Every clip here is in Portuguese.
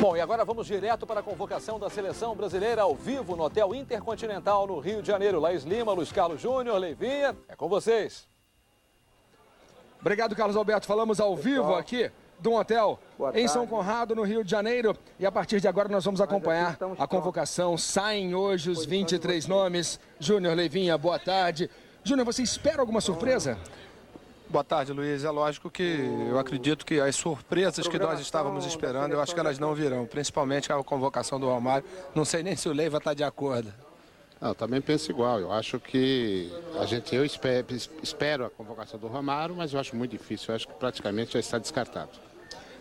Bom, e agora vamos direto para a convocação da seleção brasileira ao vivo no Hotel Intercontinental no Rio de Janeiro. Laís Lima, Luiz Carlos Júnior, Leivinha, é com vocês. Obrigado, Carlos Alberto. Falamos ao vivo aqui de um hotel em São Conrado, no Rio de Janeiro. E a partir de agora nós vamos acompanhar a convocação. Saem hoje os 23 nomes. Júnior, Leivinha, boa tarde. Júnior, você espera alguma surpresa? Boa tarde, Luiz. É lógico que eu acredito que as surpresas que nós estávamos esperando, eu acho que elas não virão. Principalmente a convocação do Romário. Não sei nem se o Leiva está de acordo. Eu também penso igual. Eu acho que eu espero a convocação do Romário, mas eu acho muito difícil. Eu acho que praticamente já está descartado.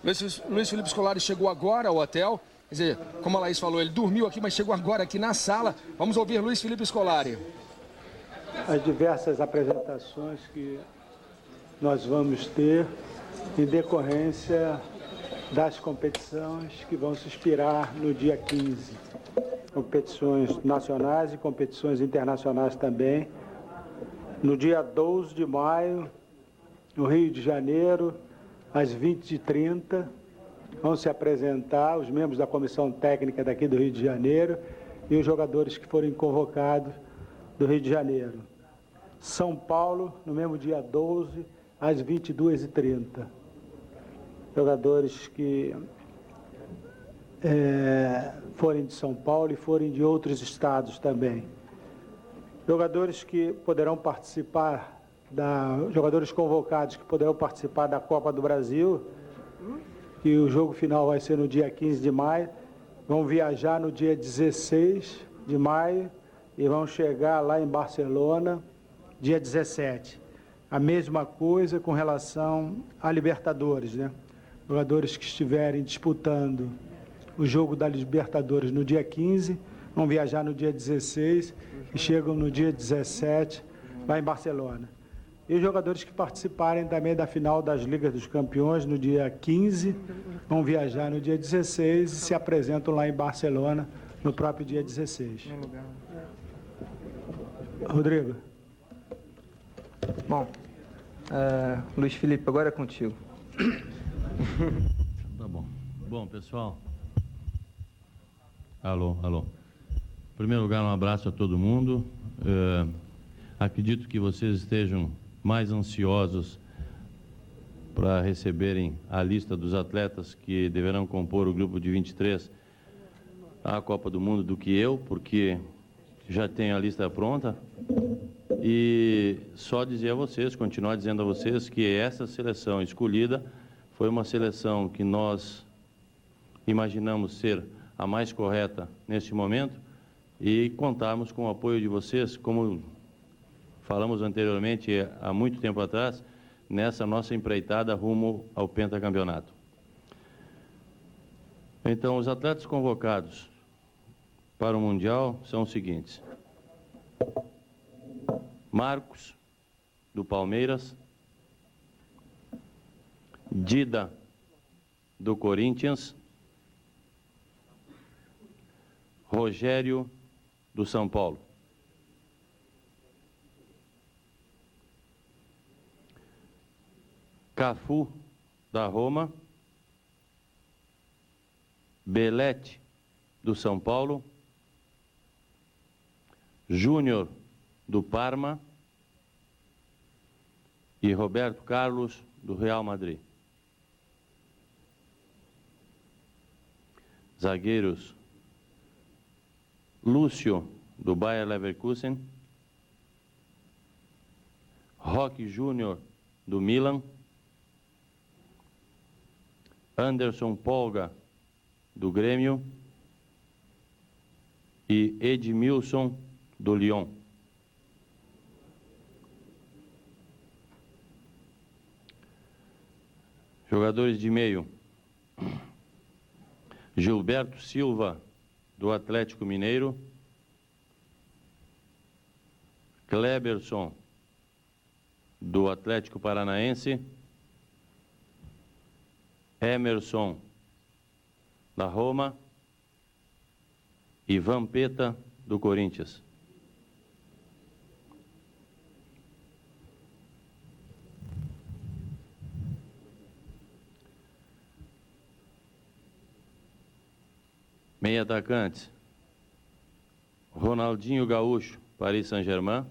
Luiz Felipe Scolari chegou agora ao hotel. Quer dizer, como a Laís falou, ele dormiu aqui, mas chegou agora aqui na sala. Vamos ouvir Luiz Felipe Scolari. As diversas apresentações que nós vamos ter em decorrência das competições que vão se inspirar no dia 15. Competições nacionais e competições internacionais também. No dia 12 de maio, no Rio de Janeiro, às 20h30, vão se apresentar os membros da comissão técnica daqui do Rio de Janeiro e os jogadores que forem convocados do Rio de Janeiro. São Paulo, no mesmo dia 12, às 22h30. Jogadores que forem de São Paulo e forem de outros estados também. Jogadores que poderão participar, jogadores convocados que poderão participar da Copa do Brasil, que o jogo final vai ser no dia 15 de maio, vão viajar no dia 16 de maio e vão chegar lá em Barcelona dia 17. A mesma coisa com relação a Libertadores, né? Jogadores que estiverem disputando o jogo da Libertadores no dia 15, vão viajar no dia 16 e chegam no dia 17 lá em Barcelona. E os jogadores que participarem também da final das Ligas dos Campeões no dia 15, vão viajar no dia 16 e se apresentam lá em Barcelona no próprio dia 16. Rodrigo. Bom, Luiz Felipe, agora é contigo. Tá bom. Bom, pessoal. Alô. Em primeiro lugar, um abraço a todo mundo. Acredito que vocês estejam mais ansiosos para receberem a lista dos atletas que deverão compor o grupo de 23 à Copa do Mundo do que eu, porque já tenho a lista pronta. E só dizer a vocês, continuar dizendo a vocês que essa seleção escolhida foi uma seleção que nós imaginamos ser a mais correta neste momento e contarmos com o apoio de vocês, como falamos anteriormente, há muito tempo atrás, nessa nossa empreitada rumo ao pentacampeonato. Então, os atletas convocados para o Mundial são os seguintes: Marcos, do Palmeiras; Dida, do Corinthians; Rogério, do São Paulo; Cafu, da Roma; Belete, do São Paulo; Júnior, do Parma; e Roberto Carlos, do Real Madrid. Zagueiros: Lúcio, do Bayer Leverkusen; Roque Júnior, do Milan; Anderson Polga, do Grêmio; e Edmilson, do Lyon. Jogadores de meio: Gilberto Silva, do Atlético Mineiro; Kleberson, do Atlético Paranaense; Emerson, da Roma; e Vampeta, do Corinthians. Meia atacantes. Ronaldinho Gaúcho, Paris Saint-Germain.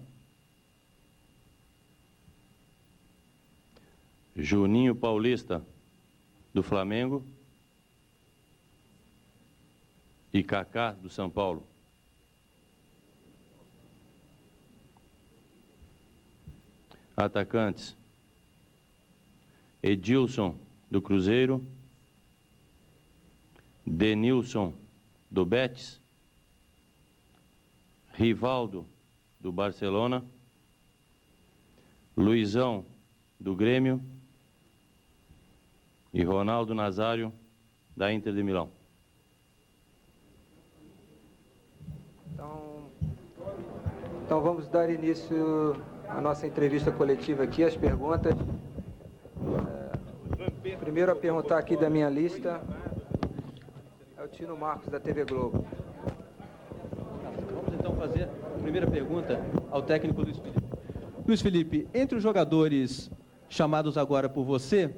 Juninho Paulista, do Flamengo. E Kaká, do São Paulo. Atacantes. Edilson, do Cruzeiro. Denilson, do Betis. Rivaldo, do Barcelona. Luizão, do Grêmio. E Ronaldo Nazário, da Inter de Milão. Então vamos dar início à nossa entrevista coletiva aqui, as perguntas. Primeiro a perguntar aqui da minha lista é o Tino Marcos, da TV Globo. Vamos então fazer a primeira pergunta ao técnico Luiz Felipe. Luiz Felipe, entre os jogadores chamados agora por você,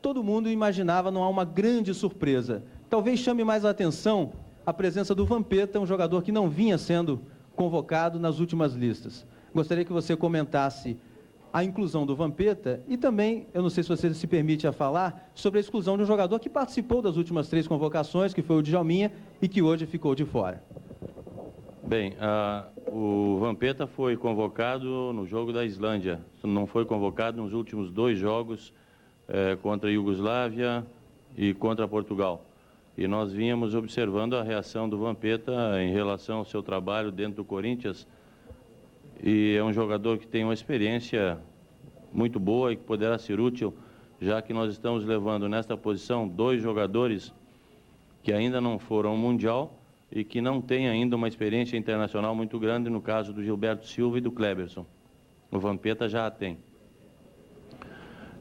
todo mundo imaginava não há uma grande surpresa. Talvez chame mais a atenção a presença do Vampeta, um jogador que não vinha sendo convocado nas últimas listas. Gostaria que você comentasse a inclusão do Vampeta e também, eu não sei se você se permite a falar, sobre a exclusão de um jogador que participou das últimas 3 convocações, que foi o Djalminha, e que hoje ficou de fora. Bem, o Vampeta foi convocado no jogo da Islândia. Não foi convocado nos últimos 2 jogos contra a Iugoslávia e contra Portugal. E nós vínhamos observando a reação do Vampeta em relação ao seu trabalho dentro do Corinthians. E é um jogador que tem uma experiência muito boa e que poderá ser útil, já que nós estamos levando nesta posição 2 jogadores que ainda não foram ao Mundial e que não têm ainda uma experiência internacional muito grande, no caso do Gilberto Silva e do Kleberson. O Vampeta já a tem.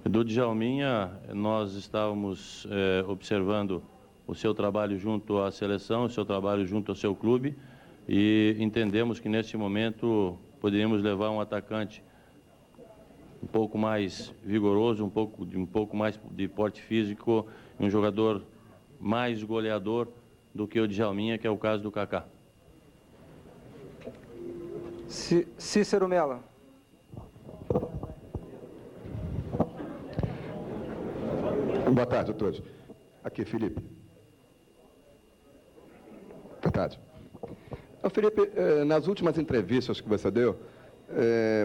Do Djalminha, nós estávamos observando o seu trabalho junto à seleção, o seu trabalho junto ao seu clube, e entendemos que neste momento poderíamos levar um atacante um pouco mais vigoroso, um pouco mais de porte físico, um jogador mais goleador do que o Djalminha, que é o caso do Kaká. Cícero Mello. Boa tarde a todos. Aqui, Felipe. Boa tarde. Felipe, nas últimas entrevistas que você deu,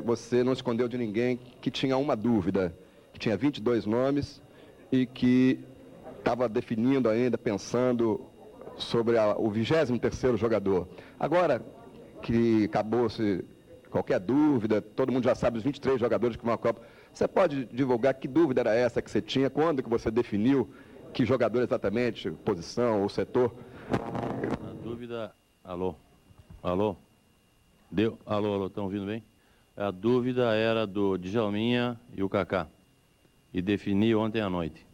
você não escondeu de ninguém que tinha uma dúvida, que tinha 22 nomes e que estava definindo ainda, pensando sobre o 23º jogador. Agora que acabou-se qualquer dúvida, todo mundo já sabe os 23 jogadores que vão à Copa, você pode divulgar que dúvida era essa que você tinha, quando que você definiu que jogador exatamente, posição ou setor? A dúvida... Alô? Alô? Deu? Alô, estão ouvindo bem? A dúvida era do Djalminha e o Kaká. E defini ontem à noite.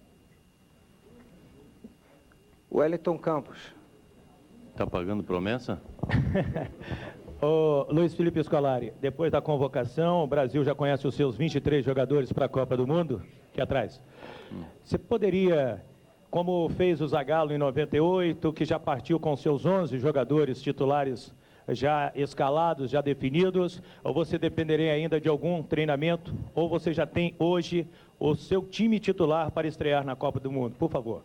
Wellington Campos. Está pagando promessa? Ô, Luiz Felipe Scolari, depois da convocação, o Brasil já conhece os seus 23 jogadores para a Copa do Mundo, aqui atrás. Você poderia, como fez o Zagallo em 98, que já partiu com seus 11 jogadores titulares já escalados, já definidos, ou você dependeria ainda de algum treinamento, ou você já tem hoje o seu time titular para estrear na Copa do Mundo? Por favor.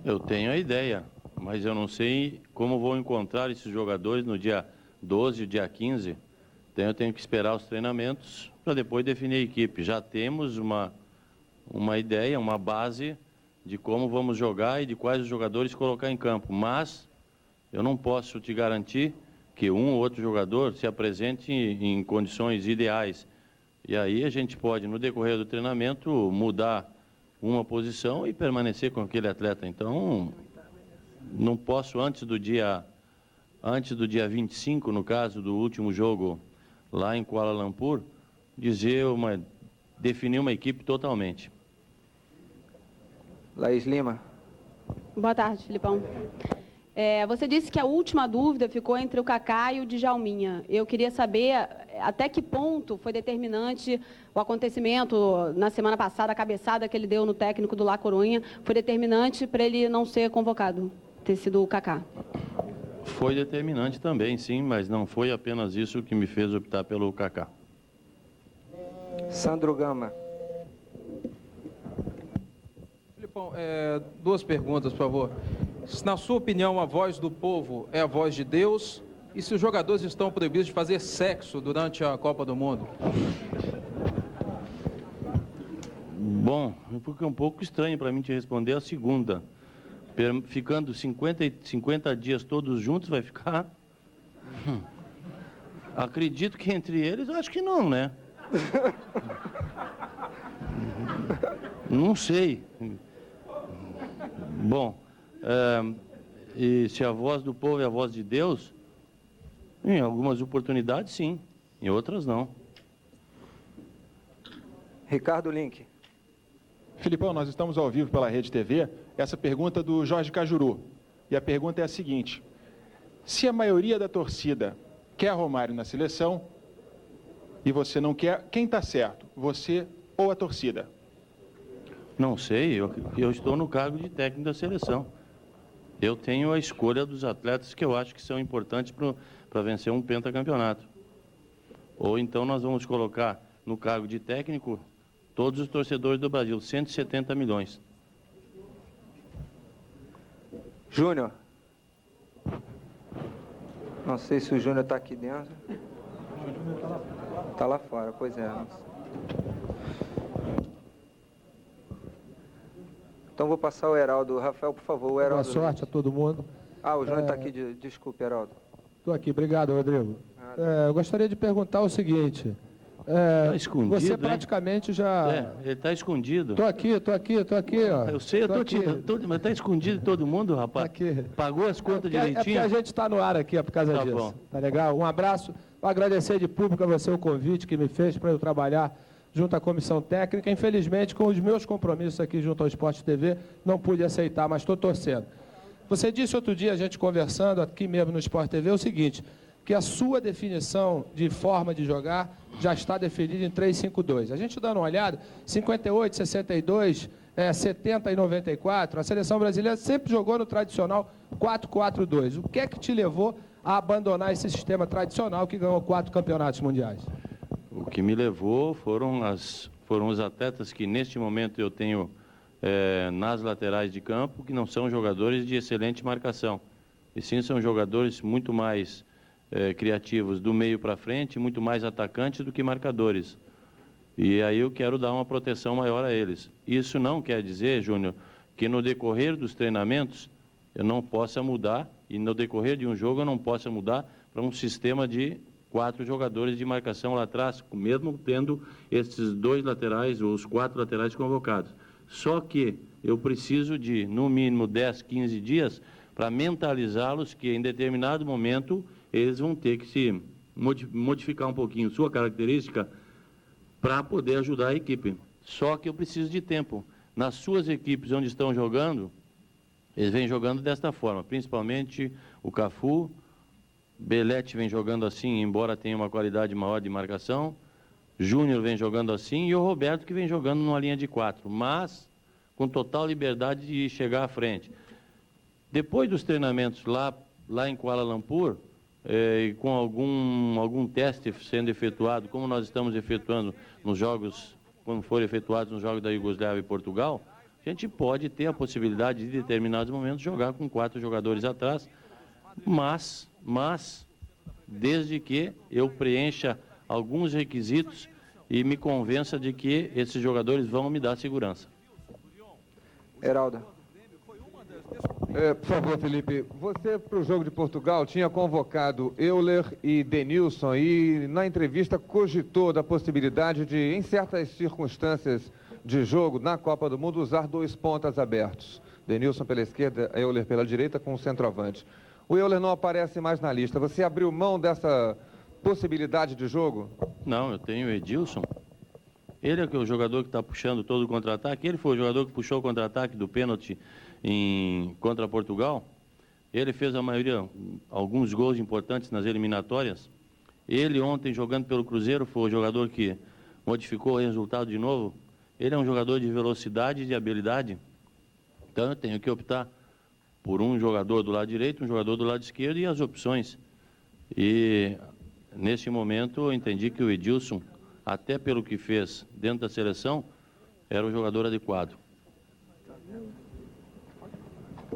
Eu tenho a ideia, mas eu não sei como vou encontrar esses jogadores no dia 12 e dia 15. Então eu tenho que esperar os treinamentos para depois definir a equipe. Já temos uma ideia, uma base de como vamos jogar e de quais os jogadores colocar em campo, mas eu não posso te garantir que um ou outro jogador se apresente em condições ideais. E aí a gente pode, no decorrer do treinamento, mudar uma posição e permanecer com aquele atleta. Então, não posso, antes do dia 25, no caso do último jogo lá em Kuala Lumpur, definir uma equipe totalmente. Laís Lima. Boa tarde, Filipão. Você disse que a última dúvida ficou entre o Kaká e o Djalminha. Eu queria saber até que ponto foi determinante o acontecimento na semana passada, a cabeçada que ele deu no técnico do La Coruña, foi determinante para ele não ser convocado, ter sido o Kaká. Foi determinante também, sim, mas não foi apenas isso que me fez optar pelo Kaká. Sandro Gama. Filipão, duas perguntas, por favor. Na sua opinião, a voz do povo é a voz de Deus? E se os jogadores estão proibidos de fazer sexo durante a Copa do Mundo? Bom, porque é um pouco estranho para mim te responder a segunda. Ficando 50 dias todos juntos, vai ficar? Acredito que entre eles, eu acho que não, né? Não sei. Bom, e se a voz do povo é a voz de Deus, em algumas oportunidades sim, em outras não. Ricardo Link. Filipão, nós estamos ao vivo pela Rede TV. Essa pergunta do Jorge Cajuru. E a pergunta é a seguinte: se a maioria da torcida quer Romário na seleção e você não quer, quem está certo? Você ou a torcida? Não sei, eu estou no cargo de técnico da seleção. Eu tenho a escolha dos atletas que eu acho que são importantes para vencer um pentacampeonato. Ou então nós vamos colocar no cargo de técnico todos os torcedores do Brasil, 170 milhões. Júnior. Não sei se o Júnior está aqui dentro. Está lá fora, pois é. Então vou passar o Heraldo. Rafael, por favor, o Heraldo. Boa sorte a todo mundo. Ah, o Júnior está aqui. Desculpe, Heraldo. Estou aqui, obrigado, Rodrigo. Eu gostaria de perguntar o seguinte. Tá escondido, você praticamente já... ele está escondido. Estou aqui, ó. Eu sei, mas está escondido todo mundo, rapaz. Aqui. Pagou as contas direitinho? É porque a gente está no ar aqui, por causa disso. Bom. Tá legal? Um abraço. Vou agradecer de público a você o convite que me fez para eu trabalhar junto à comissão técnica. Infelizmente, com os meus compromissos aqui junto ao Sport TV, não pude aceitar, mas estou torcendo. Você disse outro dia, a gente conversando aqui mesmo no Sport TV, o seguinte, que a sua definição de forma de jogar já está definida em 3-5-2. A gente dando uma olhada, 58, 62, 70 e 94, a seleção brasileira sempre jogou no tradicional 4-4-2. O que é que te levou a abandonar esse sistema tradicional que ganhou 4 campeonatos mundiais? O que me levou foram os atletas que neste momento eu tenho nas laterais de campo, que não são jogadores de excelente marcação, e sim são jogadores muito mais criativos do meio para frente, muito mais atacantes do que marcadores. E aí eu quero dar uma proteção maior a eles. Isso não quer dizer, Júnior, que no decorrer dos treinamentos eu não possa mudar, e no decorrer de um jogo eu não possa mudar para um sistema de 4 jogadores de marcação lá atrás, mesmo tendo esses 2 laterais, ou os 4 laterais convocados. Só que eu preciso de, no mínimo, 10, 15 dias para mentalizá-los que em determinado momento eles vão ter que se modificar um pouquinho sua característica para poder ajudar a equipe. Só que eu preciso de tempo. Nas suas equipes onde estão jogando, eles vêm jogando desta forma, principalmente o Cafu, Belete vem jogando assim, embora tenha uma qualidade maior de marcação, Júnior vem jogando assim e o Roberto que vem jogando numa linha de 4, mas com total liberdade de chegar à frente. Depois dos treinamentos lá em Kuala Lumpur, e com algum teste sendo efetuado, como nós estamos efetuando nos jogos, quando forem efetuados nos jogos da Iugoslávia e Portugal, a gente pode ter a possibilidade de, em determinados momentos, jogar com 4 jogadores atrás, mas desde que eu preencha alguns requisitos e me convença de que esses jogadores vão me dar segurança. Heraldo. Por favor, Felipe, você para o jogo de Portugal tinha convocado Euler e Denilson e na entrevista cogitou da possibilidade de, em certas circunstâncias de jogo, na Copa do Mundo, usar 2 pontas abertos. Denilson pela esquerda, Euler pela direita com o centroavante. O Euler não aparece mais na lista. Você abriu mão dessa possibilidade de jogo? Não, eu tenho o Edilson. Ele é o jogador que está puxando todo o contra-ataque. Ele foi o jogador que puxou o contra-ataque do pênalti contra Portugal. Ele fez a maioria, alguns gols importantes nas eliminatórias. Ele ontem, jogando pelo Cruzeiro, foi o jogador que modificou o resultado de novo. Ele é um jogador de velocidade e de habilidade. Então eu tenho que optar por um jogador do lado direito, um jogador do lado esquerdo e as opções. E nesse momento eu entendi que o Edilson, até pelo que fez dentro da seleção, era o jogador adequado.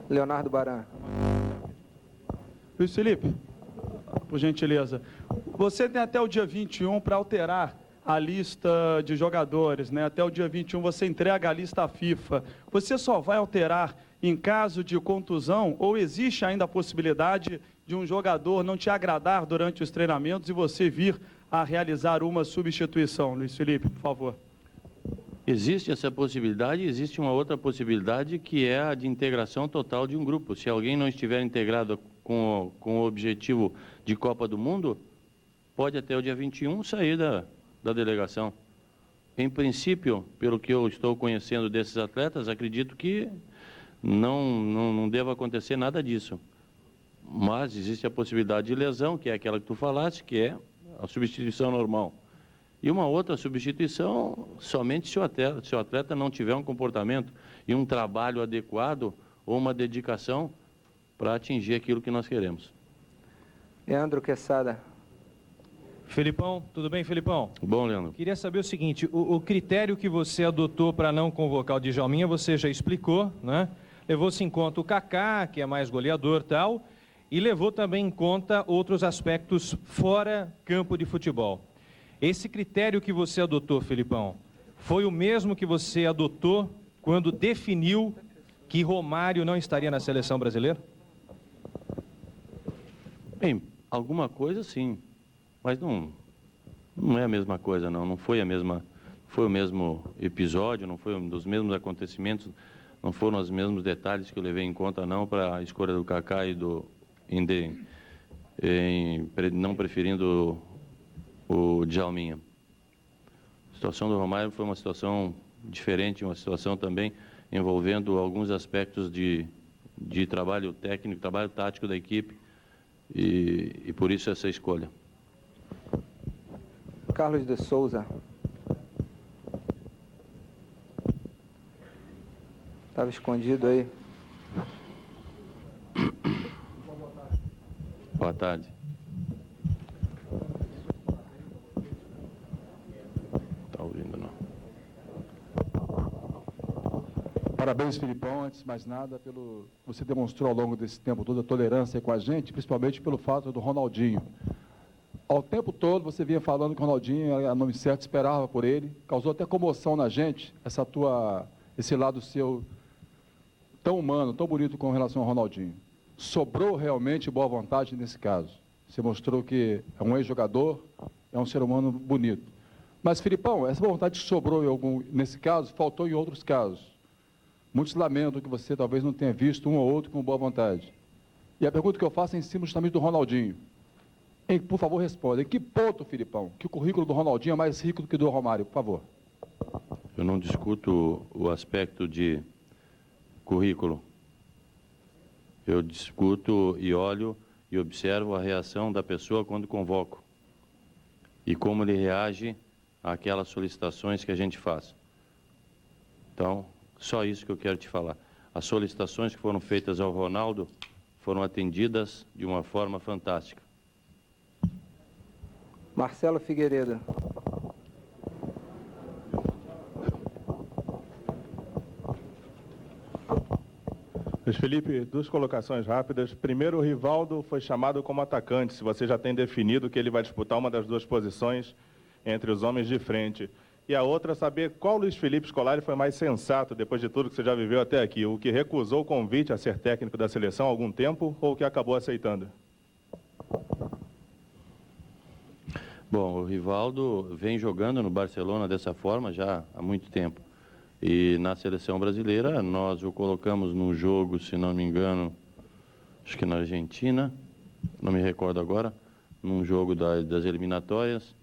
Leonardo Baran. Luiz Felipe, por gentileza, você tem até o dia 21 para alterar a lista de jogadores, né? Até o dia 21 você entrega a lista à FIFA. Você só vai alterar em caso de contusão ou existe ainda a possibilidade de um jogador não te agradar durante os treinamentos e você vir a realizar uma substituição? Luiz Felipe, por favor. Existe essa possibilidade, existe uma outra possibilidade que é a de integração total de um grupo. Se alguém não estiver integrado com o objetivo de Copa do Mundo, pode até o dia 21 sair da delegação. Em princípio, pelo que eu estou conhecendo desses atletas, acredito que não deva acontecer nada disso. Mas existe a possibilidade de lesão, que é aquela que tu falaste, que é a substituição normal. E uma outra substituição, somente se o atleta não tiver um comportamento e um trabalho adequado ou uma dedicação para atingir aquilo que nós queremos. Leandro Quesada. Felipão, tudo bem, Felipão? Bom, Leandro. Queria saber o seguinte, o critério que você adotou para não convocar o Djalminha, você já explicou, né? Levou-se em conta o Kaká, que é mais goleador e tal, e levou também em conta outros aspectos fora campo de futebol. Esse critério que você adotou, Felipão, foi o mesmo que você adotou quando definiu que Romário não estaria na seleção brasileira? Bem, alguma coisa sim, mas não é a mesma coisa, não foi o mesmo episódio, não foi um dos mesmos acontecimentos, não foram os mesmos detalhes que eu levei em conta não para a escolha do Kaká e não preferindo o Djalminha. A situação do Romário foi uma situação diferente, uma situação também envolvendo alguns aspectos de trabalho técnico, trabalho tático da equipe e por isso essa escolha. Carlos de Souza. Estava escondido aí. Boa tarde. Está ouvindo, não? Parabéns, Filipão. Antes de mais nada, você demonstrou ao longo desse tempo toda a tolerância com a gente, principalmente pelo fato do Ronaldinho. Ao tempo todo, você vinha falando que o Ronaldinho era nome certo, esperava por ele, causou até comoção na gente, esse lado seu tão humano, tão bonito com relação ao Ronaldinho. Sobrou realmente boa vontade nesse caso. Você mostrou que é um ex-jogador, é um ser humano bonito. Mas, Filipão, essa vontade que sobrou nesse caso, faltou em outros casos. Muitos lamentam que você talvez não tenha visto um ou outro com boa vontade. E a pergunta que eu faço é em cima justamente do Ronaldinho. Por favor, responda. Em que ponto, Filipão, que o currículo do Ronaldinho é mais rico do que do Romário? Por favor. Eu não discuto o aspecto de currículo. Eu discuto e olho e observo a reação da pessoa quando convoco. E como ele reage àquelas solicitações que a gente faz. Então, só isso que eu quero te falar. As solicitações que foram feitas ao Ronaldo foram atendidas de uma forma fantástica. Marcelo Figueiredo. Luiz Felipe, duas colocações rápidas. Primeiro, o Rivaldo foi chamado como atacante, se você já tem definido que ele vai disputar uma das duas posições entre os homens de frente. E a outra, saber qual Luiz Felipe Scolari foi mais sensato, depois de tudo que você já viveu até aqui, o que recusou o convite a ser técnico da seleção há algum tempo ou o que acabou aceitando? Bom, o Rivaldo vem jogando no Barcelona dessa forma já há muito tempo. E na seleção brasileira, nós o colocamos num jogo, se não me engano, acho que na Argentina, não me recordo agora, num jogo das eliminatórias.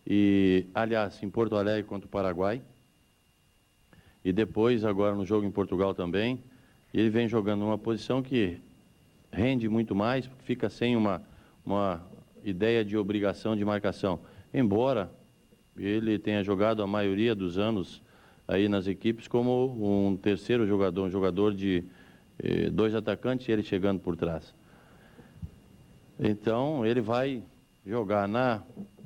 E, aliás, em Porto Alegre contra o Paraguai. E depois, agora no jogo em Portugal também. Ele vem jogando numa posição que rende muito mais, fica sem uma ideia de obrigação de marcação. Embora ele tenha jogado a maioria dos anos aí nas equipes como um terceiro jogador, um jogador de 2 atacantes e ele chegando por trás. Então, ele vai jogar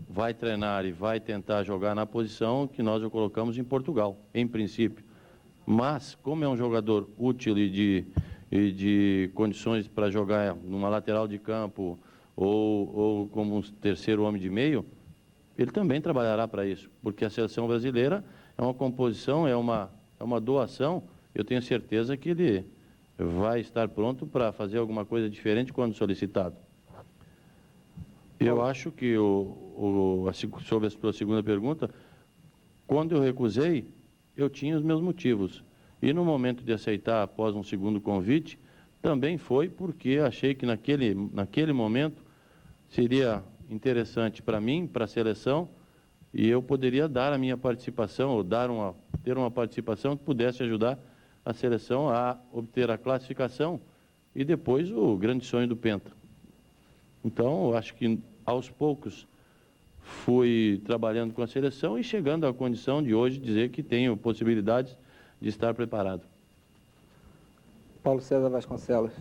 vai treinar e vai tentar jogar na posição que nós o colocamos em Portugal, em princípio. Mas, como é um jogador útil e de condições para jogar numa lateral de campo ou como um terceiro homem de meio, ele também trabalhará para isso, porque a seleção brasileira é uma composição, é uma doação. Eu tenho certeza que ele vai estar pronto para fazer alguma coisa diferente quando solicitado. Eu acho que, sobre a sua segunda pergunta, quando eu recusei, eu tinha os meus motivos. E no momento de aceitar após um segundo convite, também foi porque achei que naquele momento seria interessante para mim, para a seleção, e eu poderia dar a minha participação, ou ter uma participação que pudesse ajudar a seleção a obter a classificação e depois o grande sonho do Penta. Então, eu acho que aos poucos fui trabalhando com a seleção e chegando à condição de hoje dizer que tenho possibilidades de estar preparado. Paulo César Vasconcelos.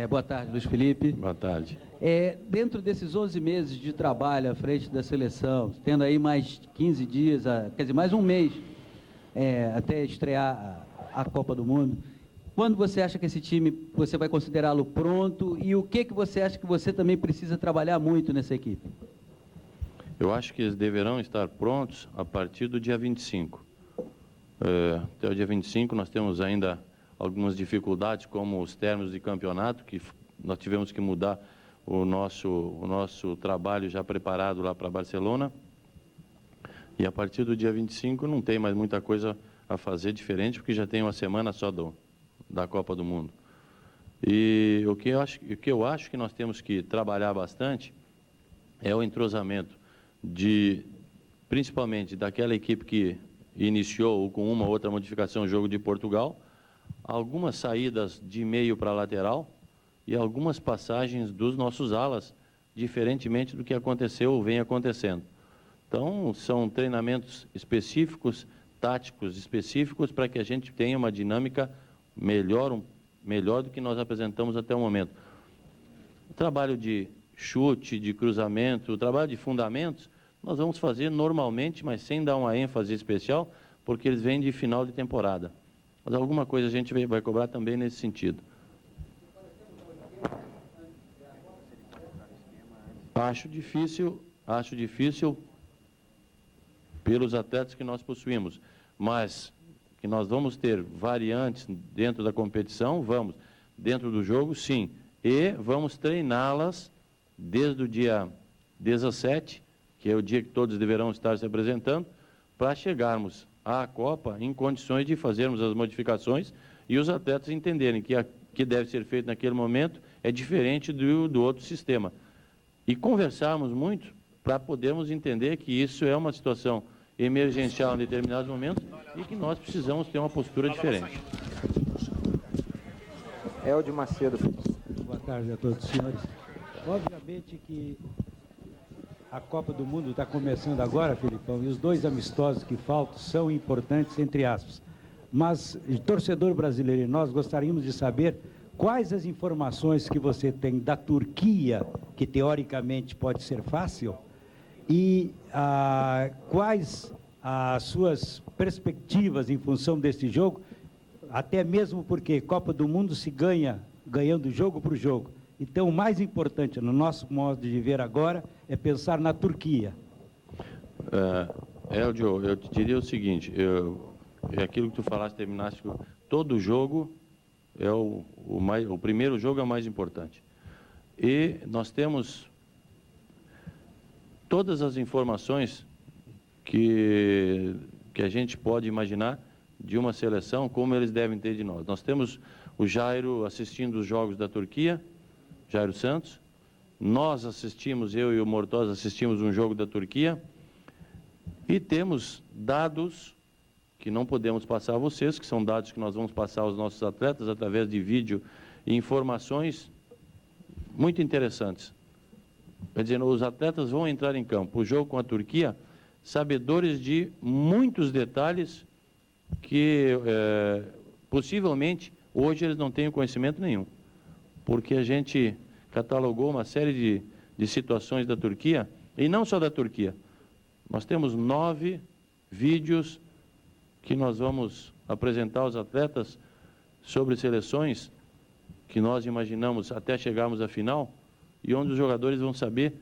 Boa tarde, Luiz Felipe. Boa tarde. Dentro desses 11 meses de trabalho à frente da seleção, tendo aí mais 15 dias, quer dizer, mais um mês até estrear a Copa do Mundo, quando você acha que esse time, você vai considerá-lo pronto e o que você acha que você também precisa trabalhar muito nessa equipe? Eu acho que eles deverão estar prontos a partir do dia 25. Até o dia 25 nós temos ainda algumas dificuldades, como os términos de campeonato, que nós tivemos que mudar o nosso trabalho já preparado lá para Barcelona. E a partir do dia 25 não tem mais muita coisa a fazer diferente, porque já tem uma semana só da Copa do Mundo. E o que eu acho que nós temos que trabalhar bastante é o entrosamento principalmente daquela equipe que iniciou com uma ou outra modificação o jogo de Portugal, algumas saídas de meio para lateral e algumas passagens dos nossos alas, diferentemente do que aconteceu ou vem acontecendo. Então, são treinamentos específicos, táticos específicos, para que a gente tenha uma dinâmica melhor do que nós apresentamos até o momento. O trabalho de chute, de cruzamento, o trabalho de fundamentos, nós vamos fazer normalmente, mas sem dar uma ênfase especial, porque eles vêm de final de temporada. Mas alguma coisa a gente vai cobrar também nesse sentido. Acho difícil pelos atletas que nós possuímos, mas que nós vamos ter variantes dentro da competição, vamos. Dentro do jogo, sim. E vamos treiná-las desde o dia 17, que é o dia que todos deverão estar se apresentando, para chegarmos à Copa em condições de fazermos as modificações e os atletas entenderem que o que deve ser feito naquele momento é diferente do outro sistema. E conversarmos muito para podermos entender que isso é uma situação emergencial em determinados momentos e que nós precisamos ter uma postura diferente. Eldio Macedo. Boa tarde a todos os senhores. Obviamente que a Copa do Mundo está começando agora, Filipão, e os 2 amistosos que faltam são importantes, entre aspas. Mas, torcedor brasileiro e nós gostaríamos de saber quais as informações que você tem da Turquia, que teoricamente pode ser fácil, e quais as suas perspectivas em função desse jogo, até mesmo porque Copa do Mundo se ganha ganhando jogo por jogo. Então, o mais importante, no nosso modo de ver agora, é pensar na Turquia. Eldio, eu te diria o seguinte, é aquilo que tu falaste, terminaste, todo jogo é o primeiro jogo é o mais importante. E nós temos todas as informações que a gente pode imaginar de uma seleção, como eles devem ter de nós. Nós temos o Jairo assistindo os jogos da Turquia, Jairo Santos. Nós assistimos, eu e o Mortosa assistimos um jogo da Turquia e temos dados que não podemos passar a vocês, que são dados que nós vamos passar aos nossos atletas através de vídeo e informações muito interessantes. Quer dizer, os atletas vão entrar em campo, o jogo com a Turquia, sabedores de muitos detalhes que possivelmente Hoje eles não têm conhecimento nenhum, porque a gente catalogou uma série de situações da Turquia, e não só da Turquia. Nós temos 9 vídeos que nós vamos apresentar aos atletas sobre seleções que nós imaginamos até chegarmos à final, e onde os jogadores vão saber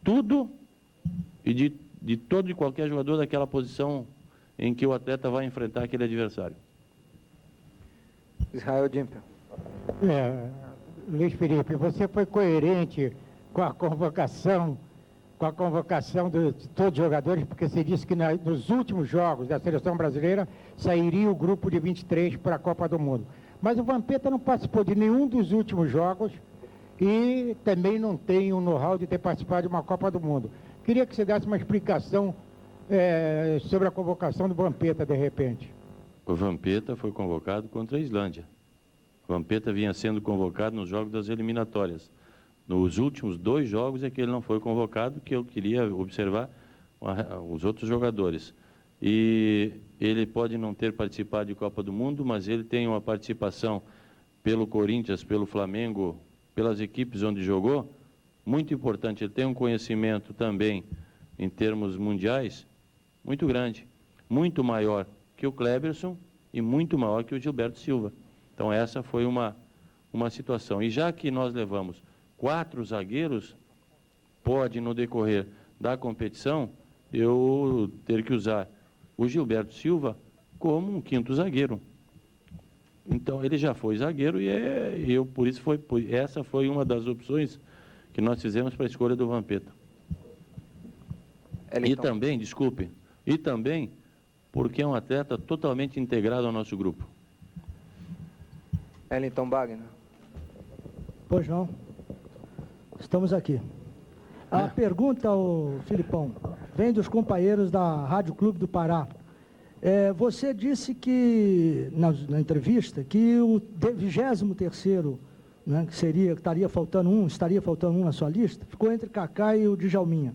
tudo e de todo e qualquer jogador daquela posição em que o atleta vai enfrentar aquele adversário. Israel Dimpel. Luiz Felipe, você foi coerente com a convocação de todos os jogadores, porque você disse que nos últimos jogos da seleção brasileira sairia o grupo de 23 para a Copa do Mundo. Mas o Vampeta não participou de nenhum dos últimos jogos e também não tem o know-how de ter participado de uma Copa do Mundo. Queria que você desse uma explicação sobre a convocação do Vampeta, de repente. O Vampeta foi convocado contra a Islândia. O Vampeta vinha sendo convocado nos jogos das eliminatórias. Nos últimos 2 jogos é que ele não foi convocado, que eu queria observar os outros jogadores. E ele pode não ter participado de Copa do Mundo, mas ele tem uma participação pelo Corinthians, pelo Flamengo, pelas equipes onde jogou, muito importante. Ele tem um conhecimento também, em termos mundiais, muito grande, muito maior que o Kleberson e muito maior que o Gilberto Silva. Então essa foi uma situação. E já que nós levamos 4 zagueiros, pode no decorrer da competição eu ter que usar o Gilberto Silva como um 5º zagueiro. Então ele já foi zagueiro e essa foi uma das opções que nós fizemos para a escolha do Vampeta. E também porque é um atleta totalmente integrado ao nosso grupo. Wellington Wagner. Pois não. Estamos aqui. A pergunta, ao Filipão, vem dos companheiros da Rádio Clube do Pará. Você disse que, na entrevista, que o 23º, né, que estaria faltando um na sua lista, ficou entre Kaká e o Djalminha.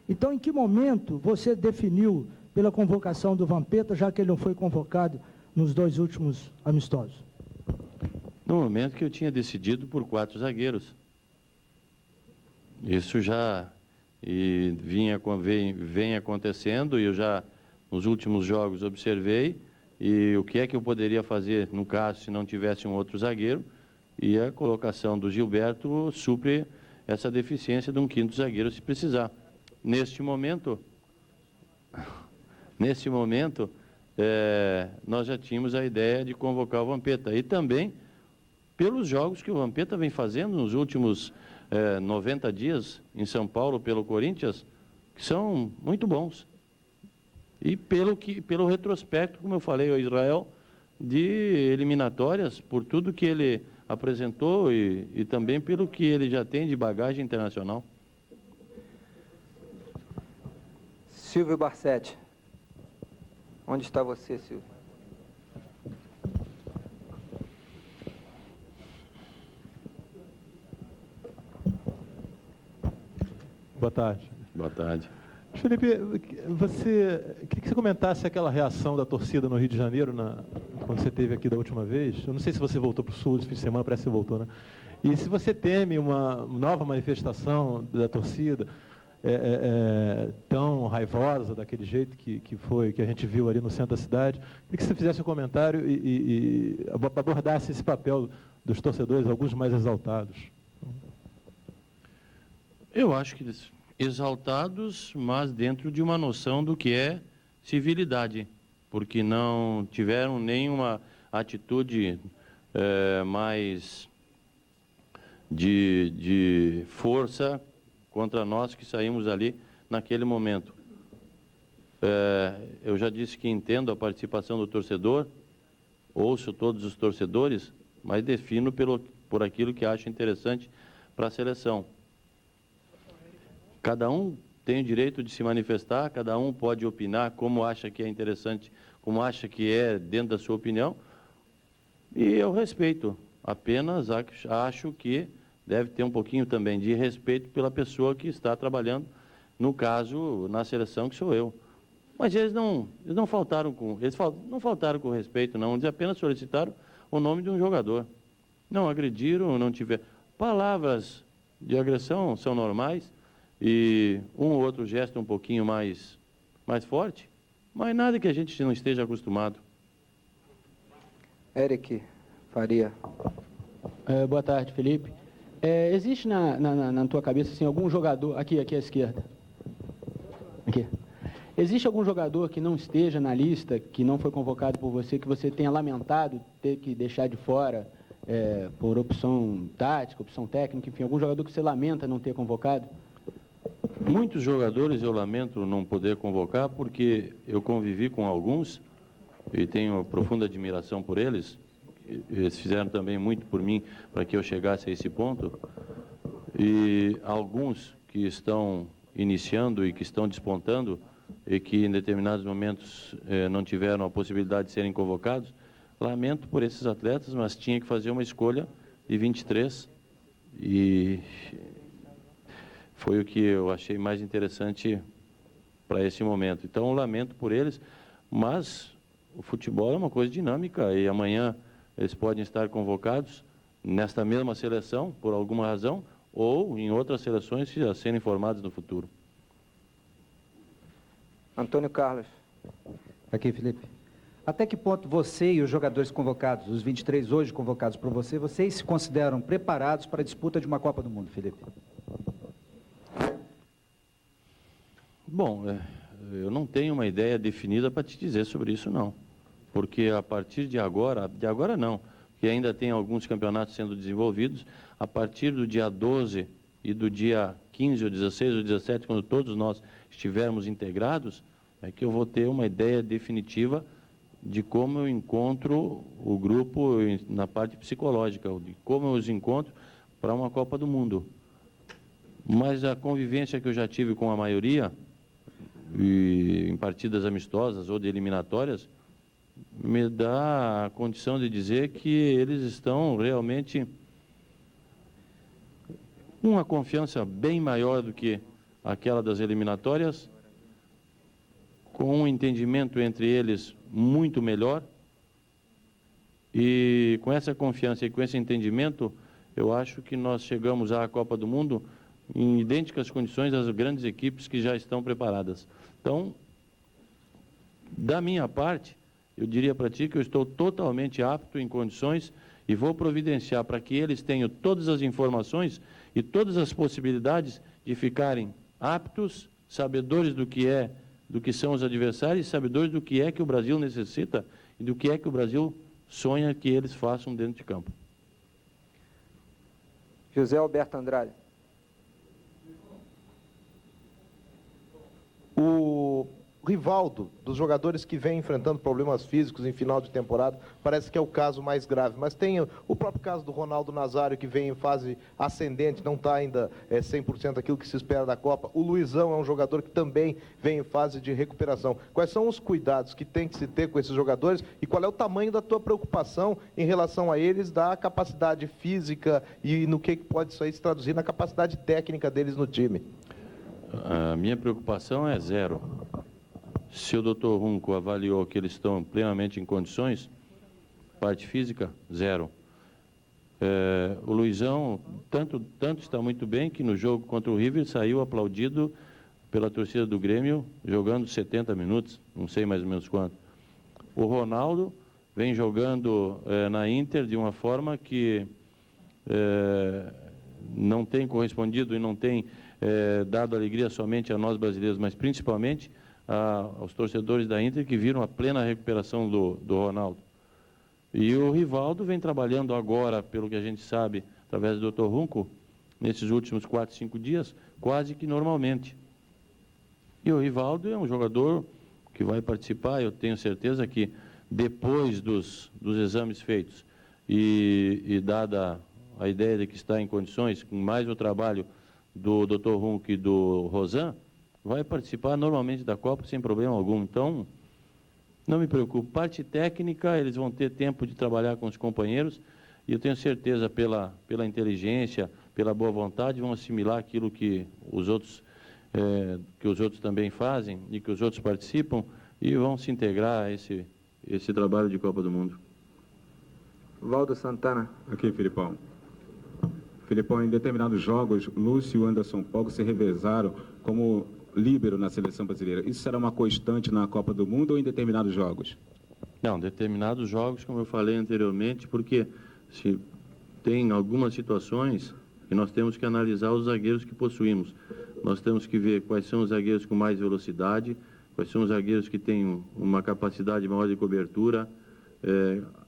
Então, em que momento você definiu pela convocação do Vampeta, já que ele não foi convocado nos 2 últimos amistosos? No momento que eu tinha decidido por 4 zagueiros. Isso já vem acontecendo, e eu já, nos últimos jogos, observei, e o que é que eu poderia fazer, no caso, se não tivesse um outro zagueiro, e a colocação do Gilberto supre essa deficiência de um 5º zagueiro, se precisar. Neste momento, nós já tínhamos a ideia de convocar o Vampeta, e também pelos jogos que o Vampeta vem fazendo nos últimos 90 dias em São Paulo pelo Corinthians, que são muito bons. E pelo retrospecto, como eu falei ao Israel, de eliminatórias, por tudo que ele apresentou e também pelo que ele já tem de bagagem internacional. Silvio Barsetti. Onde está você, Silvio? Boa tarde. Boa tarde. Felipe, queria que você comentasse aquela reação da torcida no Rio de Janeiro, quando você esteve aqui da última vez. Eu não sei se você voltou para o Sul esse fim de semana, parece que você voltou, né? E se você teme uma nova manifestação da torcida, tão raivosa, daquele jeito que a gente viu ali no centro da cidade, queria que você fizesse um comentário e abordasse esse papel dos torcedores, alguns mais exaltados. Eu acho que exaltados, mas dentro de uma noção do que é civilidade, porque não tiveram nenhuma atitude mais de força contra nós que saímos ali naquele momento. Eu já disse que entendo a participação do torcedor, ouço todos os torcedores, mas defino por aquilo que acho interessante para a seleção. Cada um tem o direito de se manifestar, cada um pode opinar como acha que é interessante, como acha que é dentro da sua opinião, e eu respeito. Apenas acho que deve ter um pouquinho também de respeito pela pessoa que está trabalhando, no caso, na seleção, que sou eu. Mas eles não faltaram com respeito, não. Eles apenas solicitaram o nome de um jogador. Não agrediram, não tiveram. Palavras de agressão são normais e um ou outro gesto um pouquinho mais forte, mas nada que a gente não esteja acostumado. Eric Faria. Boa tarde, Felipe. Existe na tua cabeça assim, algum jogador... Aqui à esquerda. Aqui. Existe algum jogador que não esteja na lista, que não foi convocado por você, que você tenha lamentado ter que deixar de fora por opção tática, opção técnica, enfim, algum jogador que você lamenta não ter convocado? Muitos jogadores eu lamento não poder convocar, porque eu convivi com alguns e tenho profunda admiração por eles. Eles fizeram também muito por mim para que eu chegasse a esse ponto. E alguns que estão iniciando e que estão despontando e que em determinados momentos não tiveram a possibilidade de serem convocados, lamento por esses atletas, mas tinha que fazer uma escolha de 23 e foi o que eu achei mais interessante para esse momento. Então, lamento por eles, mas o futebol é uma coisa dinâmica e amanhã eles podem estar convocados nesta mesma seleção, por alguma razão, ou em outras seleções já serem formados no futuro. Antônio Carlos. Aqui, Felipe. Até que ponto você e os jogadores convocados, os 23 hoje convocados por você, vocês se consideram preparados para a disputa de uma Copa do Mundo, Felipe? Bom, eu não tenho uma ideia definida para te dizer sobre isso, não. Porque a partir de agora não, porque ainda tem alguns campeonatos sendo desenvolvidos, a partir do dia 12 e do dia 15 ou 16 ou 17, quando todos nós estivermos integrados, é que eu vou ter uma ideia definitiva de como eu encontro o grupo na parte psicológica, de como eu os encontro para uma Copa do Mundo. Mas a convivência que eu já tive com a maioria, e em partidas amistosas ou de eliminatórias, me dá a condição de dizer que eles estão realmente com uma confiança bem maior do que aquela das eliminatórias, com um entendimento entre eles muito melhor, e com essa confiança e com esse entendimento, eu acho que nós chegamos à Copa do Mundo em idênticas condições às grandes equipes que já estão preparadas. Então, da minha parte, eu diria para ti que eu estou totalmente apto, em condições, e vou providenciar para que eles tenham todas as informações e todas as possibilidades de ficarem aptos, sabedores do que são os adversários, sabedores do que é que o Brasil necessita e do que é que o Brasil sonha que eles façam dentro de campo. José Alberto Andrade. O Rivaldo, dos jogadores que vem enfrentando problemas físicos em final de temporada, parece que é o caso mais grave. Mas tem o próprio caso do Ronaldo Nazário, que vem em fase ascendente, não está ainda 100% aquilo que se espera da Copa. O Luizão é um jogador que também vem em fase de recuperação. Quais são os cuidados que tem que se ter com esses jogadores e qual é o tamanho da tua preocupação em relação a eles, da capacidade física e no que pode isso aí se traduzir na capacidade técnica deles no time? A minha preocupação é zero. Se o Dr. Runco avaliou que eles estão plenamente em condições, parte física, zero. O Luizão, tanto está muito bem que no jogo contra o River saiu aplaudido pela torcida do Grêmio, jogando 70 minutos, não sei mais ou menos quanto. O Ronaldo vem jogando na Inter de uma forma que não tem correspondido e não tem dado alegria somente a nós brasileiros, mas principalmente aos torcedores da Inter, que viram a plena recuperação do Ronaldo. E o Rivaldo vem trabalhando agora, pelo que a gente sabe, através do Dr. Runco, nesses últimos 4, 5 dias, quase que normalmente. E o Rivaldo é um jogador que vai participar, eu tenho certeza que depois dos exames feitos e dada a ideia de que está em condições, com mais o trabalho do Dr. Runco e do Rosan, vai participar normalmente da Copa sem problema algum. Então, não me preocupo. Parte técnica, eles vão ter tempo de trabalhar com os companheiros e eu tenho certeza, pela inteligência, pela boa vontade, vão assimilar aquilo que os outros também fazem e que os outros participam e vão se integrar a esse trabalho de Copa do Mundo. Valdo Santana. Aqui, Filipão. Filipão, em determinados jogos, Lúcio e Anderson Paulo se revezaram como líbero na seleção brasileira. Isso será uma constante na Copa do Mundo ou em determinados jogos? Não, determinados jogos, como eu falei anteriormente, porque se tem algumas situações que nós temos que analisar os zagueiros que possuímos. Nós temos que ver quais são os zagueiros com mais velocidade, quais são os zagueiros que têm uma capacidade maior de cobertura,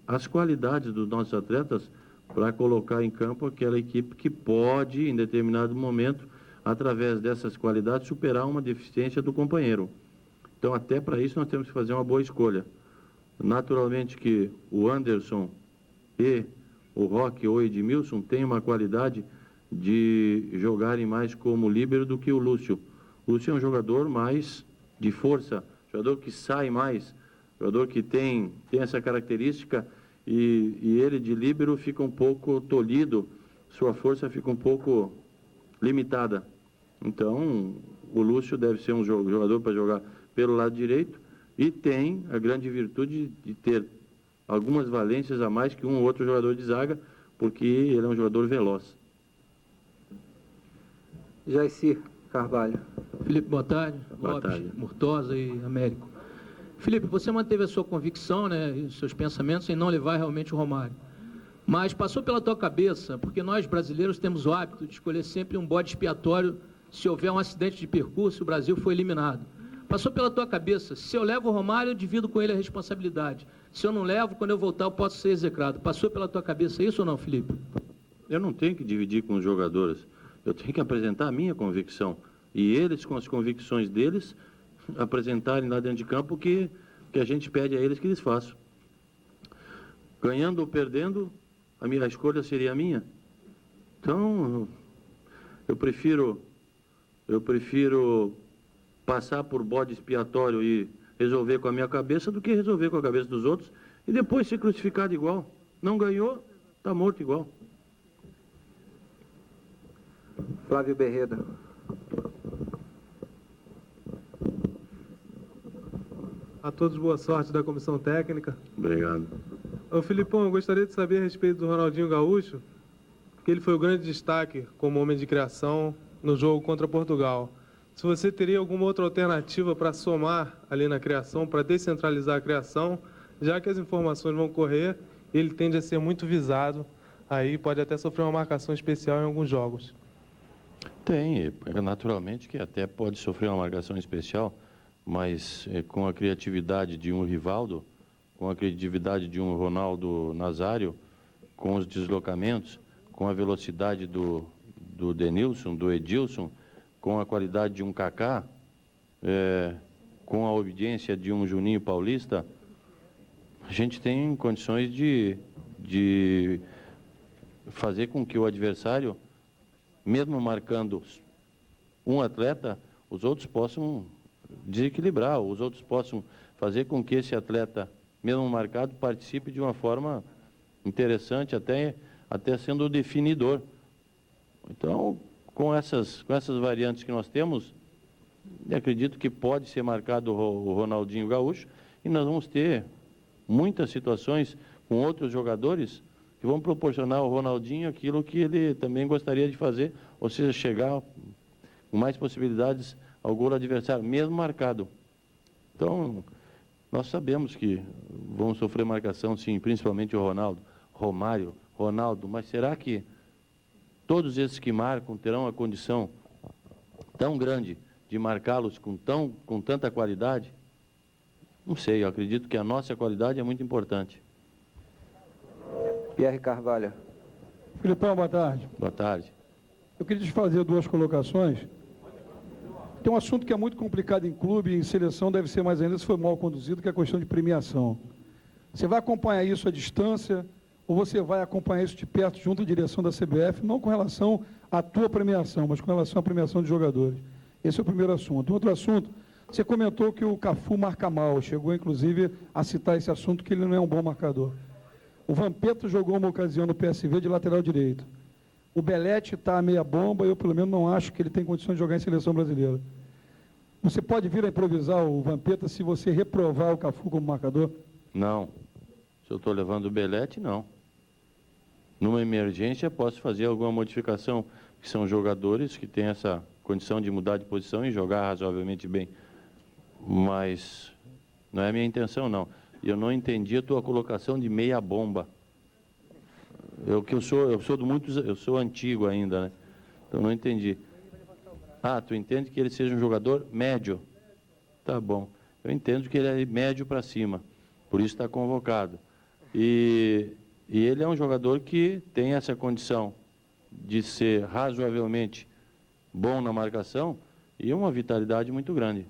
as qualidades dos nossos atletas para colocar em campo aquela equipe que pode, em determinado momento, através dessas qualidades, superar uma deficiência do companheiro. Então, até para isso, nós temos que fazer uma boa escolha. Naturalmente que o Anderson e o Roque ou Edmilson têm uma qualidade de jogarem mais como líbero do que o Lúcio. O Lúcio é um jogador mais de força, jogador que sai mais, jogador que tem essa característica e ele de líbero fica um pouco tolhido, sua força fica um pouco limitada. Então, o Lúcio deve ser um jogador para jogar pelo lado direito e tem a grande virtude de ter algumas valências a mais que um ou outro jogador de zaga, porque ele é um jogador veloz. Jaicir Carvalho. Felipe, boa tarde. Boa Lopes, tarde. Murtosa e Américo. Felipe, você manteve a sua convicção, né, e os seus pensamentos em não levar realmente o Romário. Mas passou pela tua cabeça, porque nós brasileiros temos o hábito de escolher sempre um bode expiatório se houver um acidente de percurso e o Brasil foi eliminado. Passou pela tua cabeça, se eu levo o Romário, eu divido com ele a responsabilidade. Se eu não levo, quando eu voltar, eu posso ser execrado. Passou pela tua cabeça isso ou não, Felipe? Eu não tenho que dividir com os jogadores. Eu tenho que apresentar a minha convicção. E eles, com as convicções deles, apresentarem lá dentro de campo que a gente pede a eles que eles façam. Ganhando ou perdendo, a escolha seria a minha. Então, eu prefiro passar por bode expiatório e resolver com a minha cabeça do que resolver com a cabeça dos outros e depois ser crucificado igual. Não ganhou, está morto igual. Flávio Berreda. A todos boa sorte da comissão técnica. Obrigado. Ô Filipão, eu gostaria de saber a respeito do Ronaldinho Gaúcho, que ele foi o grande destaque como homem de criação no jogo contra Portugal. Se você teria alguma outra alternativa para somar ali na criação, para descentralizar a criação, já que as informações vão correr, ele tende a ser muito visado, aí pode até sofrer uma marcação especial em alguns jogos. Tem, naturalmente que até pode sofrer uma marcação especial, mas com a criatividade de um Rivaldo, com a criatividade de um Ronaldo Nazário, com os deslocamentos, com a velocidade do Denilson, do Edilson, com a qualidade de um Kaká, com a obediência de um Juninho Paulista, a gente tem condições de fazer com que o adversário, mesmo marcando um atleta, os outros possam desequilibrar, os outros possam fazer com que esse atleta, mesmo marcado, participe de uma forma interessante, até sendo definidor. Então, com essas variantes que nós temos, eu acredito que pode ser marcado o Ronaldinho Gaúcho e nós vamos ter muitas situações com outros jogadores que vão proporcionar ao Ronaldinho aquilo que ele também gostaria de fazer, ou seja, chegar com mais possibilidades ao gol adversário, mesmo marcado. Então, nós sabemos que vão sofrer marcação, sim, principalmente o Ronaldo, Romário, Ronaldo, mas será que todos esses que marcam terão a condição tão grande de marcá-los com tanta qualidade? Não sei, eu acredito que a nossa qualidade é muito importante. Pierre Carvalho. Filipão, boa tarde. Boa tarde. Eu queria te fazer duas colocações. Tem um assunto que é muito complicado em clube e em seleção, deve ser mais ainda se foi mal conduzido, que é a questão de premiação. Você vai acompanhar isso à distância ou você vai acompanhar isso de perto junto à direção da CBF, não com relação à tua premiação, mas com relação à premiação de jogadores? Esse é o primeiro assunto. Outro assunto, você comentou que o Cafu marca mal, chegou inclusive a citar esse assunto, que ele não é um bom marcador. O Vampeta jogou uma ocasião no PSV de lateral direito. O Belletti está a meia bomba, eu pelo menos não acho que ele tem condições de jogar em seleção brasileira. Você pode vir a improvisar o Vampeta se você reprovar o Cafu como marcador? Não. Se eu estou levando o Belletti, não. Numa emergência, posso fazer alguma modificação, que são jogadores que têm essa condição de mudar de posição e jogar razoavelmente bem. Mas não é a minha intenção, não. Eu não entendi a tua colocação de meia bomba. Eu sou antigo ainda, né? Então não entendi. Ah, tu entende que ele seja um jogador médio? Tá bom. Eu entendo que ele é médio para cima, por isso está convocado. E ele é um jogador que tem essa condição de ser razoavelmente bom na marcação e uma vitalidade muito grande.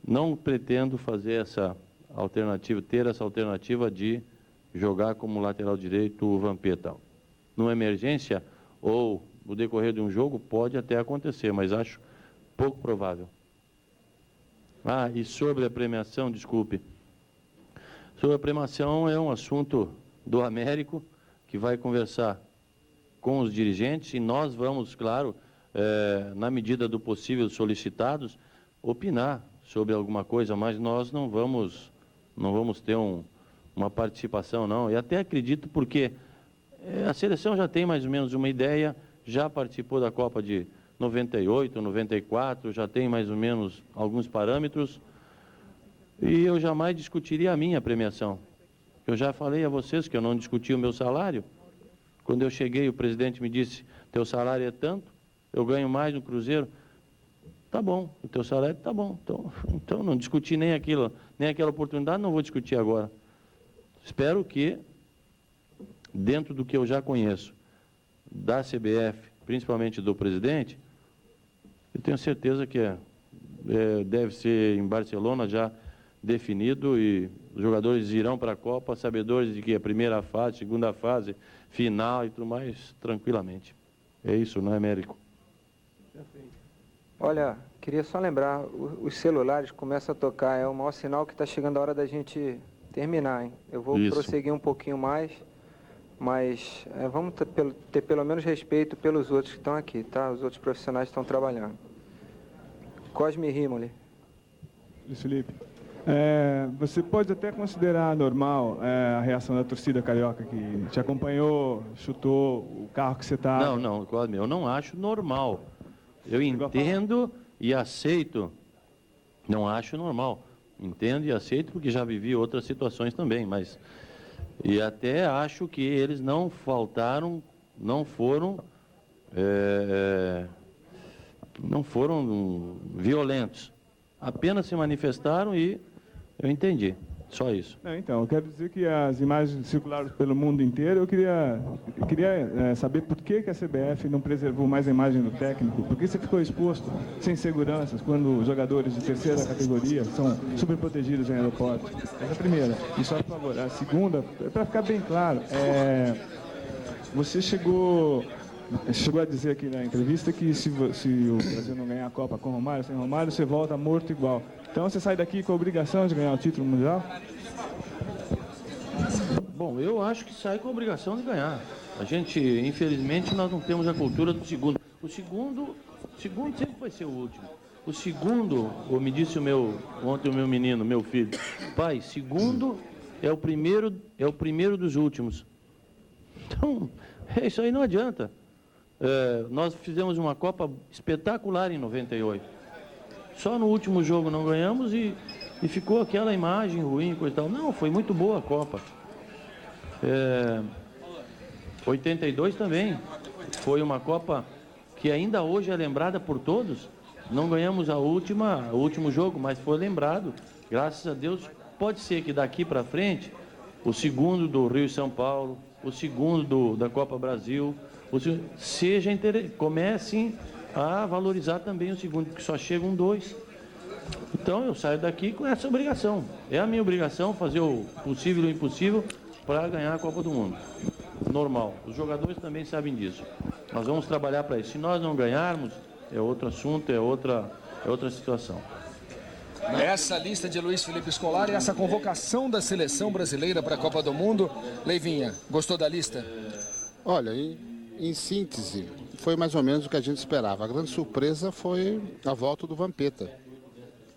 Não pretendo fazer essa alternativa, ter essa alternativa de jogar como lateral direito o Vampeta. Numa emergência ou no decorrer de um jogo pode até acontecer, mas acho pouco provável. Ah, e sobre a premiação, desculpe. Sobre a premiação é um assunto do Américo, que vai conversar com os dirigentes e nós vamos, claro, na medida do possível solicitados, opinar sobre alguma coisa, mas nós não vamos ter uma participação, não. E até acredito porque a seleção já tem mais ou menos uma ideia, já participou da Copa de 98, 94, já tem mais ou menos alguns parâmetros e eu jamais discutiria a minha premiação. Eu já falei a vocês que eu não discuti o meu salário. Quando eu cheguei, o presidente me disse, teu salário é tanto, eu ganho mais no Cruzeiro. Tá bom, o teu salário tá bom. Então não discuti nem aquela oportunidade, não vou discutir agora. Espero que, dentro do que eu já conheço, da CBF, principalmente do presidente, eu tenho certeza que deve ser em Barcelona já definido e os jogadores irão para a Copa, sabedores de que a primeira fase, segunda fase, final e tudo mais, tranquilamente. É isso, não é, Américo? Olha, queria só lembrar, os celulares começam a tocar, é o maior sinal que está chegando a hora da gente terminar, hein? Eu vou prosseguir um pouquinho mais, mas vamos ter pelo menos respeito pelos outros que estão aqui, tá? Os outros profissionais estão trabalhando. Cosme Rimoli. Luiz Felipe, você pode até considerar normal a reação da torcida carioca que te acompanhou, chutou o carro que você está... Não, Cosme, eu não acho normal. Eu entendo e aceito. Não acho normal. Entendo e aceito porque já vivi outras situações também, mas... E até acho que eles não faltaram, não foram violentos. Apenas se manifestaram e eu entendi. Só isso. Então, eu quero dizer que as imagens circularam pelo mundo inteiro. Eu queria saber por que a CBF não preservou mais a imagem do técnico. Por que você ficou exposto sem seguranças quando os jogadores de terceira categoria são super protegidos em aeroportos? Essa é a primeira. E só, por favor, a segunda, para ficar bem claro, você chegou a dizer aqui na entrevista que se o Brasil não ganhar a Copa com Romário, sem Romário, você volta morto igual. Então você sai daqui com a obrigação de ganhar o título mundial? Bom, eu acho que sai com a obrigação de ganhar. A gente, infelizmente, nós não temos a cultura do segundo. O segundo sempre vai ser o último. O segundo, como me disse ontem o meu menino, meu filho, pai, segundo é o primeiro dos últimos. Então, isso aí não adianta. Nós fizemos uma Copa espetacular em 98. Só no último jogo não ganhamos e ficou aquela imagem ruim, coisa e tal. Não, foi muito boa a Copa. 82 também. Foi uma Copa que ainda hoje é lembrada por todos. Não ganhamos o último jogo, mas foi lembrado. Graças a Deus, pode ser que daqui para frente, o segundo do Rio e São Paulo, o segundo da Copa Brasil, comecem a valorizar também o segundo, porque só chegam 2. Então eu saio daqui com essa obrigação. É a minha obrigação fazer o possível e o impossível para ganhar a Copa do Mundo. Normal. Os jogadores também sabem disso. Nós vamos trabalhar para isso. Se nós não ganharmos, é outro assunto, é outra situação. Essa lista de Luiz Felipe Scolari, essa convocação da seleção brasileira para a Copa do Mundo. Leivinha, gostou da lista? Olha, em síntese, foi mais ou menos o que a gente esperava. A grande surpresa foi a volta do Vampeta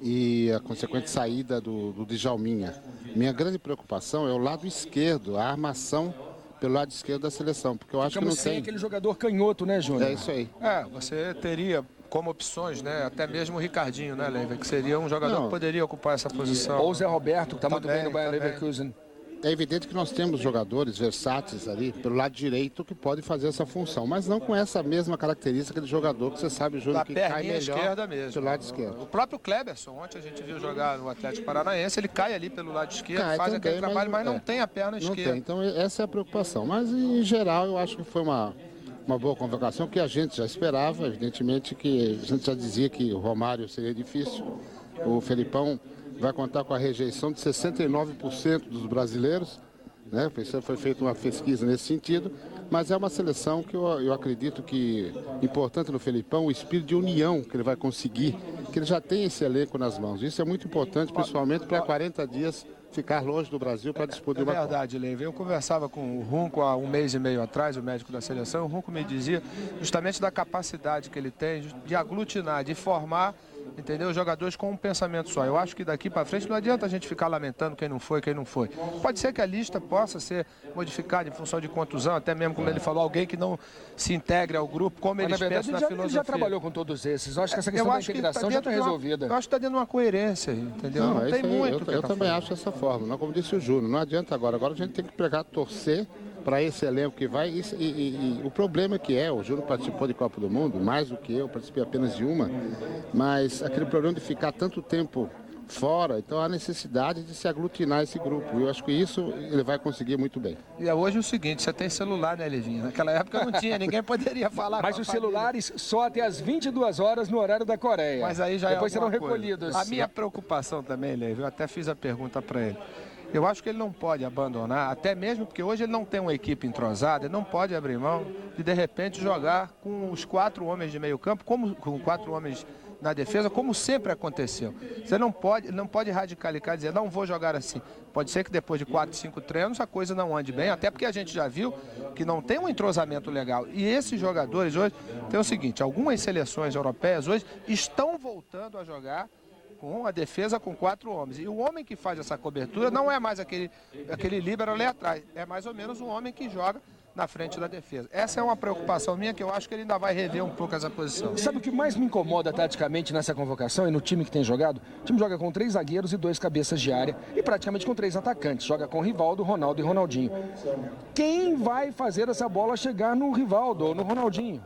e a consequente saída do Djalminha. Minha grande preocupação é o lado esquerdo, a armação pelo lado esquerdo da seleção, porque eu acho que não sem tem... aquele jogador canhoto, né, Júnior? É isso aí. Você teria como opções, né, até mesmo o Ricardinho, né, Leiva, que seria um jogador que poderia ocupar essa posição. Ou o Zé Roberto, que está muito bem no Bayer Leverkusen. É evidente que nós temos jogadores versáteis ali, pelo lado direito, que podem fazer essa função, mas não com essa mesma característica de jogador que você sabe, Júnior, que cai melhor esquerda mesmo. pelo lado esquerdo. O próprio Kleberson, ontem a gente viu jogar no Atlético Paranaense, ele cai ali pelo lado esquerdo, faz também, aquele trabalho, mas não tem a perna esquerda. Não tem, então essa é a preocupação. Mas, em geral, eu acho que foi uma boa convocação, que a gente já esperava, evidentemente que a gente já dizia que o Romário seria difícil, o Felipão vai contar com a rejeição de 69% dos brasileiros, né? Foi feita uma pesquisa nesse sentido, mas é uma seleção que eu acredito que importante no Felipão, o espírito de união que ele vai conseguir, que ele já tem esse elenco nas mãos. Isso é muito importante, principalmente para 40 dias ficar longe do Brasil para disputar uma Copa. É verdade, Leiva. Eu conversava com o Runco há 1 mês e meio atrás, o médico da seleção. O Runco me dizia justamente da capacidade que ele tem de aglutinar, de formar, entendeu, jogadores com um pensamento só. Eu acho que daqui para frente não adianta a gente ficar lamentando quem não foi, quem não foi. Pode ser que a lista possa ser modificada em função de contusão, até mesmo, como ele falou, alguém que não se integre ao grupo, como eles pensam na filosofia. Ele já trabalhou com todos esses. Eu acho que essa questão da integração já está resolvida. Eu acho que está dentro de uma coerência, entendeu? Não tem muito. Eu também acho dessa forma. Não, como disse o Júnior, não adianta agora. Agora a gente tem que pregar, torcer para esse elenco que vai. E o problema que o Júnior participou de Copa do Mundo, mais do que eu, participei apenas de uma, mas aquele problema de ficar tanto tempo fora, então há necessidade de se aglutinar esse grupo. E eu acho que isso ele vai conseguir muito bem. E é hoje o seguinte, você tem celular, né, Leivinha? Naquela época não tinha, ninguém poderia falar. Mas os celulares só até as 22 horas no horário da Coreia. Mas aí já depois serão coisa. recolhidos. A minha preocupação também, Leivinha, eu até fiz a pergunta para ele. Eu acho que ele não pode abandonar, até mesmo porque hoje ele não tem uma equipe entrosada, ele não pode abrir mão de repente jogar com os 4 homens de meio campo, como com 4 homens na defesa, como sempre aconteceu. Você não pode radicalizar e dizer, não vou jogar assim. Pode ser que depois de 4, 5 treinos a coisa não ande bem, até porque a gente já viu que não tem um entrosamento legal. E esses jogadores hoje, tem o seguinte, algumas seleções europeias hoje estão voltando a jogar com a defesa com 4 homens. E o homem que faz essa cobertura não é mais aquele líbero ali atrás, é mais ou menos um homem que joga na frente da defesa. Essa é uma preocupação minha que eu acho que ele ainda vai rever um pouco essa posição. Sabe o que mais me incomoda taticamente nessa convocação e no time que tem jogado? O time joga com 3 zagueiros e 2 cabeças de área e praticamente com 3 atacantes. Joga com Rivaldo, Ronaldo e Ronaldinho. Quem vai fazer essa bola chegar no Rivaldo ou no Ronaldinho?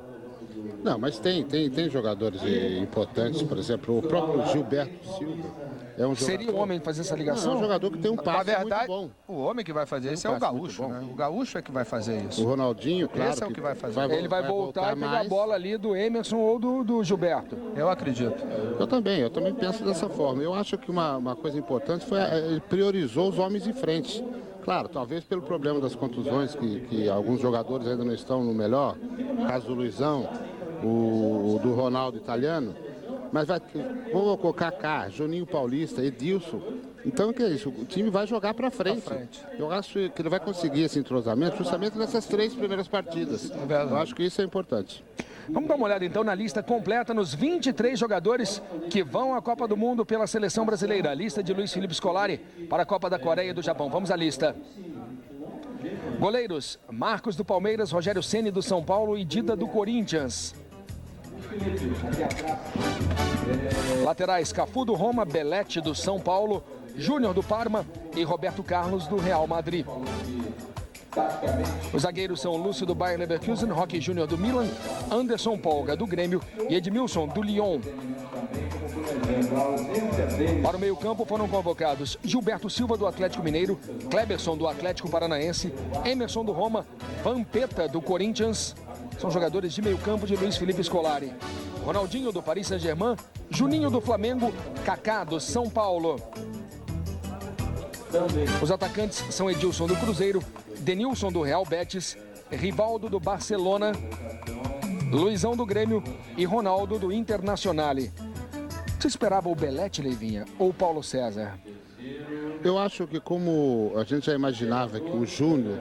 Não, mas tem jogadores importantes, por exemplo, o próprio Gilberto Silva. É um Seria o homem fazer essa ligação? Não, é um jogador que tem um passe muito bom. O homem que vai fazer isso é o Gaúcho, né? O Gaúcho é que vai fazer isso. O Ronaldinho, claro. Esse é o que vai fazer. Ele vai voltar e pegar a bola ali do Emerson ou do Gilberto. Eu acredito. Eu também penso dessa forma. Eu acho que uma coisa importante foi ele priorizou os homens de frente. Claro, talvez pelo problema das contusões, que alguns jogadores ainda não estão no melhor, o caso do Luizão, o do Ronaldo italiano, mas vamos colocar Kaká, Juninho Paulista, Edilson. Então, o que é isso? O time vai jogar para frente. Eu acho que ele vai conseguir esse entrosamento justamente nessas 3 primeiras partidas. Eu acho que isso é importante. Vamos dar uma olhada então na lista completa nos 23 jogadores que vão à Copa do Mundo pela seleção brasileira. A lista de Luiz Felipe Scolari para a Copa da Coreia e do Japão. Vamos à lista. Goleiros: Marcos do Palmeiras, Rogério Ceni do São Paulo e Dida do Corinthians. Laterais: Cafu do Roma, Belete do São Paulo, Júnior do Parma e Roberto Carlos do Real Madrid. Os zagueiros são Lúcio do Bayer Leverkusen, Roque Júnior do Milan, Anderson Polga do Grêmio e Edmilson do Lyon. Para o meio-campo foram convocados Gilberto Silva do Atlético Mineiro, Kleberson do Atlético Paranaense, Emerson do Roma, Vampeta do Corinthians. São jogadores de meio-campo de Luiz Felipe Scolari. Ronaldinho do Paris Saint-Germain, Juninho do Flamengo, Kaká do São Paulo. Os atacantes são Edilson do Cruzeiro, Denilson do Real Betis, Rivaldo do Barcelona, Luizão do Grêmio e Ronaldo do Internazionale. Você esperava o Belete, Leivinha, ou o Paulo César? Eu acho que como a gente já imaginava que o Júnior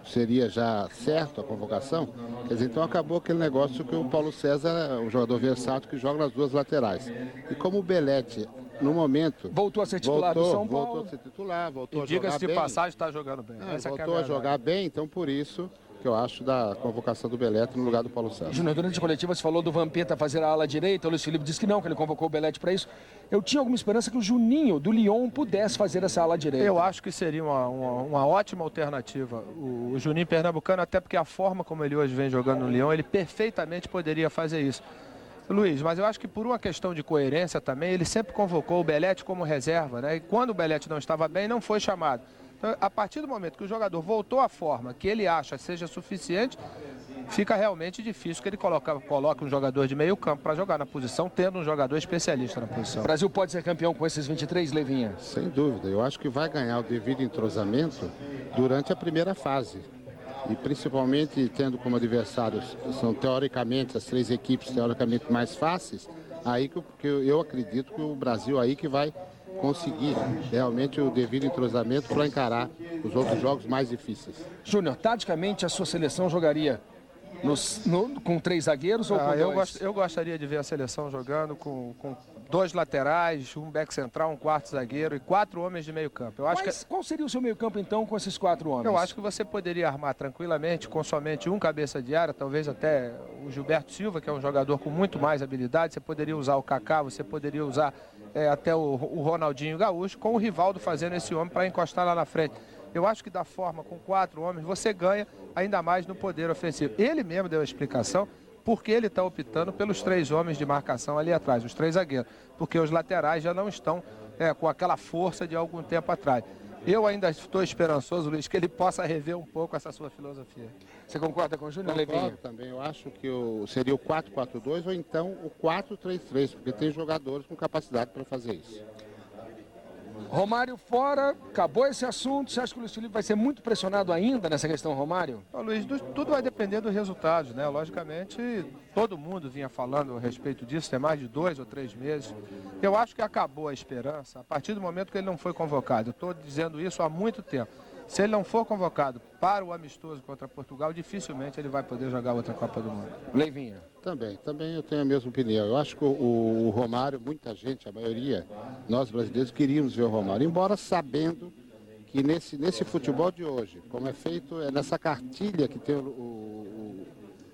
seria já certo a convocação, quer dizer, então acabou aquele negócio que o Paulo César é um jogador versátil que joga nas 2 laterais. E como o Belete no momento... Voltou a ser titular do São Paulo. Voltou a ser titular, voltou a jogar Diga-se de bem. passagem, está jogando bem. Voltou a jogar bem, então por isso que eu acho da convocação do Belete no lugar do Paulo César. Júnior, durante a coletiva você falou do Vampeta fazer a ala direita, o Luiz Felipe disse que não, que ele convocou o Belete para isso. Eu tinha alguma esperança que o Juninho, do Lyon, pudesse fazer essa ala direita. Eu acho que seria uma ótima alternativa. O Juninho Pernambucano, até porque a forma como ele hoje vem jogando no Lyon, ele perfeitamente poderia fazer isso. Luiz, mas eu acho que por uma questão de coerência também, ele sempre convocou o Belete como reserva, né? E quando o Belete não estava bem, não foi chamado. Então, a partir do momento que o jogador voltou à forma que ele acha seja suficiente, fica realmente difícil que ele coloque um jogador de meio campo para jogar na posição, tendo um jogador especialista na posição. O Brasil pode ser campeão com esses 23, Levinha? Sem dúvida, eu acho que vai ganhar o devido entrosamento durante a primeira fase. E principalmente tendo como adversários, são teoricamente as 3 equipes teoricamente mais fáceis, aí que eu acredito que o Brasil aí que vai conseguir realmente o devido entrosamento para encarar os outros jogos mais difíceis. Júnior, taticamente a sua seleção jogaria com 3 zagueiros ou com 2? Eu gostaria de ver a seleção jogando com 2 laterais, um back central, um quarto zagueiro e 4 homens de meio campo. Qual seria o seu meio campo então com esses 4 homens? Eu acho que você poderia armar tranquilamente com somente um cabeça de área, talvez até o Gilberto Silva, que é um jogador com muito mais habilidade. Você poderia usar o Kaká, você poderia usar até o Ronaldinho Gaúcho, com o Rivaldo fazendo esse homem para encostar lá na frente. Eu acho que da forma com 4 homens você ganha ainda mais no poder ofensivo. Ele mesmo deu a explicação porque ele está optando pelos 3 homens de marcação ali atrás, os 3 zagueiros, porque os laterais já não estão com aquela força de algum tempo atrás. Eu ainda estou esperançoso, Luiz, que ele possa rever um pouco essa sua filosofia. Você concorda com o Júnior, Levinha? Concordo também. Eu acho que seria o 4-4-2 ou então o 4-3-3, porque tem jogadores com capacidade para fazer isso. Romário fora, acabou esse assunto. Você acha que o Luiz Felipe vai ser muito pressionado ainda nessa questão, Romário? Luiz, tudo vai depender dos resultados, né? Logicamente, todo mundo vinha falando a respeito disso, tem mais de 2 ou 3 meses. Eu acho que acabou a esperança a partir do momento que ele não foi convocado. Eu estou dizendo isso há muito tempo. Se ele não for convocado para o amistoso contra Portugal, dificilmente ele vai poder jogar outra Copa do Mundo. Leivinha. Também eu tenho a mesma opinião. Eu acho que o Romário, muita gente, a maioria, nós brasileiros, queríamos ver o Romário, embora sabendo que nesse futebol de hoje, como é feito, nessa cartilha que tem o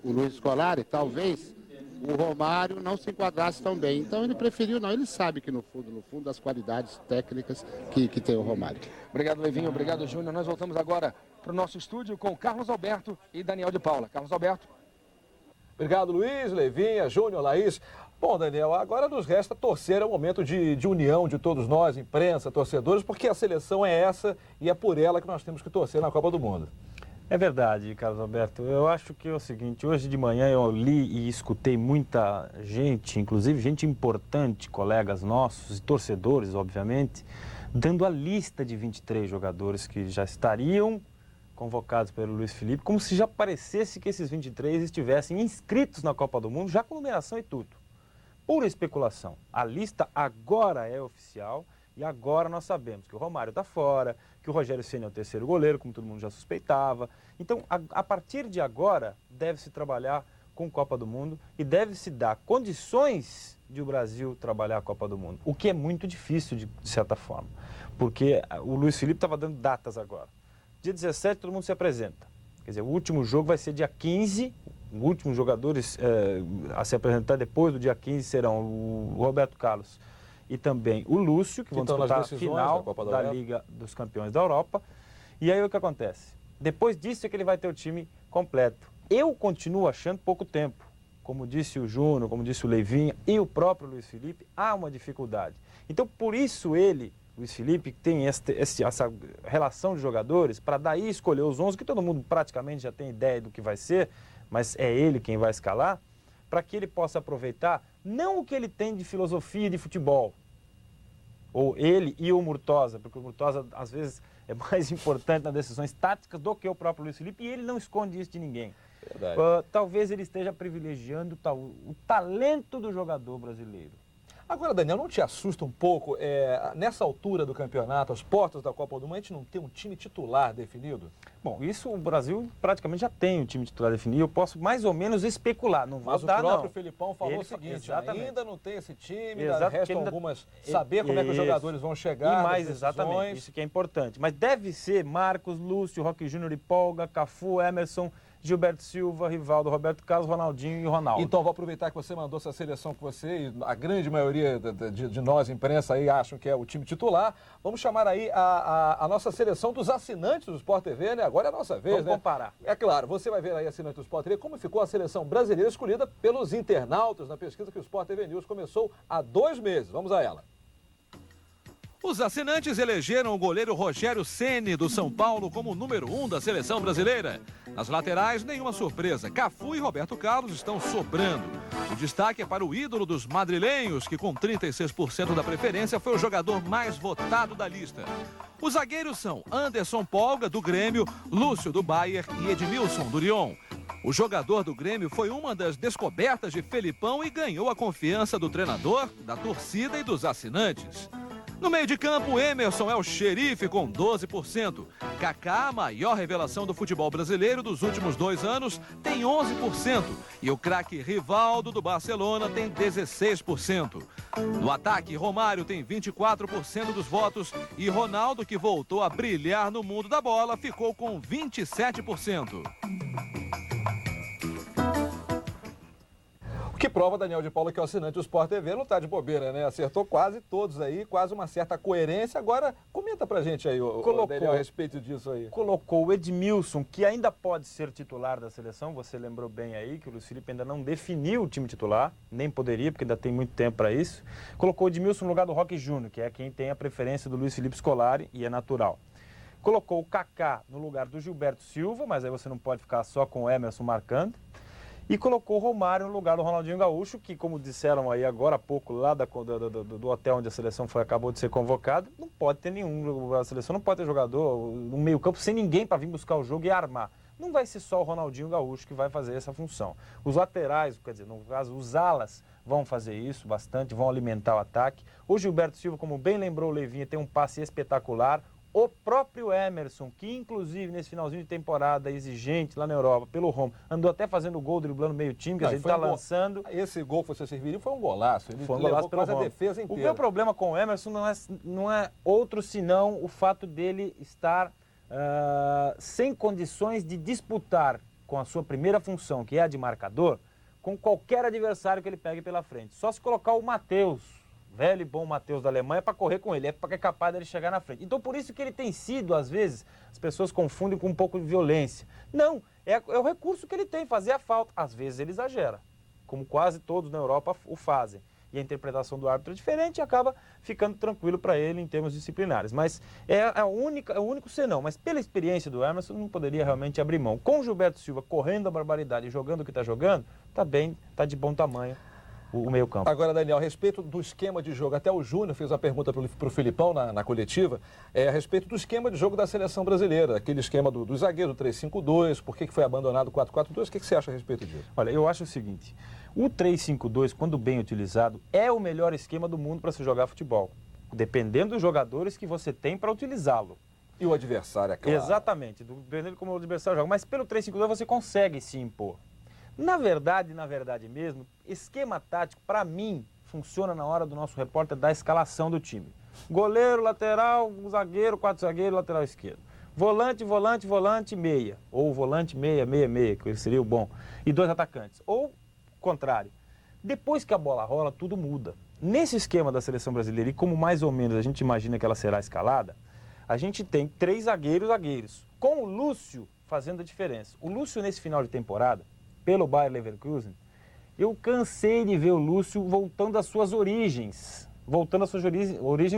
Luiz Scolari, talvez o Romário não se enquadrasse tão bem. Então ele preferiu, ele sabe que no fundo, as qualidades técnicas que tem o Romário. Obrigado, Leivinho. Obrigado, Júnior. Nós voltamos agora para o nosso estúdio com Carlos Alberto e Daniel de Paula. Carlos Alberto. Obrigado, Luiz, Leivinha, Júnior, Laís. Bom, Daniel, agora nos resta torcer, é um momento de união de todos nós, imprensa, torcedores, porque a seleção é essa e é por ela que nós temos que torcer na Copa do Mundo. É verdade, Carlos Alberto. Eu acho que é o seguinte, hoje de manhã eu li e escutei muita gente, inclusive gente importante, colegas nossos e torcedores, obviamente, dando a lista de 23 jogadores que já estariam convocados pelo Luiz Felipe, como se já parecesse que esses 23 estivessem inscritos na Copa do Mundo, já com numeração e tudo. Pura especulação. A lista agora é oficial e agora nós sabemos que o Romário está fora, que o Rogério Ceni é o terceiro goleiro, como todo mundo já suspeitava. Então, a partir de agora, deve-se trabalhar com Copa do Mundo e deve-se dar condições de o Brasil trabalhar a Copa do Mundo, o que é muito difícil de certa forma, porque o Luiz Felipe estava dando datas agora. Dia 17 todo mundo se apresenta, quer dizer, o último jogo vai ser dia 15, os últimos jogadores a se apresentar depois do dia 15 serão o Roberto Carlos e também o Lúcio, que vão disputar a final da Liga dos Campeões da Europa. E aí o que acontece? Depois disso é que ele vai ter o time completo. Eu continuo achando pouco tempo. Como disse o Júnior, como disse o Leivinha e o próprio Luiz Felipe, há uma dificuldade. Então, por isso ele, Luiz Felipe, tem essa relação de jogadores, para daí escolher os 11, que todo mundo praticamente já tem ideia do que vai ser, mas é ele quem vai escalar, para que ele possa aproveitar não o que ele tem de filosofia de futebol, ou ele e o Murtosa, porque o Murtosa às vezes é mais importante nas decisões táticas do que o próprio Luiz Felipe, e ele não esconde isso de ninguém. Talvez ele esteja privilegiando o talento do jogador brasileiro. Agora, Daniel, não te assusta um pouco, nessa altura do campeonato, às portas da Copa do Mundo, a gente não ter um time titular definido? Bom, isso o Brasil praticamente já tem um time titular definido. Eu posso mais ou menos especular, não vou Mas dar, o próprio não. Felipão falou Ele o seguinte, exatamente. ainda não tem esse time, Restam algumas, saber como é que os jogadores vão chegar. E mais, exatamente, isso que é importante. Mas deve ser Marcos, Lúcio, Roque Júnior e Polga, Cafu, Emerson, Gilberto Silva, Rivaldo, Roberto Carlos, Ronaldinho e Ronaldo. Então, vou aproveitar que você mandou essa seleção com você, e a grande maioria de nós, imprensa, aí acham que é o time titular. Vamos chamar aí a nossa seleção dos assinantes do Sport TV, né? Agora é a nossa vez, Vamos comparar. É claro, você vai ver aí, assinante do Sport TV, como ficou a seleção brasileira escolhida pelos internautas na pesquisa que o Sport TV News começou há 2 meses. Vamos a ela. Os assinantes elegeram o goleiro Rogério Ceni do São Paulo como o número 1 da seleção brasileira. Nas laterais, nenhuma surpresa. Cafu e Roberto Carlos estão sobrando. O destaque é para o ídolo dos madrilenhos, que com 36% da preferência foi o jogador mais votado da lista. Os zagueiros são Anderson Polga, do Grêmio, Lúcio, do Bayern e Edmilson, do Lyon. O jogador do Grêmio foi uma das descobertas de Felipão e ganhou a confiança do treinador, da torcida e dos assinantes. No meio de campo, Emerson é o xerife com 12%. Kaká, a maior revelação do futebol brasileiro dos últimos 2 anos, tem 11%. E o craque Rivaldo, do Barcelona, tem 16%. No ataque, Romário tem 24% dos votos e Ronaldo, que voltou a brilhar no mundo da bola, ficou com 27%. O que prova, Daniel de Paula, que é o assinante do Sport TV não está de bobeira, né? Acertou quase todos aí, quase uma certa coerência. Agora, comenta pra gente aí, Daniel, a respeito disso aí. Colocou o Edmilson, que ainda pode ser titular da seleção. Você lembrou bem aí que o Luiz Felipe ainda não definiu o time titular, nem poderia, porque ainda tem muito tempo para isso. Colocou o Edmilson no lugar do Roque Júnior, que é quem tem a preferência do Luiz Felipe Scolari, e é natural. Colocou o Kaká no lugar do Gilberto Silva, mas aí você não pode ficar só com o Emerson marcando. E colocou o Romário no lugar do Ronaldinho Gaúcho, que, como disseram aí agora há pouco, lá do hotel onde a seleção acabou de ser convocada, não pode ter nenhum, a seleção não pode ter jogador no meio campo sem ninguém para vir buscar o jogo e armar. Não vai ser só o Ronaldinho Gaúcho que vai fazer essa função. Os laterais, quer dizer, no caso, os alas vão fazer isso bastante, vão alimentar o ataque. O Gilberto Silva, como bem lembrou o Levinha, tem um passe espetacular. O próprio Emerson, que inclusive nesse finalzinho de temporada exigente lá na Europa, pelo Roma, andou até fazendo gol, driblando meio time, que a gente está lançando. Esse gol que você serviu foi um golaço. Ele foi um golaço pelo Roma. A defesa inteira. O meu problema com o Emerson não é outro senão o fato dele estar sem condições de disputar com a sua primeira função, que é a de marcador, com qualquer adversário que ele pegue pela frente. Só se colocar o Matheus, velho e bom Matheus da Alemanha, para correr com ele, é capaz dele chegar na frente. Então, por isso que ele tem sido, às vezes, as pessoas confundem com um pouco de violência. Não, é o recurso que ele tem, fazer a falta. Às vezes ele exagera, como quase todos na Europa o fazem. E a interpretação do árbitro é diferente e acaba ficando tranquilo para ele em termos disciplinares. Mas é o único senão. Mas pela experiência do Emerson, não poderia realmente abrir mão. Com o Gilberto Silva correndo a barbaridade e jogando o que está jogando, está de bom tamanho o meio campo. Agora, Daniel, a respeito do esquema de jogo, até o Júnior fez uma pergunta para o Filipão na coletiva, a respeito do esquema de jogo da seleção brasileira, aquele esquema do zagueiro, 3-5-2, por que foi abandonado o 4-4-2, o que você acha a respeito disso? Olha, eu acho o seguinte, o 3-5-2, quando bem utilizado, é o melhor esquema do mundo para se jogar futebol, dependendo dos jogadores que você tem para utilizá-lo. E o adversário, é claro. Exatamente, dependendo como o adversário joga, mas pelo 3-5-2 você consegue se impor. Na verdade mesmo, esquema tático, para mim, funciona na hora do nosso repórter dar a escalação do time. Goleiro, lateral, zagueiro, 4 zagueiros, lateral esquerdo. Volante, meia. Ou volante, meia, que seria o bom. E 2 atacantes. Ou contrário. Depois que a bola rola, tudo muda. Nesse esquema da seleção brasileira, e como mais ou menos a gente imagina que ela será escalada, a gente tem 3 zagueiros, com o Lúcio fazendo a diferença. O Lúcio, nesse final de temporada, pelo Bayer Leverkusen, eu cansei de ver o Lúcio voltando às suas origens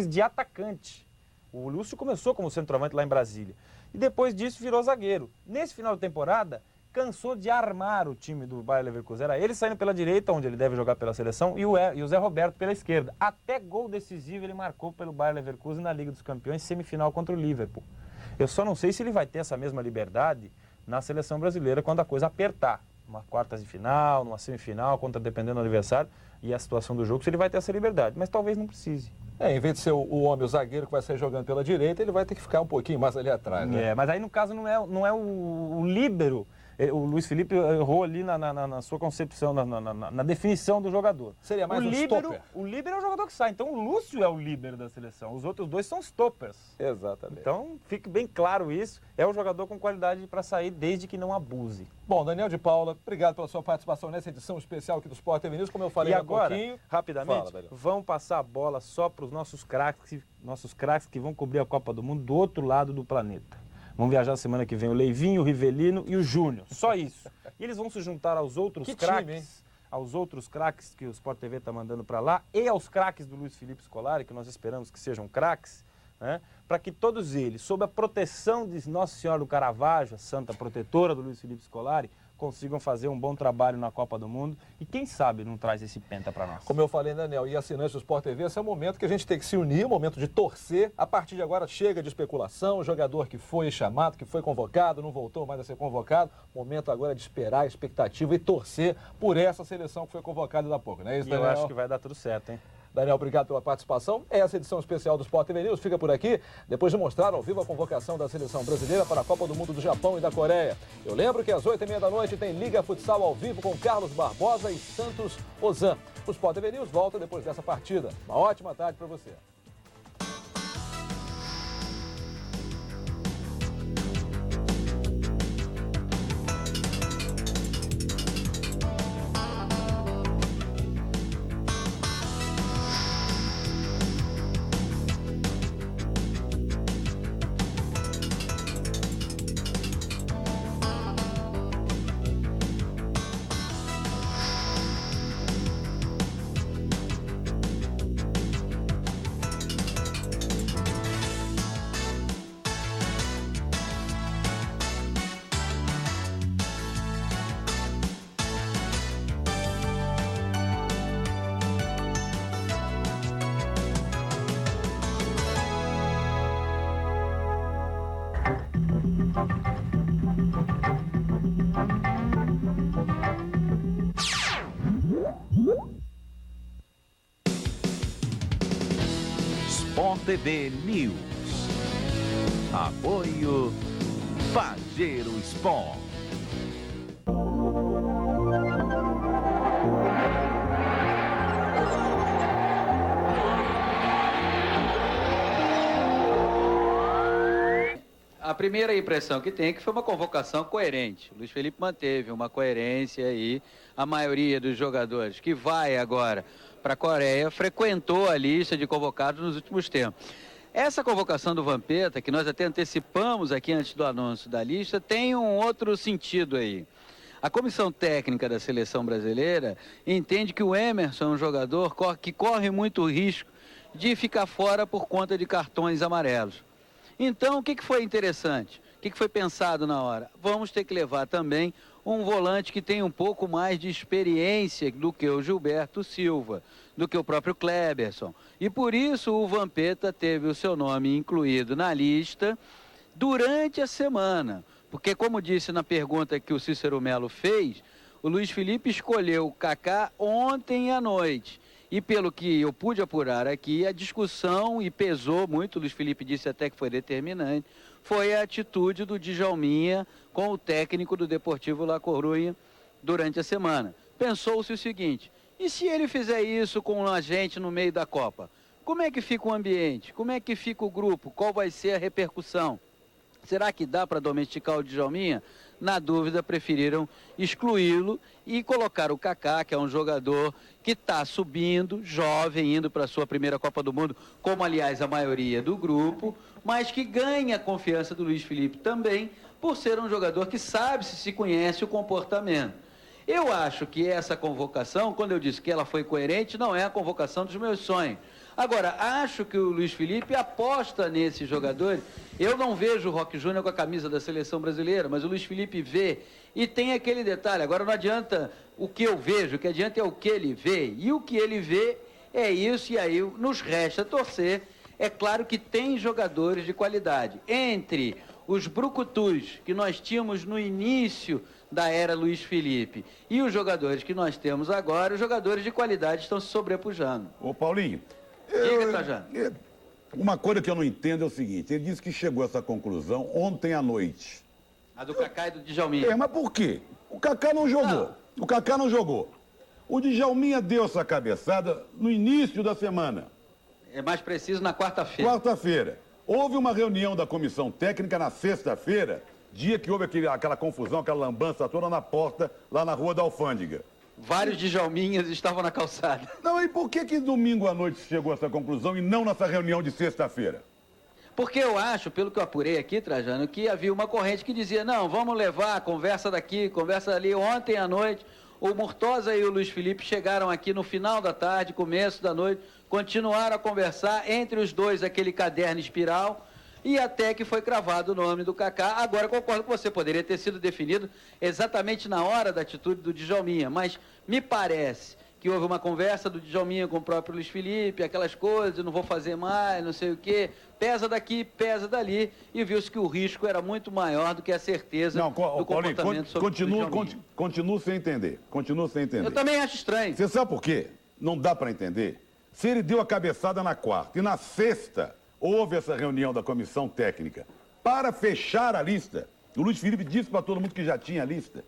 de atacante. O Lúcio começou como centroavante lá em Brasília e depois disso virou zagueiro. Nesse final de temporada, cansou de armar o time do Bayer Leverkusen. Era ele saindo pela direita, onde ele deve jogar pela seleção, e o Zé Roberto pela esquerda. Até gol decisivo ele marcou pelo Bayer Leverkusen na Liga dos Campeões, semifinal contra o Liverpool. Eu só não sei se ele vai ter essa mesma liberdade na seleção brasileira quando a coisa apertar. numa quartas de final, numa semifinal, dependendo do adversário e a situação do jogo, se ele vai ter essa liberdade, mas talvez não precise. Em vez de ser o homem, o zagueiro que vai sair jogando pela direita, ele vai ter que ficar um pouquinho mais ali atrás, né? Mas aí no caso não é o líbero. O Luiz Felipe errou ali na sua concepção, na definição do jogador. Seria mais um stopper? O líbero é o jogador que sai. Então o Lúcio é o líbero da seleção. Os outros dois são stoppers. Exatamente. Então fique bem claro isso. É um jogador com qualidade para sair, desde que não abuse. Bom, Daniel de Paula, obrigado pela sua participação nessa edição especial aqui do Sport TV News. Como eu falei há pouquinho. E agora, rapidamente, vão passar a bola só para os nossos craques que vão cobrir a Copa do Mundo do outro lado do planeta. Vão viajar semana que vem o Leivinho, o Rivelino e o Júnior. Só isso. E eles vão se juntar aos outros craques. Aos outros craques que o Sport TV está mandando para lá e aos craques do Luiz Felipe Scolari, que nós esperamos que sejam craques, né? Para que todos eles, sob a proteção de Nossa Senhora do Caravaggio, a santa protetora do Luiz Felipe Scolari, consigam fazer um bom trabalho na Copa do Mundo e quem sabe não traz esse penta para nós. Como eu falei, Daniel, e assinantes do Sport TV, esse é o momento que a gente tem que se unir, o momento de torcer. A partir de agora chega de especulação, o jogador que foi chamado, que foi convocado, não voltou mais a ser convocado. Momento agora de esperar a expectativa e torcer por essa seleção que foi convocada há pouco, não é isso, Daniel? Eu acho que vai dar tudo certo, hein? Daniel, obrigado pela participação. Essa edição especial do Sport TV News fica por aqui, depois de mostrar ao vivo a convocação da seleção brasileira para a Copa do Mundo do Japão e da Coreia. Eu lembro que às 8h30 da noite tem Liga Futsal ao vivo com Carlos Barbosa e Santos Ozan. O Sport TV News volta depois dessa partida. Uma ótima tarde para você. Sport TV News. Apoio Pajero Sport. A primeira impressão que tem é que foi uma convocação coerente. O Luiz Felipe manteve uma coerência e a maioria dos jogadores que vai agora para a Coreia frequentou a lista de convocados nos últimos tempos. Essa convocação do Vampeta, que nós até antecipamos aqui antes do anúncio da lista, tem um outro sentido aí. A comissão técnica da seleção brasileira entende que o Emerson é um jogador que corre muito risco de ficar fora por conta de cartões amarelos. Então, o que foi interessante? O que foi pensado na hora? Vamos ter que levar também um volante que tem um pouco mais de experiência do que o Gilberto Silva, do que o próprio Kleberson. E por isso o Vampeta teve o seu nome incluído na lista durante a semana. Porque, como disse na pergunta que o Cícero Melo fez, o Luiz Felipe escolheu o Kaká ontem à noite. E pelo que eu pude apurar aqui, a discussão, e pesou muito, o Luiz Felipe disse até que foi determinante, foi a atitude do Djalminha com o técnico do Deportivo La Coruña durante a semana. Pensou-se o seguinte: e se ele fizer isso com a gente no meio da Copa? Como é que fica o ambiente? Como é que fica o grupo? Qual vai ser a repercussão? Será que dá para domesticar o Djalminha? Na dúvida, preferiram excluí-lo e colocar o Kaká, que é um jogador que está subindo, jovem, indo para a sua primeira Copa do Mundo, como, aliás, a maioria do grupo, mas que ganha a confiança do Luiz Felipe também, por ser um jogador que sabe se conhece o comportamento. Eu acho que essa convocação, quando eu disse que ela foi coerente, não é a convocação dos meus sonhos. Agora, acho que o Luiz Felipe aposta nesses jogadores. Eu não vejo o Roque Júnior com a camisa da seleção brasileira, mas o Luiz Felipe vê. E tem aquele detalhe, agora não adianta o que eu vejo, o que adianta é o que ele vê. E o que ele vê é isso, e aí nos resta torcer. É claro que tem jogadores de qualidade. Entre os brucutus que nós tínhamos no início da era Luiz Felipe. E os jogadores que nós temos agora, os jogadores de qualidade estão se sobrepujando. Ô, Paulinho, Diga, Trajano. Uma coisa que eu não entendo é o seguinte, ele disse que chegou a essa conclusão ontem à noite. A do Kaká e do Djalminha. Mas por quê? O Kaká não jogou. O Kaká não jogou. O Djalminha deu essa cabeçada no início da semana. É mais preciso, na quarta-feira. Quarta-feira. Houve uma reunião da comissão técnica na sexta-feira, dia que houve aquela confusão, aquela lambança toda na porta, lá na Rua da Alfândega. Vários Djalminhas estavam na calçada. Não, e por que domingo à noite chegou a essa conclusão e não nessa reunião de sexta-feira? Porque eu acho, pelo que eu apurei aqui, Trajano, que havia uma corrente que dizia, não, vamos levar, conversa daqui, conversa ali. Ontem à noite, o Murtosa e o Luiz Felipe chegaram aqui no final da tarde, começo da noite, continuaram a conversar, entre os dois aquele caderno espiral, e até que foi cravado o nome do Kaká. Agora, eu concordo com você, poderia ter sido definido exatamente na hora da atitude do Djalminha, mas me parece que houve uma conversa do Djalminha com o próprio Luiz Felipe, aquelas coisas, não vou fazer mais, não sei o quê, pesa daqui, pesa dali, e viu-se que o risco era muito maior do que a certeza do comportamento sobre o Djalminha. Continuo sem entender, Eu também acho estranho. Você sabe por quê? Não dá para entender. Se ele deu a cabeçada na quarta e na sexta houve essa reunião da comissão técnica para fechar a lista, o Luiz Felipe disse para todo mundo que já tinha a lista.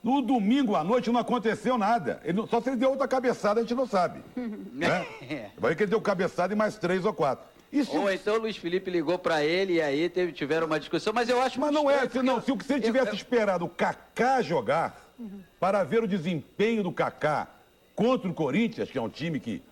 No domingo à noite não aconteceu nada. Só se ele deu outra cabeçada, a gente não sabe. Né? Vai que ele deu cabeçada e mais 3 ou 4. Ou então o Luiz Felipe ligou para ele e aí tiveram uma discussão, mas eu acho... Mas não é, se ele tivesse esperado o Kaká jogar, para ver o desempenho do Kaká contra o Corinthians, que é um time que,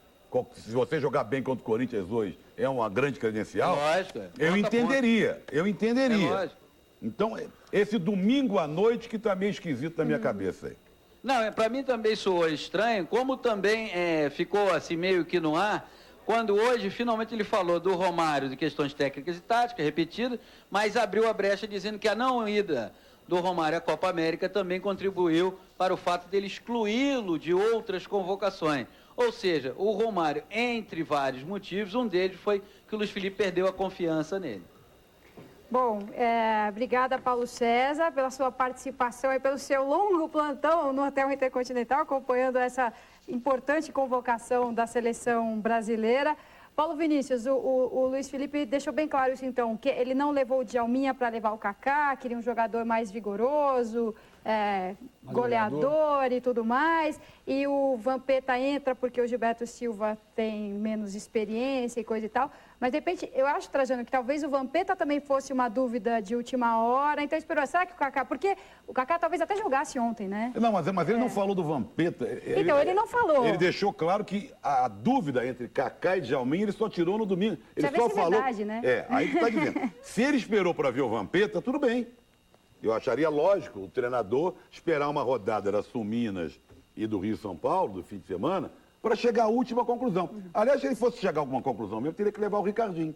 se você jogar bem contra o Corinthians hoje, é uma grande credencial, lógico, eu entenderia. É lógico. Então, esse domingo à noite que está meio esquisito na minha cabeça aí. Não, para mim também soou estranho, como também ficou assim meio que no ar, quando hoje finalmente ele falou do Romário, de questões técnicas e táticas, repetidas, mas abriu a brecha dizendo que a não ida do Romário à Copa América também contribuiu para o fato dele excluí-lo de outras convocações. Ou seja, o Romário, entre vários motivos, um deles foi que o Luiz Felipe perdeu a confiança nele. Bom, obrigada, Paulo César, pela sua participação e pelo seu longo plantão no Hotel Intercontinental, acompanhando essa importante convocação da seleção brasileira. Paulo Vinícius, o Luiz Felipe deixou bem claro isso, então, que ele não levou o Djalminha para levar o Kaká, queria um jogador mais vigoroso, goleador e tudo mais, e o Vampeta entra porque o Gilberto Silva tem menos experiência e coisa e tal, mas de repente eu acho, Trajano, que talvez o Vampeta também fosse uma dúvida de última hora, então esperou, será que o Kaká, porque o Kaká talvez até jogasse ontem, né? Não, mas ele não falou do Vampeta. Então, ele não falou. Ele deixou claro que a dúvida entre Kaká e Djalminha ele só tirou no domingo. Ele só falou... verdade, né? Aí que tá dizendo. Se ele esperou para ver o Vampeta, tudo bem. Eu acharia lógico o treinador esperar uma rodada da Sul Minas e do Rio São Paulo, do fim de semana, para chegar à última conclusão. Aliás, se ele fosse chegar a alguma conclusão mesmo, teria que levar o Ricardinho.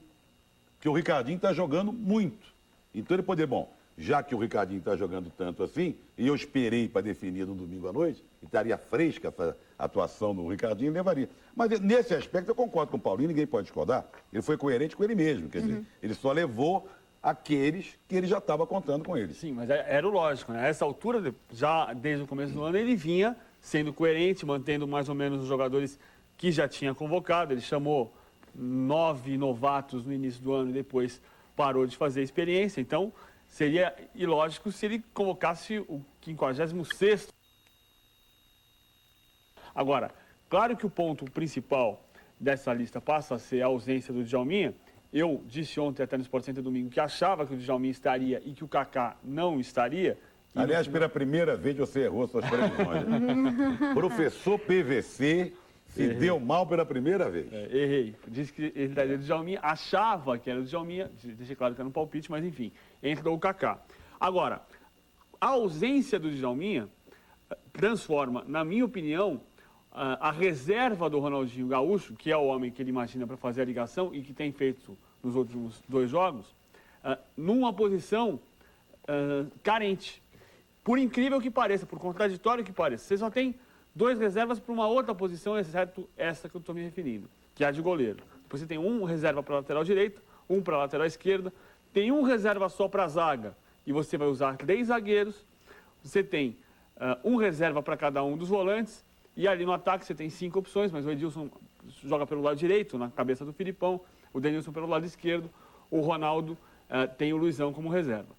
Porque o Ricardinho está jogando muito. Então ele poderia, já que o Ricardinho está jogando tanto assim, e eu esperei para definir no domingo à noite, e estaria fresca essa atuação do Ricardinho, levaria. Mas nesse aspecto eu concordo com o Paulinho, ninguém pode discordar. Ele foi coerente com ele mesmo, quer dizer, ele só levou aqueles que ele já estava contando com eles. Sim, mas era o lógico, né? A essa altura, já desde o começo do ano, ele vinha sendo coerente, mantendo mais ou menos os jogadores que já tinha convocado. Ele chamou 9 novatos no início do ano e depois parou de fazer experiência. Então, seria ilógico se ele convocasse o 56º. Agora, claro que o ponto principal dessa lista passa a ser a ausência do Djalminha. Eu disse ontem até no Sport Center domingo que achava que o Djalminha estaria e que o Kaká não estaria. Aliás, pela primeira vez você errou suas previsões. Professor PVC se deu mal pela primeira vez. Errei. Disse que ele estaria do Djalminha, achava que era do Djalminha, deixei claro que era um palpite, mas enfim, entra o Kaká. Agora, a ausência do Djalminha transforma, na minha opinião, a reserva do Ronaldinho Gaúcho, que é o homem que ele imagina para fazer a ligação e que tem feito nos últimos 2 jogos, numa posição carente. Por incrível que pareça, por contraditório que pareça, você só tem 2 reservas para uma outra posição, exceto essa que eu estou me referindo, que é a de goleiro. Depois você tem um reserva para a lateral direita, um para a lateral esquerda, tem um reserva só para a zaga, e você vai usar 3 zagueiros, você tem um reserva para cada um dos volantes, e ali no ataque você tem 5 opções, mas o Edilson joga pelo lado direito, na cabeça do Filipão, o Denilson pelo lado esquerdo, o Ronaldo tem o Luizão como reserva.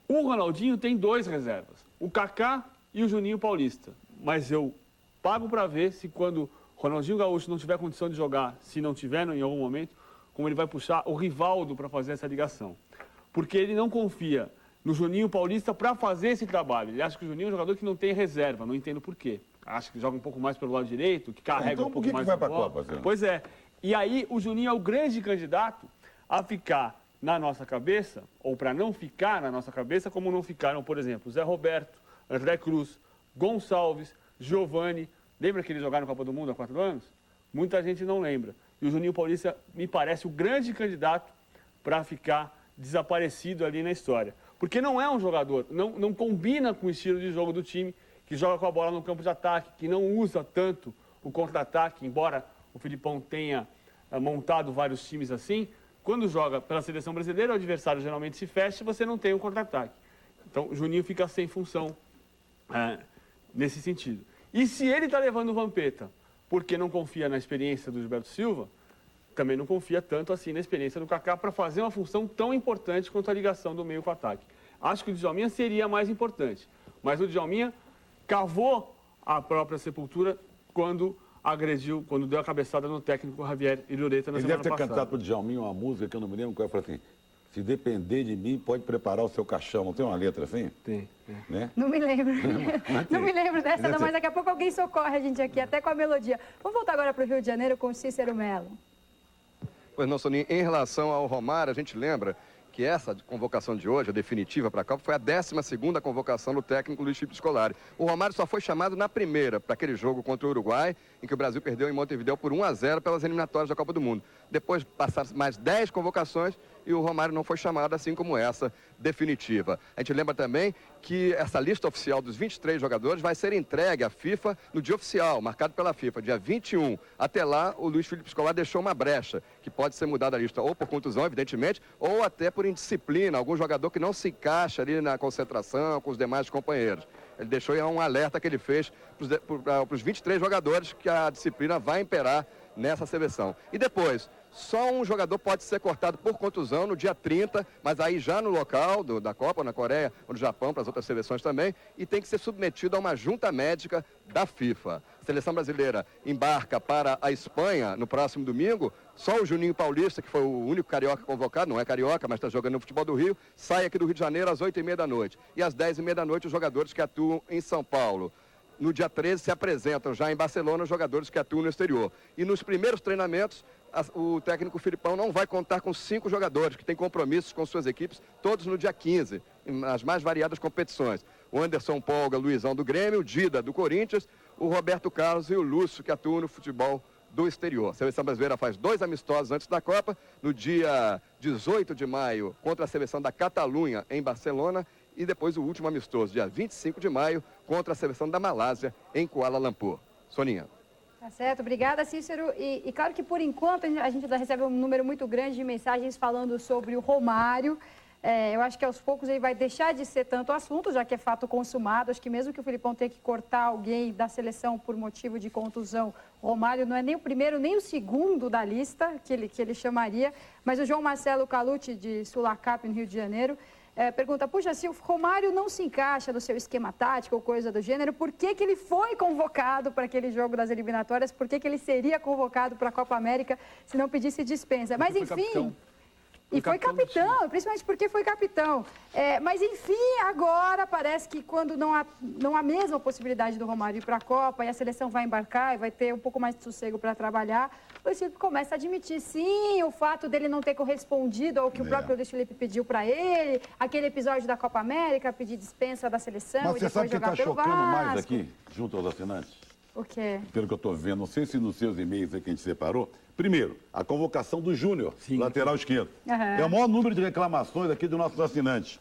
O Ronaldinho tem 2 reservas, o Kaká e o Juninho Paulista, mas eu pago para ver se quando o Ronaldinho Gaúcho não tiver condição de jogar, se não tiver em algum momento, como ele vai puxar o Rivaldo para fazer essa ligação. Porque ele não confia no Juninho Paulista para fazer esse trabalho. Ele acha que o Juninho é um jogador que não tem reserva, não entendo por quê. Acha que joga um pouco mais pelo lado direito, que carrega um pouco mais a bola. Pois é. E aí o Juninho é o grande candidato a ficar na nossa cabeça, ou para não ficar na nossa cabeça, como não ficaram, por exemplo, Zé Roberto, André Cruz, Gonçalves, Giovani. Lembra que eles jogaram no Copa do Mundo há 4 anos? Muita gente não lembra. E o Juninho Paulista me parece o grande candidato para ficar desaparecido ali na história. Porque não é um jogador, não combina com o estilo de jogo do time, que joga com a bola no campo de ataque, que não usa tanto o contra-ataque, embora o Filipão tenha montado vários times assim. Quando joga pela seleção brasileira, o adversário geralmente se fecha e você não tem o contra-ataque. Então o Juninho fica sem função nesse sentido. E se ele está levando o Vampeta porque não confia na experiência do Gilberto Silva, também não confia tanto assim na experiência do Kaká para fazer uma função tão importante quanto a ligação do meio com o ataque. Acho que o Djalminha seria mais importante, mas o Djalminha cavou a própria sepultura quando agrediu, quando deu a cabeçada no técnico Javier Irureta na semana passada. Ele deve ter cantado para o Djalminha uma música que eu não me lembro qual é, falou assim: se depender de mim, pode preparar o seu caixão. Não tem uma letra assim? Tem. Né? Não me lembro. Não me lembro dessa, não, mas daqui a pouco alguém socorre a gente aqui, até com a melodia. Vamos voltar agora para o Rio de Janeiro com o Cícero Melo. Pois não, Soninho, em relação ao Romário, a gente lembra que essa convocação de hoje, a definitiva para a Copa, foi a 12ª convocação do técnico Luiz Felipe Scolari. O Romário só foi chamado na primeira, para aquele jogo contra o Uruguai, em que o Brasil perdeu em Montevidéu por 1-0 pelas eliminatórias da Copa do Mundo. Depois passaram mais 10 convocações e o Romário não foi chamado, assim como essa definitiva. A gente lembra também que essa lista oficial dos 23 jogadores vai ser entregue à FIFA no dia oficial, marcado pela FIFA, dia 21. Até lá, o Luiz Felipe Scolari deixou uma brecha, que pode ser mudada a lista ou por contusão, evidentemente, ou até por indisciplina, algum jogador que não se encaixa ali na concentração com os demais companheiros. Ele deixou um alerta que ele fez para os 23 jogadores que a disciplina vai imperar nessa seleção. E depois, só um jogador pode ser cortado por contusão no dia 30, mas aí já no local da Copa, na Coreia ou no Japão, para as outras seleções também, e tem que ser submetido a uma junta médica da FIFA. A seleção brasileira embarca para a Espanha no próximo domingo. Só o Juninho Paulista, que foi o único carioca convocado, não é carioca, mas está jogando no futebol do Rio, sai aqui do Rio de Janeiro às 8h30 da noite. E às 10h30 da noite os jogadores que atuam em São Paulo. No dia 13 se apresentam já em Barcelona os jogadores que atuam no exterior. E nos primeiros treinamentos, o técnico Filipão não vai contar com 5 jogadores que têm compromissos com suas equipes, todos no dia 15, nas mais variadas competições. O Anderson Polga, Luizão do Grêmio, o Dida do Corinthians, o Roberto Carlos e o Lúcio, que atuam no futebol do exterior. A seleção brasileira faz 2 amistosos antes da Copa, no dia 18 de maio, contra a seleção da Catalunha, em Barcelona, e depois o último amistoso, dia 25 de maio, contra a seleção da Malásia, em Kuala Lumpur. Soninha. Tá certo, obrigada, Cícero. E claro que por enquanto a gente recebe um número muito grande de mensagens falando sobre o Romário. Eu acho que aos poucos ele vai deixar de ser tanto assunto, já que é fato consumado. Acho que mesmo que o Filipão tenha que cortar alguém da seleção por motivo de contusão, o Romário não é nem o primeiro nem o segundo da lista que ele chamaria. Mas o João Marcelo Calucci, de Sulacap, no Rio de Janeiro, pergunta: puxa, se o Romário não se encaixa no seu esquema tático ou coisa do gênero, por que ele foi convocado para aquele jogo das eliminatórias? Por que ele seria convocado para a Copa América se não pedisse dispensa? Mas enfim... E foi capitão, principalmente porque foi capitão. Mas, enfim, agora parece que quando não há mesmo a possibilidade do Romário ir para a Copa e a seleção vai embarcar e vai ter um pouco mais de sossego para trabalhar, o Luiz Felipe começa a admitir, sim, o fato dele não ter correspondido ao que o próprio Luiz Felipe pediu para ele, aquele episódio da Copa América, pedir dispensa da seleção. Mas e você depois sabe o que jogar está pelo chocando Vasco. mais aqui, junto aos assinantes? O quê? Pelo que eu estou vendo, não sei se nos seus e-mails aí que a gente separou. Primeiro, a convocação do Júnior, lateral esquerdo. É o maior número de reclamações aqui dos nossos assinantes.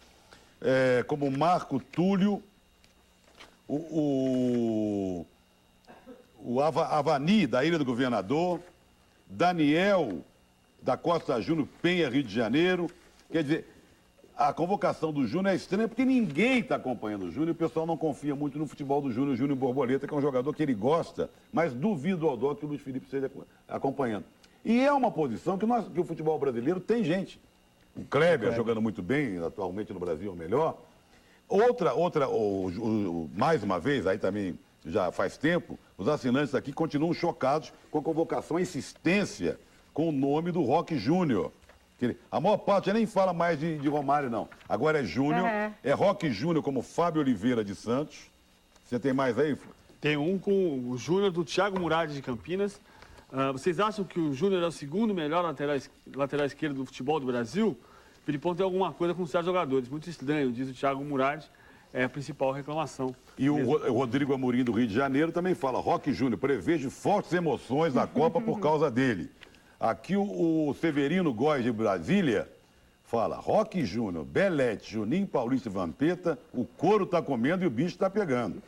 Como o Marco Túlio, o Avani, da Ilha do Governador, Daniel, da Costa Júnior, Penha, Rio de Janeiro. Quer dizer, a convocação do Júnior é estranha porque ninguém está acompanhando o Júnior. O pessoal não confia muito no futebol do Júnior. O Júnior Borboleta, que é um jogador que ele gosta, mas duvido ao dó que o Luiz Felipe esteja acompanhando. E é uma posição que o futebol brasileiro tem gente. O Kleber jogando muito bem, atualmente no Brasil é o melhor. Mais uma vez, aí também já faz tempo, os assinantes aqui continuam chocados com a convocação, a insistência com o nome do Roque Júnior. A maior parte nem fala mais de Romário, não. Agora é Júnior, é Roque Júnior como Fábio Oliveira de Santos. Você tem mais aí? Tem um com o Júnior do Thiago Murad de Campinas. Vocês acham que o Júnior é o segundo melhor lateral esquerdo do futebol do Brasil? O Filipão tem alguma coisa com certos jogadores. Muito estranho, diz o Thiago Murad. É a principal reclamação. E o Rodrigo Amorim do Rio de Janeiro também fala, Roque Júnior, prevejo fortes emoções na Copa por causa dele. Aqui o Severino Góes de Brasília fala, Roque Júnior, Belete, Juninho Paulista e Vampeta, o couro tá comendo e o bicho tá pegando.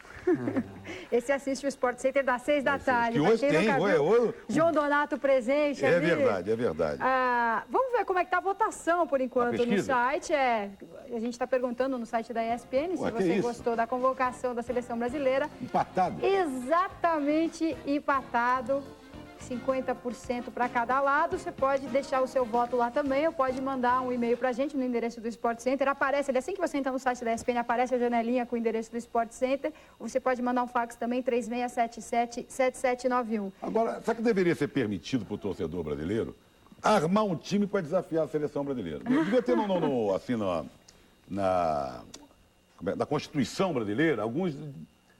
Esse assiste o Sport Center das 6 da tarde. Que hoje tem, João Donato presente. É verdade, é verdade. Vamos ver como é que tá a votação, por enquanto, no site. A gente está perguntando no site da ESPN se você gostou da convocação da Seleção Brasileira. Empatado. Exatamente empatado. 50% para cada lado. Você pode deixar o seu voto lá também, ou pode mandar um e-mail para a gente no endereço do Sport Center. Aparece ali, assim que você entra no site da ESPN, aparece a janelinha com o endereço do Sport Center. Ou você pode mandar um fax também, 3677-7791. Agora, será que deveria ser permitido para o torcedor brasileiro armar um time para desafiar a seleção brasileira? Devia ter na Constituição brasileira, alguns...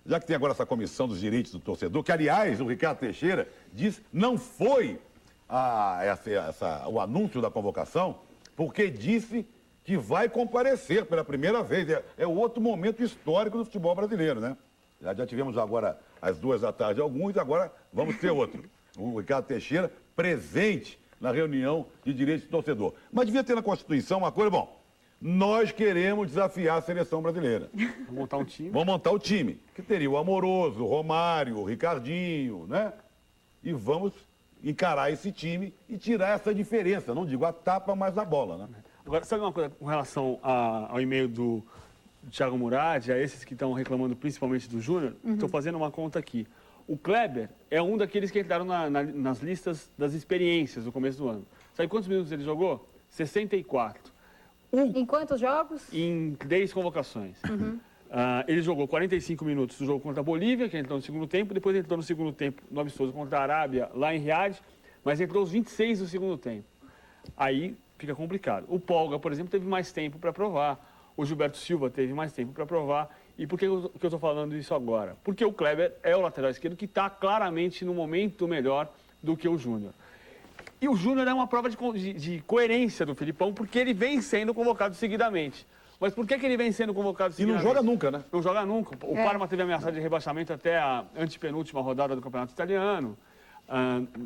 Já que tem agora essa comissão dos direitos do torcedor, que, aliás, o Ricardo Teixeira disse não foi o anúncio da convocação, porque disse que vai comparecer pela primeira vez. É outro momento histórico do futebol brasileiro, né? Já tivemos agora às 2 da tarde alguns, agora vamos ter outro. O Ricardo Teixeira presente na reunião de direitos do torcedor. Mas devia ter na Constituição uma coisa, nós queremos desafiar a seleção brasileira. Vamos montar um time? Vamos montar o time. Que teria o Amoroso, o Romário, o Ricardinho, né? E vamos encarar esse time e tirar essa diferença. Não digo a tapa, mas a bola, né? Agora, sabe uma coisa com relação ao e-mail do Thiago Murad, a esses que estão reclamando principalmente do Júnior? Estou fazendo uma conta aqui. O Kleber é um daqueles que entraram nas listas das experiências no começo do ano. Sabe quantos minutos ele jogou? 64. Em quantos jogos? Em 10 convocações. Ele jogou 45 minutos do jogo contra a Bolívia, que entrou no segundo tempo, depois entrou no segundo tempo no amistoso contra a Arábia, lá em Riad, mas entrou os 26 do segundo tempo. Aí fica complicado. O Polga, por exemplo, teve mais tempo para provar. O Gilberto Silva teve mais tempo para provar. E por que eu estou falando isso agora? Porque o Kleber é o lateral esquerdo que está claramente no momento melhor do que o Júnior. E o Júnior é uma prova de coerência do Filipão, porque ele vem sendo convocado seguidamente. Mas por que ele vem sendo convocado seguidamente? E não joga nunca, né? Não joga nunca. O Parma teve ameaçado de rebaixamento até a antepenúltima rodada do Campeonato Italiano.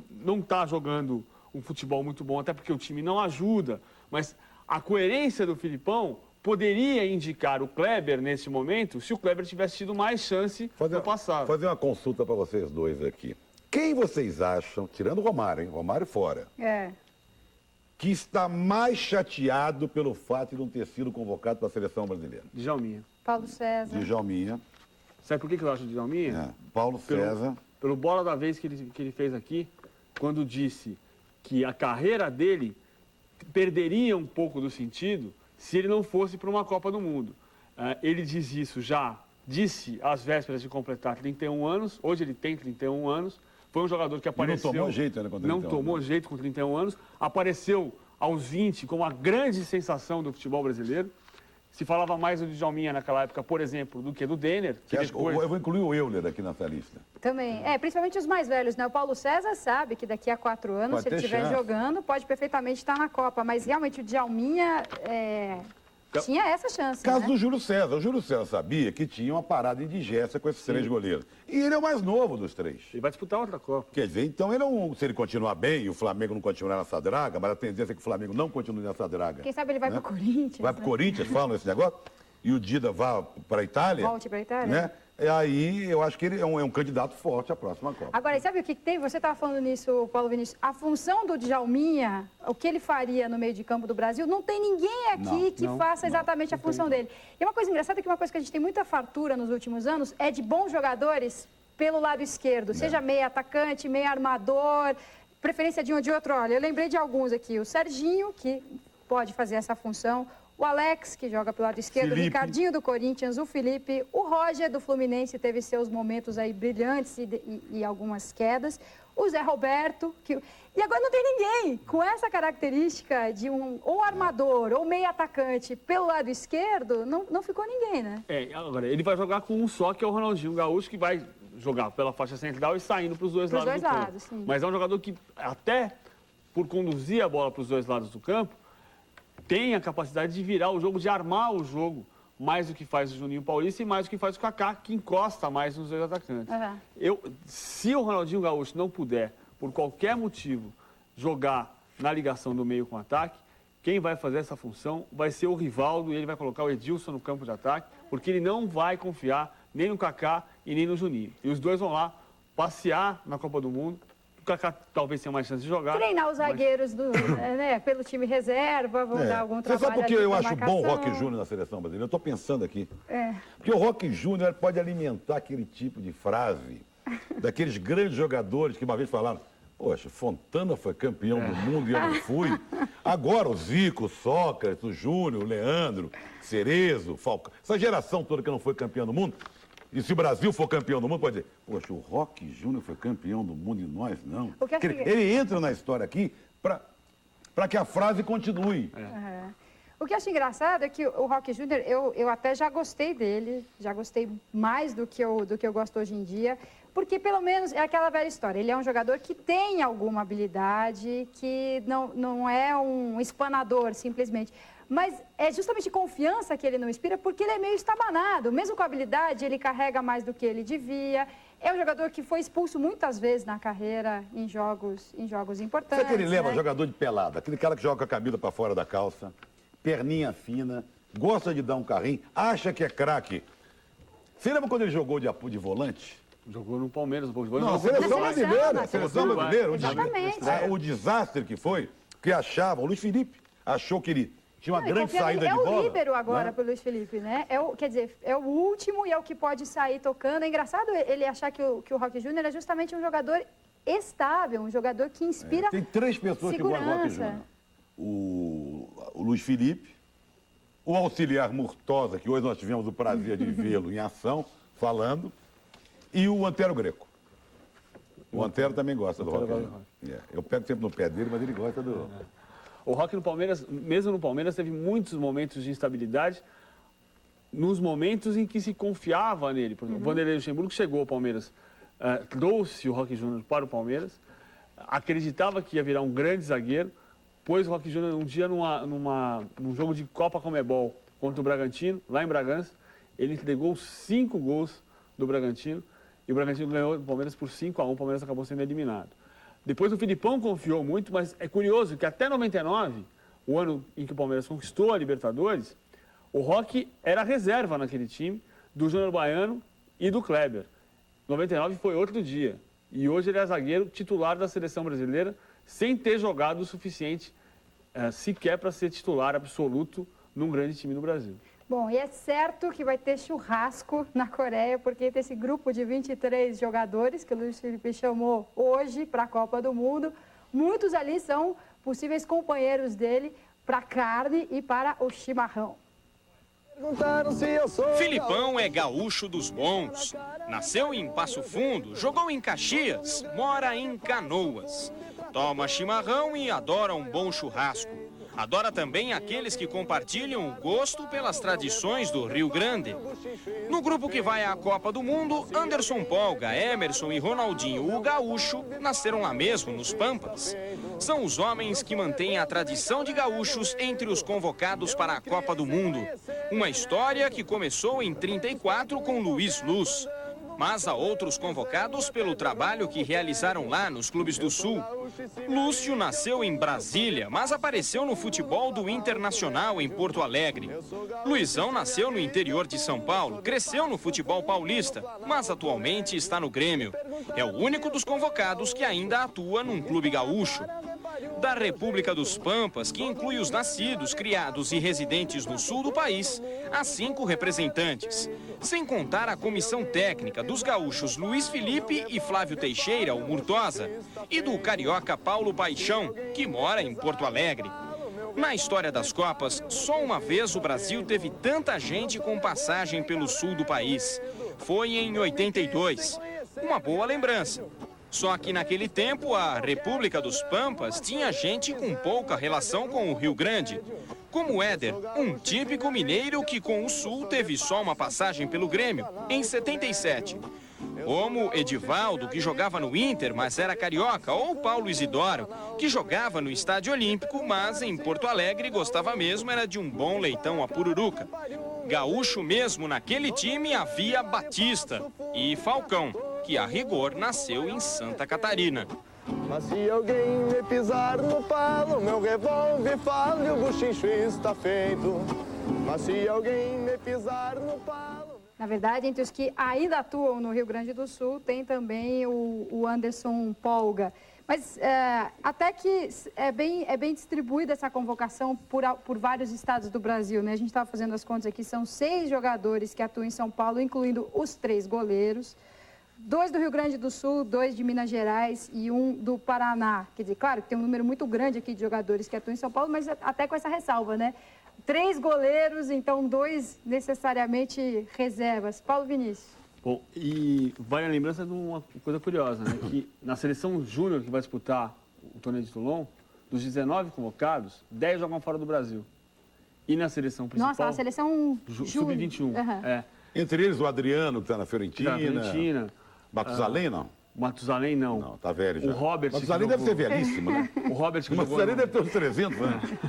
Não está jogando um futebol muito bom, até porque o time não ajuda. Mas a coerência do Filipão poderia indicar o Kleber nesse momento, se o Kleber tivesse tido mais chance no passado. Vou fazer uma consulta para vocês dois aqui. Quem vocês acham, tirando o Romário, hein? Romário fora, que está mais chateado pelo fato de não ter sido convocado para a seleção brasileira? Djalminha. Paulo César. Djalminha. Sabe por que eu acho o Djalminha? Paulo César. Pelo bola da vez que ele fez aqui, quando disse que a carreira dele perderia um pouco do sentido se ele não fosse para uma Copa do Mundo. Ele disse às vésperas de completar 31 anos, hoje ele tem 31 anos, foi um jogador que apareceu... E não tomou jeito, né, com 31 Não tomou jeito com 31 anos, apareceu aos 20 como a grande sensação do futebol brasileiro. Se falava mais do Djalminha naquela época, por exemplo, do que do Denner. Eu vou incluir o Euler aqui nessa lista. Também. Principalmente os mais velhos, né? O Paulo César sabe que daqui a 4 anos, se ele estiver jogando, pode perfeitamente estar na Copa. Mas realmente o Djalminha tinha essa chance. Caso do Júlio César. O Júlio César sabia que tinha uma parada indigesta com esses 3 goleiros. E ele é o mais novo dos 3. Ele vai disputar outra Copa. Quer dizer, então se ele continuar bem e o Flamengo não continuar nessa draga, mas a tendência é que o Flamengo não continue nessa draga. Quem sabe ele vai para o Corinthians. Vai para o Corinthians, falam esse negócio, e o Dida vá para a Itália. Volte para a Itália. Né? E aí eu acho que ele é um candidato forte à próxima Copa. Agora, sabe o que tem? Você estava falando nisso, Paulo Vinícius. A função do Djalminha, o que ele faria no meio de campo do Brasil, não tem ninguém aqui que faça exatamente a função dele. E uma coisa engraçada é que uma coisa que a gente tem muita fartura nos últimos anos é de bons jogadores pelo lado esquerdo, seja meio atacante, meio armador, preferência de um ou de outro. Olha, eu lembrei de alguns aqui. O Serginho, que pode fazer essa função. O Alex, que joga pelo lado esquerdo, o Ricardinho do Corinthians, o Felipe, o Roger do Fluminense teve seus momentos aí brilhantes e algumas quedas, o Zé Roberto, e agora não tem ninguém com essa característica de ou armador ou meio atacante pelo lado esquerdo, não ficou ninguém, né? Agora, ele vai jogar com um só, que é o Ronaldinho Gaúcho, que vai jogar pela faixa central e saindo para os dois lados do campo. Sim. Mas é um jogador que, até por conduzir a bola para os dois lados do campo, tem a capacidade de virar o jogo, de armar o jogo, mais do que faz o Juninho Paulista e mais do que faz o Kaká, que encosta mais nos dois atacantes. Se o Ronaldinho Gaúcho não puder, por qualquer motivo, jogar na ligação do meio com o ataque, quem vai fazer essa função vai ser o Rivaldo e ele vai colocar o Edilson no campo de ataque, porque ele não vai confiar nem no Kaká e nem no Juninho. E os dois vão lá passear na Copa do Mundo. O Kaká talvez tenha mais chance de jogar. Treinar os zagueiros pelo time reserva, vão dar algum trabalho. Você sabe por que eu acho bom o Roque Júnior na seleção brasileira? Eu estou pensando aqui. Porque o Roque Júnior pode alimentar aquele tipo de frase daqueles grandes jogadores que uma vez falaram: poxa, Fontana foi campeão do mundo e eu não fui. Agora o Zico, o Sócrates, o Júnior, o Leandro, Cerezo, o Falcão. Essa geração toda que não foi campeão do mundo. E se o Brasil for campeão do mundo, pode dizer: poxa, o Roque Júnior foi campeão do mundo e nós não. Ele entra na história aqui para que a frase continue. O que eu acho engraçado é que o Roque Júnior, eu até já gostei dele, já gostei mais do que eu gosto hoje em dia, porque pelo menos é aquela velha história, ele é um jogador que tem alguma habilidade, que não é um espanador simplesmente. Mas é justamente confiança que ele não inspira, porque ele é meio estabanado. Mesmo com habilidade, ele carrega mais do que ele devia. É um jogador que foi expulso muitas vezes na carreira em jogos importantes. Sabe que ele lembra jogador de pelada? Aquele cara que joga com a camisa para fora da calça, perninha fina, gosta de dar um carrinho, acha que é craque. Você lembra quando ele jogou de volante? Jogou no Palmeiras. Não, seleção brasileira. Seleção brasileira. Exatamente. O desastre que foi, que achava, o Luiz Felipe achou que ele tinha uma grande saída de bola. É o líbero agora pro Luiz Felipe, né? Quer dizer, é o último e é o que pode sair tocando. É engraçado ele achar que o Roque Júnior é justamente um jogador estável, um jogador que inspira tem três pessoas segurança. que gostam do Roque Júnior. O Luiz Felipe, o auxiliar Murtosa, que hoje nós tivemos o prazer de vê-lo em ação, falando, e o Antero Greco. O Antero também gosta do Roque. Eu pego sempre no pé dele, mas ele gosta do... O Roque no Palmeiras, mesmo no Palmeiras, teve muitos momentos de instabilidade, nos momentos em que se confiava nele. Por exemplo, o Vanderlei Luxemburgo chegou ao Palmeiras, trouxe o Roque Júnior para o Palmeiras, acreditava que ia virar um grande zagueiro, pôs o Roque Júnior um dia num jogo de Copa Conmebol contra o Bragantino, lá em Bragança. Ele entregou 5 gols do Bragantino e o Bragantino ganhou do Palmeiras por 5-1, o Palmeiras acabou sendo eliminado. Depois o Filipão confiou muito, mas é curioso que até 99, o ano em que o Palmeiras conquistou a Libertadores, o Roque era reserva naquele time do Júnior Baiano e do Kleber. 99 foi outro dia. E hoje ele é zagueiro titular da seleção brasileira, sem ter jogado o suficiente sequer para ser titular absoluto num grande time no Brasil. Bom, e é certo que vai ter churrasco na Coreia, porque tem esse grupo de 23 jogadores que o Luiz Felipe chamou hoje para a Copa do Mundo. Muitos ali são possíveis companheiros dele para a carne e para o chimarrão. Filipão é gaúcho dos bons. Nasceu em Passo Fundo, jogou em Caxias, mora em Canoas. Toma chimarrão e adora um bom churrasco. Adora também aqueles que compartilham o gosto pelas tradições do Rio Grande. No grupo que vai à Copa do Mundo, Anderson Polga, Emerson e Ronaldinho, o gaúcho, nasceram lá mesmo, nos Pampas. São os homens que mantêm a tradição de gaúchos entre os convocados para a Copa do Mundo. Uma história que começou em 34 com Luiz Luz. mas há outros convocados pelo trabalho que realizaram lá nos clubes do Sul. Lúcio nasceu em Brasília, mas apareceu no futebol do Internacional em Porto Alegre. Luizão nasceu no interior de São Paulo, cresceu no futebol paulista, mas atualmente está no Grêmio. É o único dos convocados que ainda atua num clube gaúcho. Da República dos Pampas, que inclui os nascidos, criados e residentes no sul do país, há 5 representantes. Sem contar a comissão técnica dos gaúchos Luiz Felipe e Flávio Teixeira, o Murtosa, e do carioca Paulo Paixão, que mora em Porto Alegre. Na história das Copas, só uma vez o Brasil teve tanta gente com passagem pelo sul do país. Foi em 82. Uma boa lembrança. Só que naquele tempo a República dos Pampas tinha gente com pouca relação com o Rio Grande. Como Éder, um típico mineiro que com o Sul teve só uma passagem pelo Grêmio, em 77. Como Edivaldo, que jogava no Inter, mas era carioca, ou Paulo Isidoro, que jogava no Estádio Olímpico, mas em Porto Alegre gostava mesmo era de um bom leitão à pururuca. Gaúcho mesmo naquele time havia Batista e Falcão, que a rigor nasceu em Santa Catarina. Mas se alguém me pisar no palo, meu revólver fala e o buchincho está feito. Mas se alguém me pisar no palo... Na verdade, entre os que ainda atuam no Rio Grande do Sul, tem também o Anderson Polga. Mas até que é bem distribuída essa convocação por vários estados do Brasil, né? A gente estava fazendo as contas aqui, são 6 jogadores que atuam em São Paulo, incluindo os 3 goleiros. 2 do Rio Grande do Sul, 2 de Minas Gerais e 1 do Paraná. Quer dizer, claro que tem um número muito grande aqui de jogadores que atuam em São Paulo, mas até com essa ressalva, né? 3 goleiros, então 2 necessariamente reservas. Paulo Vinícius. Bom, e vale a lembrança de uma coisa curiosa, né? Que na seleção júnior que vai disputar o torneio de Toulon, dos 19 convocados, 10 jogam fora do Brasil. E na seleção principal... Nossa, a seleção Sub-21. Uhum. Entre eles o Adriano, que está na Fiorentina. Matusalém, não? Matusalém, não. Não, tá velho já. O Robert... Matusalém deve ser velhíssimo, né? O Robert... O Matusalém deve ter uns 300, né?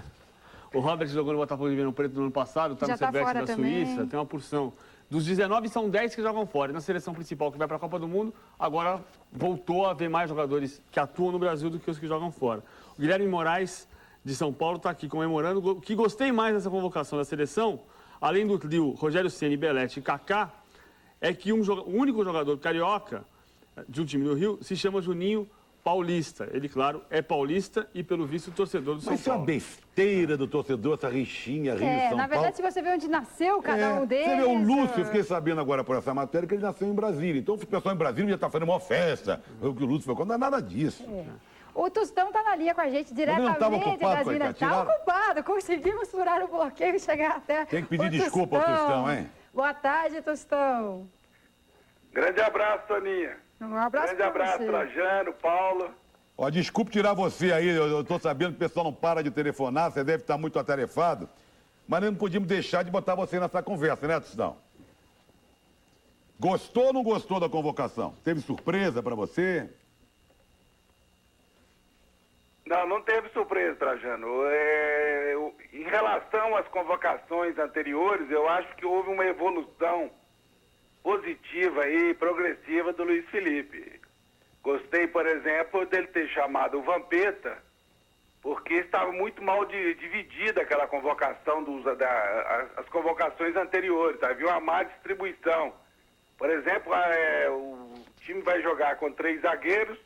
O Robert jogou no Botafogo de Ribeirão Preto no ano passado, está no Servete da Suíça, tem uma porção. Dos 19, são 10 que jogam fora. E na seleção principal, que vai para a Copa do Mundo, agora voltou a haver mais jogadores que atuam no Brasil do que os que jogam fora. O Guilherme Moraes, de São Paulo, está aqui comemorando. O que gostei mais dessa convocação da seleção, além do trio Rogério Ceni, Belete e Kaká, é que o único jogador carioca de um time do Rio se chama Juninho Paulista. Ele, claro, é paulista e, pelo visto, torcedor do São Paulo. Mas isso é uma besteira do torcedor, essa rixinha, Rio São Paulo. Na verdade, se você vê onde nasceu cada um deles... Você vê o Lúcio, eu fiquei sabendo agora por essa matéria que ele nasceu em Brasília. Então, o pessoal em Brasília já está fazendo uma festa. O que o Lúcio foi, não é nada disso. O Tostão está na linha com a gente diretamente de Brasília. Está ocupado, conseguimos furar o bloqueio e chegar até Tem que pedir desculpa ao Tostão, hein? Boa tarde, Tostão. Grande abraço, Toninha. Um abraço Grande abraço, Trajano, Paulo. Ó, desculpe tirar você aí, eu tô sabendo que o pessoal não para de telefonar, você deve estar muito atarefado, mas nós não podíamos deixar de botar você nessa conversa, né, Tostão? Gostou ou não gostou da convocação? Teve surpresa para você? Não teve surpresa, Trajano. Em relação às convocações anteriores, eu acho que houve uma evolução positiva e progressiva do Luiz Felipe. Gostei, por exemplo, dele ter chamado o Vampeta, porque estava muito mal dividida aquela convocação, as convocações anteriores. Havia uma má distribuição. Por exemplo, o time vai jogar com 3 zagueiros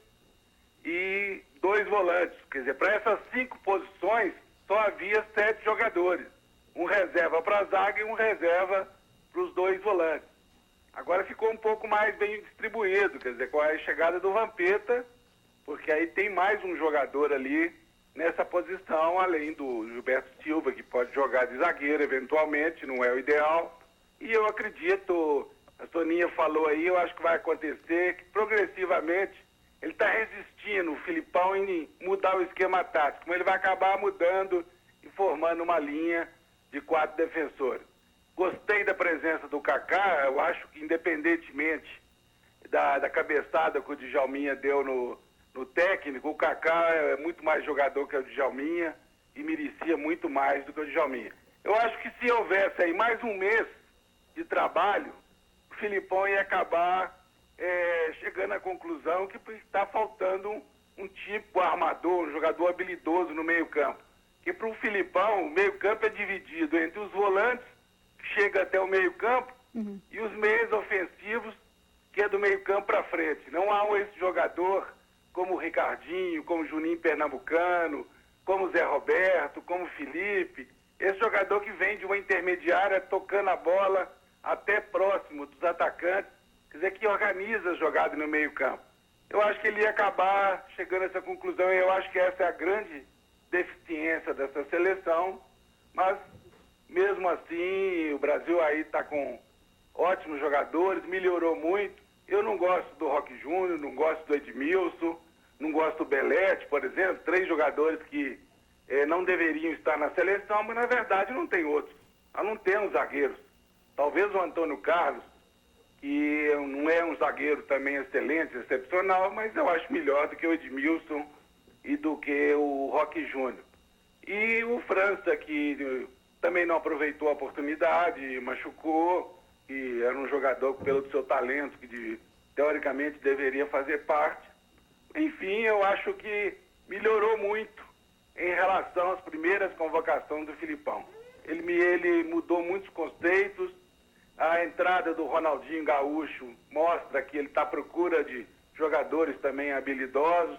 e 2 volantes. Quer dizer, para essas 5 posições, só havia 7 jogadores. Um reserva para a zaga e um reserva para os 2 volantes. Agora ficou um pouco mais bem distribuído, quer dizer, com a chegada do Vampeta, porque aí tem mais um jogador ali nessa posição, além do Gilberto Silva, que pode jogar de zagueiro eventualmente, não é o ideal. E eu acredito, a Toninha falou aí, eu acho que vai acontecer que progressivamente ele está resistindo, o Filipão, em mudar o esquema tático, mas ele vai acabar mudando e formando uma linha de 4 defensores. Gostei da presença do Kaká, eu acho que independentemente da cabeçada que o Djalminha deu no técnico, o Kaká é muito mais jogador que o Djalminha e merecia muito mais do que o Djalminha. Eu acho que se houvesse aí mais um mês de trabalho, o Filipão ia acabar chegando à conclusão que está faltando um tipo armador, um jogador habilidoso no meio-campo. Que para o Filipão, o meio-campo é dividido entre os volantes, que chega até o meio-campo, e os meios ofensivos, que é do meio-campo para frente. Não há esse jogador como o Ricardinho, como o Juninho Pernambucano, como o Zé Roberto, como o Felipe. Esse jogador que vem de uma intermediária tocando a bola até próximo dos atacantes, quer dizer, que organiza a jogada no meio-campo. Eu acho que ele ia acabar chegando a essa conclusão, e eu acho que essa é a grande deficiência dessa seleção, mas mesmo assim o Brasil aí está com ótimos jogadores, melhorou muito. Eu não gosto do Roque Júnior, não gosto do Edmilson, não gosto do Belete, por exemplo, 3 jogadores que não deveriam estar na seleção, mas na verdade não tem outros. Nós não temos zagueiros. Talvez o Antônio Carlos, que não é um zagueiro também excelente, excepcional, mas eu acho melhor do que o Edmilson e do que o Roque Júnior. E o França, que também não aproveitou a oportunidade, machucou, que era um jogador pelo seu talento, que teoricamente deveria fazer parte. Enfim, eu acho que melhorou muito em relação às primeiras convocações do Filipão. Ele mudou muitos conceitos. A entrada do Ronaldinho Gaúcho mostra que ele está à procura de jogadores também habilidosos.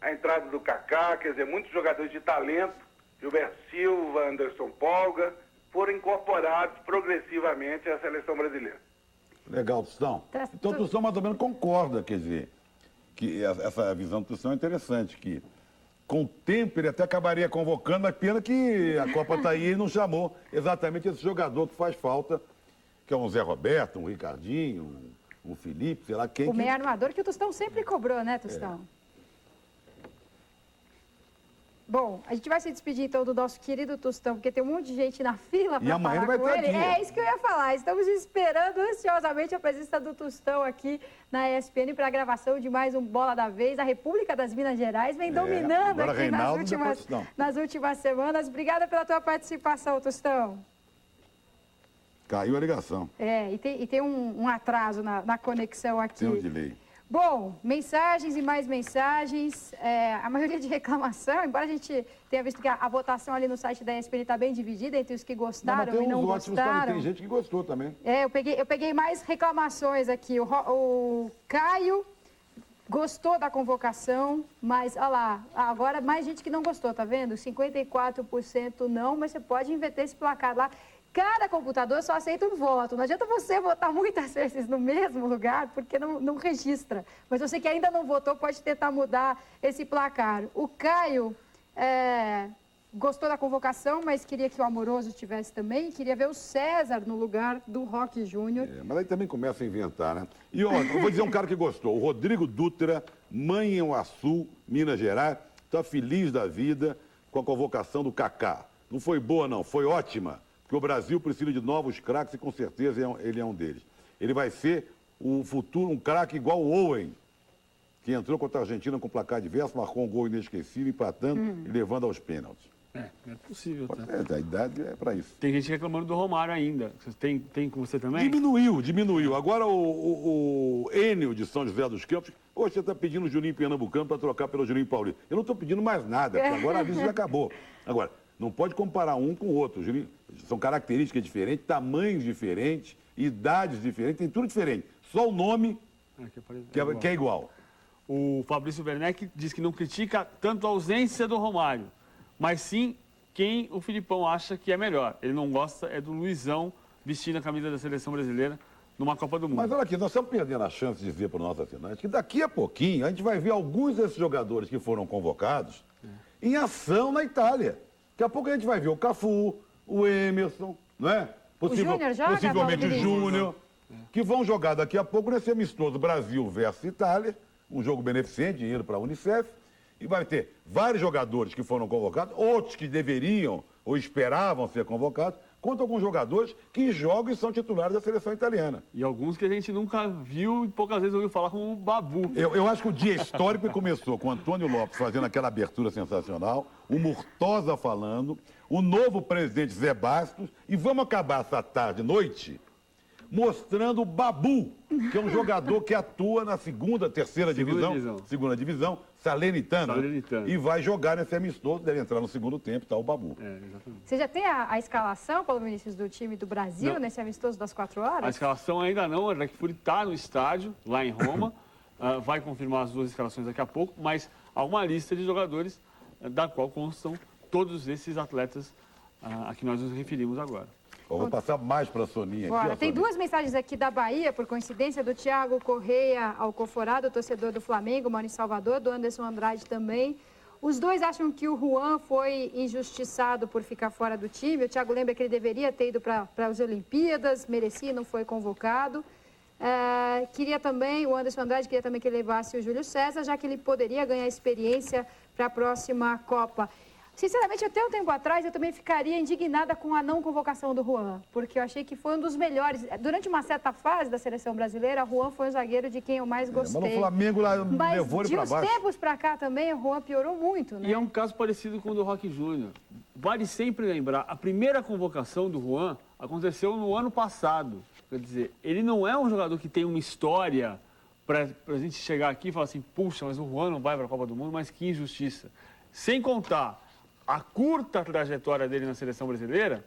A entrada do Kaká, quer dizer, muitos jogadores de talento, Gilberto Silva, Anderson Polga, foram incorporados progressivamente à seleção brasileira. Legal, Tostão. Então o Tostão mais ou menos concorda, quer dizer, que essa visão do Tostão é interessante, que com o tempo ele até acabaria convocando, mas pena que a Copa está aí e não chamou exatamente esse jogador que faz falta, que é um Zé Roberto, um Ricardinho, um Felipe, sei lá quem. O meio armador que o Tostão sempre cobrou, né, Tostão? Bom, a gente vai se despedir então do nosso querido Tostão, porque tem um monte de gente na fila para falar com ele. É isso que eu ia falar. Estamos esperando ansiosamente a presença do Tostão aqui na ESPN para a gravação de mais um Bola da Vez. A República das Minas Gerais vem dominando aqui nas últimas semanas. Obrigada pela tua participação, Tostão. Caiu a ligação. E tem um atraso na conexão aqui. Tem um delay. Bom, mensagens e mais mensagens, a maioria de reclamação, embora a gente tenha visto que a votação ali no site da ESPN está bem dividida entre os que gostaram e não gostaram. Tem gente que gostou também. Eu peguei mais reclamações aqui. O Caio gostou da convocação, mas, olha lá, agora mais gente que não gostou, tá vendo? 54% não, mas você pode inverter esse placar lá. Cada computador só aceita um voto. Não adianta você votar muitas vezes no mesmo lugar, porque não registra. Mas você que ainda não votou pode tentar mudar esse placar. O Caio gostou da convocação, mas queria que o Amoroso tivesse também. Queria ver o César no lugar do Roque Júnior. Mas aí também começa a inventar, né? E ó, eu vou dizer um cara que gostou. O Rodrigo Dutra, Manhuaçu, Minas Gerais, está feliz da vida com a convocação do Kaká. Não foi boa, não. Foi ótima. Porque o Brasil precisa de novos craques e com certeza ele é um deles. Ele vai ser um futuro, um craque igual o Owen, que entrou contra a Argentina com placar diverso, marcou um gol inesquecível, empatando e levando aos pênaltis. É possível. Tá? A idade é para isso. Tem gente reclamando do Romário ainda. Tem com você também? Diminuiu. Agora o Enio de São José dos Campos, hoje você está pedindo o Juninho Pernambucano para trocar pelo Juninho Paulista. Eu não estou pedindo mais nada, porque agora a lista já acabou. Agora, não pode comparar um com o outro. São características diferentes, tamanhos diferentes, idades diferentes, tem tudo diferente. Só o nome que é igual. O Fabrício Werneck diz que não critica tanto a ausência do Romário, mas sim quem o Filipão acha que é melhor. Ele não gosta do Luizão vestindo a camisa da seleção brasileira numa Copa do Mundo. Mas olha aqui, nós estamos perdendo a chance de dizer para o nosso assinante que daqui a pouquinho a gente vai ver alguns desses jogadores que foram convocados em ação na Itália. Daqui a pouco a gente vai ver o Cafu, o Emerson, não é? Possivelmente o Júnior, que vão jogar daqui a pouco nesse amistoso Brasil versus Itália, um jogo beneficente, dinheiro para a Unicef, e vai ter vários jogadores que foram convocados, outros que deveriam ou esperavam ser convocados, contra alguns jogadores que jogam e são titulares da seleção italiana. E alguns que a gente nunca viu e poucas vezes ouviu falar, como o Babu. Eu acho que o dia histórico começou com o Antônio Lopes fazendo aquela abertura sensacional, o Murtosa falando, o novo presidente Zé Bastos, e vamos acabar essa tarde, noite, mostrando o Babu, que é um jogador que atua na terceira divisão, Salernitana. E vai jogar nesse amistoso, deve entrar no segundo tempo, tá o Babu. Exatamente. Você já tem a escalação, Paulo Vinícius, do time do Brasil nesse amistoso das 4 horas? A escalação ainda não, o André Kfouri está no estádio, lá em Roma, vai confirmar as 2 escalações daqui a pouco, mas há uma lista de jogadores da qual constam todos esses atletas a que nós nos referimos agora. Eu vou passar mais para a Soninha aqui. Tem 2 mensagens aqui da Bahia, por coincidência, do Thiago Correia Alcoforado, torcedor do Flamengo, mora em Salvador, do Anderson Andrade também. Os 2 acham que o Juan foi injustiçado por ficar fora do time. O Thiago lembra que ele deveria ter ido para as Olimpíadas, merecia, não foi convocado. Queria também, o Anderson Andrade queria também que ele levasse o Júlio César, já que ele poderia ganhar experiência para a próxima Copa. Sinceramente, até um tempo atrás, eu também ficaria indignada com a não convocação do Juan, porque eu achei que foi um dos melhores. Durante uma certa fase da seleção brasileira, o Juan foi o zagueiro de quem eu mais gostei. Mas no Flamengo lá levou ele para baixo. Mas de uns tempos para cá também, o Juan piorou muito, né? E é um caso parecido com o do Roque Júnior. Vale sempre lembrar, a primeira convocação do Juan aconteceu no ano passado. Quer dizer, ele não é um jogador que tem uma história para a gente chegar aqui e falar assim, puxa, mas o Juan não vai para a Copa do Mundo, mas que injustiça. Sem contar a curta trajetória dele na seleção brasileira,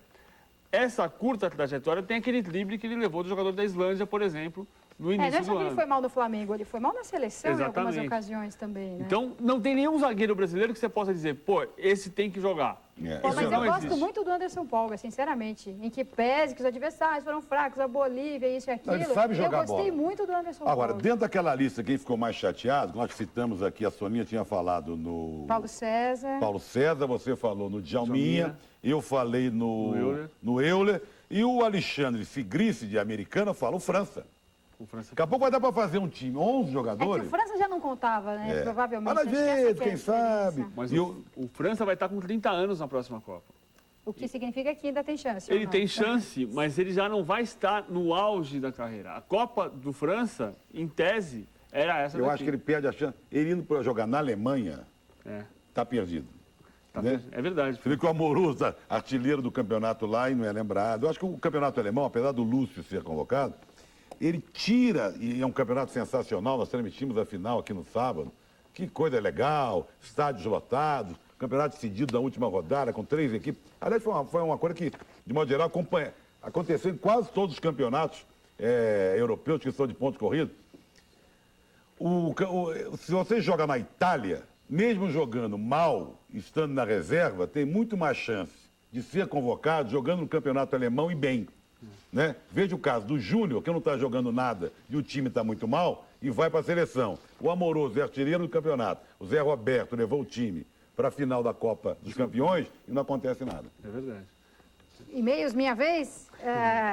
essa curta trajetória tem aquele drible que ele levou do jogador da Islândia, por exemplo, no início do ano. Não é só que ele foi mal no Flamengo, ele foi mal na seleção em algumas ocasiões também, né? Então, não tem nenhum zagueiro brasileiro que você possa dizer, pô, esse tem que jogar. Mas eu gosto muito do Anderson Polga, sinceramente, em que pese que os adversários foram fracos, a Bolívia, isso e aquilo. Ele sabe jogar bola. Eu gostei muito do Anderson Polga. Agora, dentro daquela lista, quem ficou mais chateado, nós citamos aqui, a Soninha tinha falado no... Paulo César, você falou no Djalminha, eu falei no Euler, e o Alexandre Figrice, de Americana, fala o França. Daqui a pouco vai dar para fazer um time, 11 jogadores. É que o França já não contava, né? Provavelmente. Para ver, quem sabe. Mas o França vai estar com 30 anos na próxima Copa. O que significa que ainda tem chance. Ele tem chance, mas ele já não vai estar no auge da carreira. A Copa do França, em tese, era essa daqui. Eu acho que ele perde a chance. Ele indo para jogar na Alemanha, está perdido. É verdade. Você vê que o Amoroso, artilheiro do campeonato lá, e não é lembrado. Eu acho que o campeonato alemão, apesar do Lúcio ser convocado, ele tira, e é um campeonato sensacional, nós transmitimos a final aqui no sábado. Que coisa legal, estádios lotados, campeonato decidido na última rodada, com 3 equipes. Aliás, foi uma coisa que, de modo geral, aconteceu em quase todos os campeonatos europeus que são de pontos corridos. Se você joga na Itália, mesmo jogando mal, estando na reserva, tem muito mais chance de ser convocado jogando no campeonato alemão e bem. Né? Veja o caso do Júnior, que não está jogando nada e o time está muito mal, e vai para a seleção. O Amoroso é artilheiro do campeonato. O Zé Roberto levou o time para a final da Copa dos Campeões e não acontece nada. É verdade. E-mails, minha vez.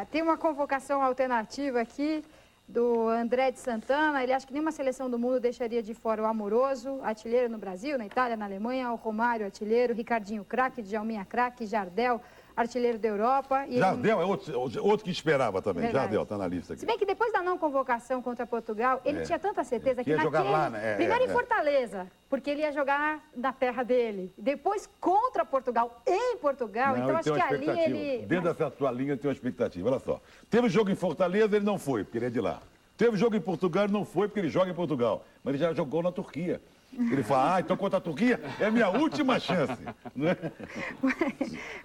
Tem uma convocação alternativa aqui do André de Santana. Ele acha que nenhuma seleção do mundo deixaria de fora o Amoroso, artilheiro no Brasil, na Itália, na Alemanha, o Romário, artilheiro, Ricardinho, craque, Djalminha, craque, Jardel, artilheiro da Europa. E Jardel é outro que esperava também. Verdade. Jardel está na lista aqui. Se bem que depois da não convocação contra Portugal, ele tinha tanta certeza que ia jogar lá, né? Primeiro em Fortaleza, porque ele ia jogar na terra dele. Depois contra Portugal, em Portugal. Não, então acho que ali ele... Dentro dessa tua linha tem uma expectativa. Olha só. Teve jogo em Fortaleza, ele não foi, porque ele é de lá. Teve jogo em Portugal, ele não foi, porque ele joga em Portugal. Mas ele já jogou na Turquia. Ele fala, então contra a Turquia é a minha última chance. Não é?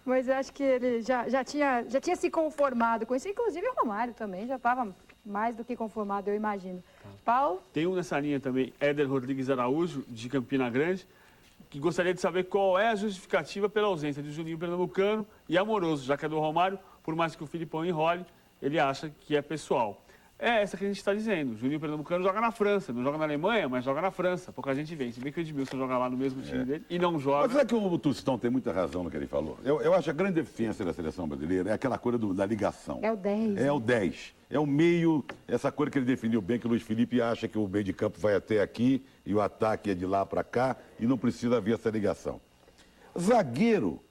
Mas eu acho que ele já tinha se conformado com isso. Inclusive o Romário também já estava mais do que conformado, eu imagino. Paulo? Tem um nessa linha também, Éder Rodrigues Araújo, de Campina Grande, que gostaria de saber qual é a justificativa pela ausência de Juninho Pernambucano e Amoroso, já que é do Romário, por mais que o Filipão enrole, ele acha que é pessoal. É essa que a gente está dizendo. O Juninho Pernambucano joga na França, não joga na Alemanha, mas joga na França. Pouca gente vê. Se bem que o Edmilson joga lá no mesmo time dele e não joga. Mas será que o Tostão tem muita razão no que ele falou? Eu acho que a grande deficiência da seleção brasileira é aquela coisa da ligação. É o 10. É o 10. É o meio, essa coisa que ele definiu bem, que o Luiz Felipe acha que o meio de campo vai até aqui e o ataque é de lá para cá e não precisa haver essa ligação. Zagueiro,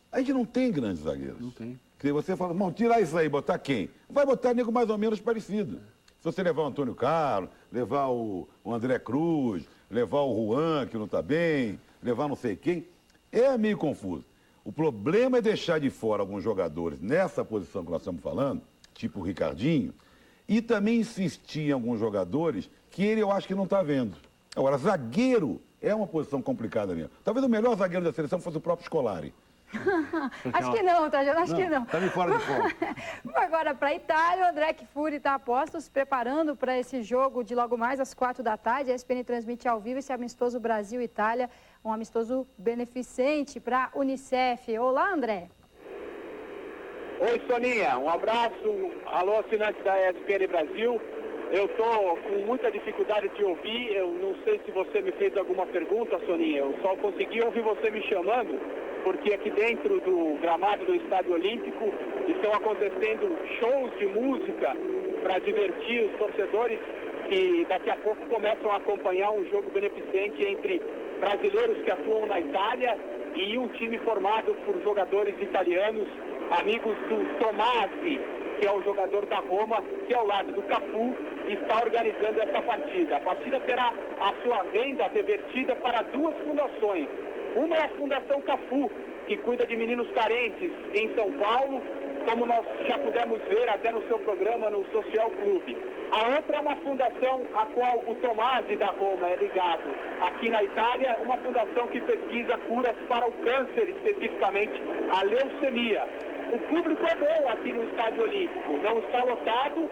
a gente não tem grandes zagueiros. Não tem. Você fala, irmão, tirar isso aí, botar quem? Vai botar nego mais ou menos parecido. Se você levar o Antônio Carlos, levar o André Cruz, levar o Juan, que não está bem, levar não sei quem, é meio confuso. O problema é deixar de fora alguns jogadores nessa posição que nós estamos falando, tipo o Ricardinho, e também insistir em alguns jogadores que ele eu acho que não está vendo. Agora, zagueiro é uma posição complicada mesmo. Talvez o melhor zagueiro da seleção fosse o próprio Scolari. Acho que não, Trajano, acho que não. Tá me fora de forma. Agora, para a Itália, o André Kfouri está a postos, se preparando para esse jogo de logo mais às 4 da tarde. A ESPN transmite ao vivo esse amistoso Brasil-Itália, um amistoso beneficente para a Unicef. Olá, André. Oi, Soninha, um abraço. Alô, assinantes da ESPN Brasil. Eu estou com muita dificuldade de ouvir. Eu não sei se você me fez alguma pergunta, Soninha. Eu só consegui ouvir você me chamando, porque aqui dentro do gramado do Estádio Olímpico estão acontecendo shows de música para divertir os torcedores que daqui a pouco começam a acompanhar um jogo beneficente entre brasileiros que atuam na Itália e um time formado por jogadores italianos, amigos do Tomasi, que é o jogador da Roma, que ao lado do Cafu está organizando essa partida. A partida terá a sua venda revertida para 2 fundações. Uma é a Fundação Cafu, que cuida de meninos carentes em São Paulo, como nós já pudemos ver até no seu programa no Social Clube. A outra é uma fundação a qual o Tomasi da Roma é ligado. Aqui na Itália, uma fundação que pesquisa curas para o câncer, especificamente a leucemia. O público é bom aqui no Estádio Olímpico, não está lotado,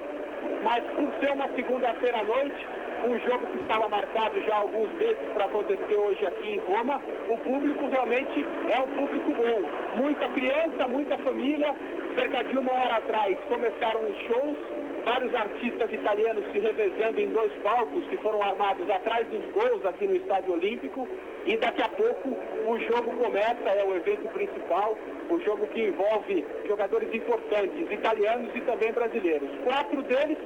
mas por ser uma segunda-feira à noite, um jogo que estava marcado já há alguns meses para acontecer hoje aqui em Roma, o público realmente é um público bom. Muita criança, muita família. Cerca de 1 hora atrás começaram os shows, vários artistas italianos se revezando em 2 palcos que foram armados atrás dos gols aqui no Estádio Olímpico, e daqui a pouco o jogo começa, é o evento principal, o jogo que envolve jogadores importantes, italianos e também brasileiros. 4 deles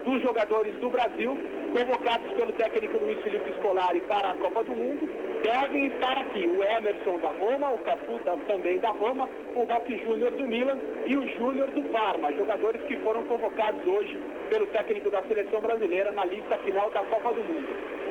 dos jogadores do Brasil, convocados pelo técnico Luiz Felipe Scolari para a Copa do Mundo, devem estar aqui. O Emerson da Roma, o Cafu também da Roma, o Roque Júnior do Milan e o Júnior do Parma, jogadores que foram convocados hoje pelo técnico da seleção brasileira na lista final da Copa do Mundo.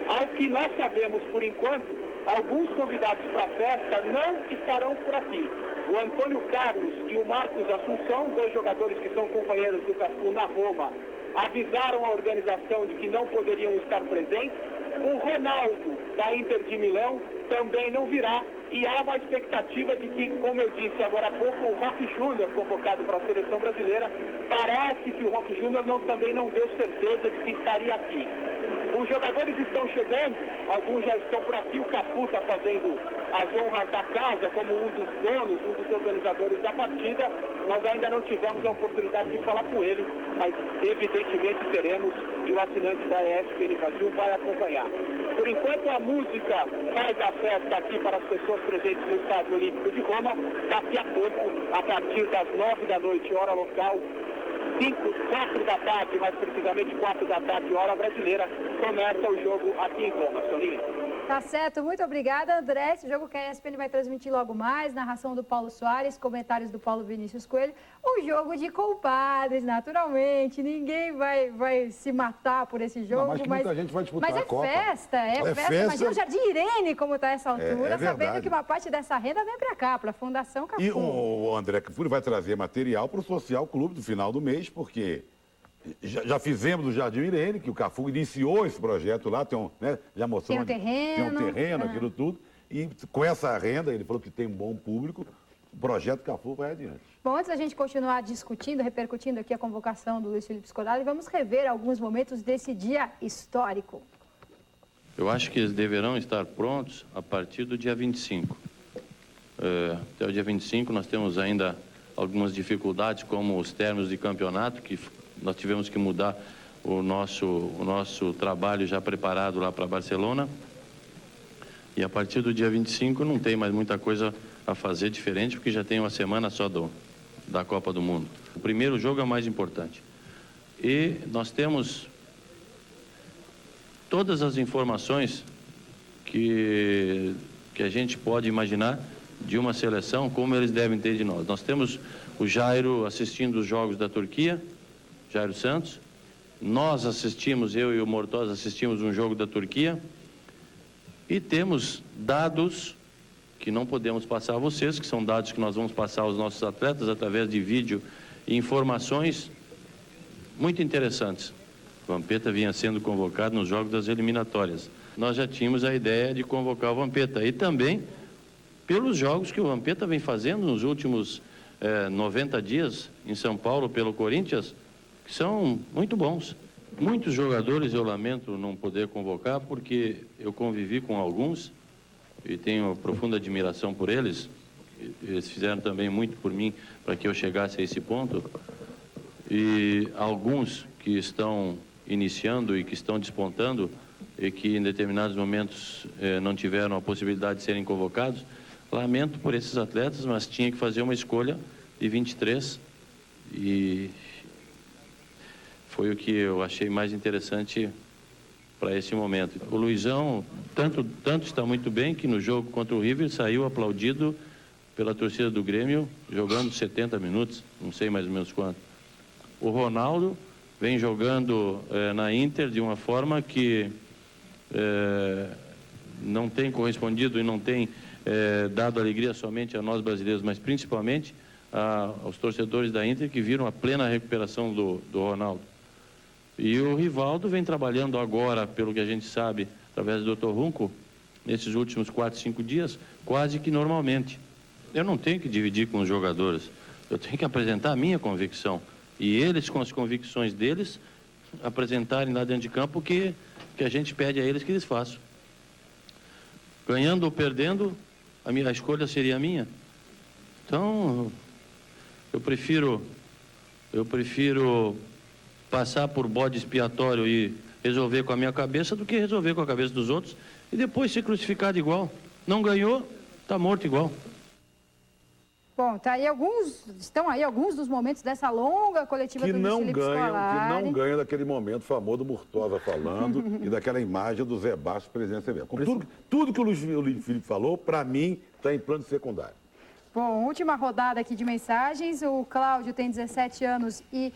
Ao que nós sabemos por enquanto, alguns convidados para a festa não estarão por aqui. O Antônio Carlos e o Marcos Assunção, 2 jogadores que são companheiros do Cafu na Roma, avisaram a organização de que não poderiam estar presentes. O Ronaldo, da Inter de Milão, também não virá. E há uma expectativa de que, como eu disse agora há pouco, o Roque Júnior, convocado para a seleção brasileira, parece que o Roque Júnior também não deu certeza de que estaria aqui. Os jogadores estão chegando, alguns já estão por aqui. O Cafu está fazendo as honras da casa como um dos donos, um dos organizadores da partida. Nós ainda não tivemos a oportunidade de falar com ele, mas evidentemente teremos, e o assinante da ESPN Brasil vai acompanhar. Por enquanto a música faz a festa aqui para as pessoas presentes no Estádio Olímpico de Roma. Daqui a pouco, a partir das 9 da noite, hora local, 4 da tarde, mais precisamente 4 da tarde, hora brasileira, começa o jogo aqui em Roma. Soninha. Tá certo, muito obrigada, André. Esse jogo que a ESPN vai transmitir logo mais, narração do Paulo Soares, comentários do Paulo Vinícius Coelho. Um jogo de compadres, naturalmente. Ninguém vai se matar por esse jogo. Não, mas muita gente vai disputar a Copa. Festa, é festa. Imagina o Jardim Irene como está essa altura, sabendo que uma parte dessa renda vem para cá, para a Fundação Cafu. E o André Kfouri vai trazer material para o Social Clube do final do mês, porque já fizemos do Jardim Irene, que o Cafu iniciou esse projeto lá, já mostrou tem um terreno, aquilo tudo, e com essa renda, ele falou que tem um bom público, o projeto Cafu vai adiante. Bom, antes da gente continuar discutindo, repercutindo aqui a convocação do Luiz Felipe Scolari, vamos rever alguns momentos desse dia histórico. Eu acho que eles deverão estar prontos a partir do dia 25. Até o dia 25 nós temos ainda algumas dificuldades, como os términos de campeonato, que nós tivemos que mudar o nosso trabalho já preparado lá para Barcelona. E a partir do dia 25 não tem mais muita coisa a fazer diferente, porque já tem uma semana só da Copa do Mundo. O primeiro jogo é o mais importante. E nós temos todas as informações que a gente pode imaginar de uma seleção, como eles devem ter de nós. Nós temos o Jairo assistindo os jogos da Turquia, Jairo Santos. Nós assistimos, eu e o Mortosa assistimos um jogo da Turquia. E temos dados que não podemos passar a vocês, que são dados que nós vamos passar aos nossos atletas através de vídeo informações muito interessantes. O Vampeta vinha sendo convocado nos jogos das eliminatórias. Nós já tínhamos a ideia de convocar o Vampeta e também pelos jogos que o Vampeta vem fazendo nos últimos 90 dias em São Paulo pelo Corinthians, que são muito bons. Muitos jogadores eu lamento não poder convocar porque eu convivi com alguns e tenho profunda admiração por eles. Eles fizeram também muito por mim para que eu chegasse a esse ponto. E alguns que estão iniciando e que estão despontando e que em determinados momentos não tiveram a possibilidade de serem convocados, lamento por esses atletas, mas tinha que fazer uma escolha de 23 e foi o que eu achei mais interessante para esse momento. O Luizão tanto está muito bem que no jogo contra o River saiu aplaudido pela torcida do Grêmio, jogando 70 minutos, não sei mais ou menos quanto. O Ronaldo vem jogando na Inter de uma forma que não tem correspondido e não tem dado alegria somente a nós brasileiros, mas principalmente aos torcedores da Inter que viram a plena recuperação do Ronaldo. E o Rivaldo vem trabalhando agora, pelo que a gente sabe, através do Dr. Runco, nesses últimos 4, 5 dias, quase que normalmente. Eu não tenho que dividir com os jogadores, eu tenho que apresentar a minha convicção. E eles, com as convicções deles, apresentarem lá dentro de campo o que a gente pede a eles que eles façam. Ganhando ou perdendo, a escolha seria a minha. Então, eu prefiro passar por bode expiatório e resolver com a minha cabeça do que resolver com a cabeça dos outros e depois ser crucificado igual. Não ganhou, está morto igual. Bom, estão aí alguns dos momentos dessa longa coletiva do Luiz Felipe Scolari. Que não ganha daquele momento famoso do Murtosa falando e daquela imagem do Zé Bastos presidente da CBF. Tudo que o Luiz Felipe falou, para mim, está em plano secundário. Bom, última rodada aqui de mensagens. O Cláudio tem 17 anos e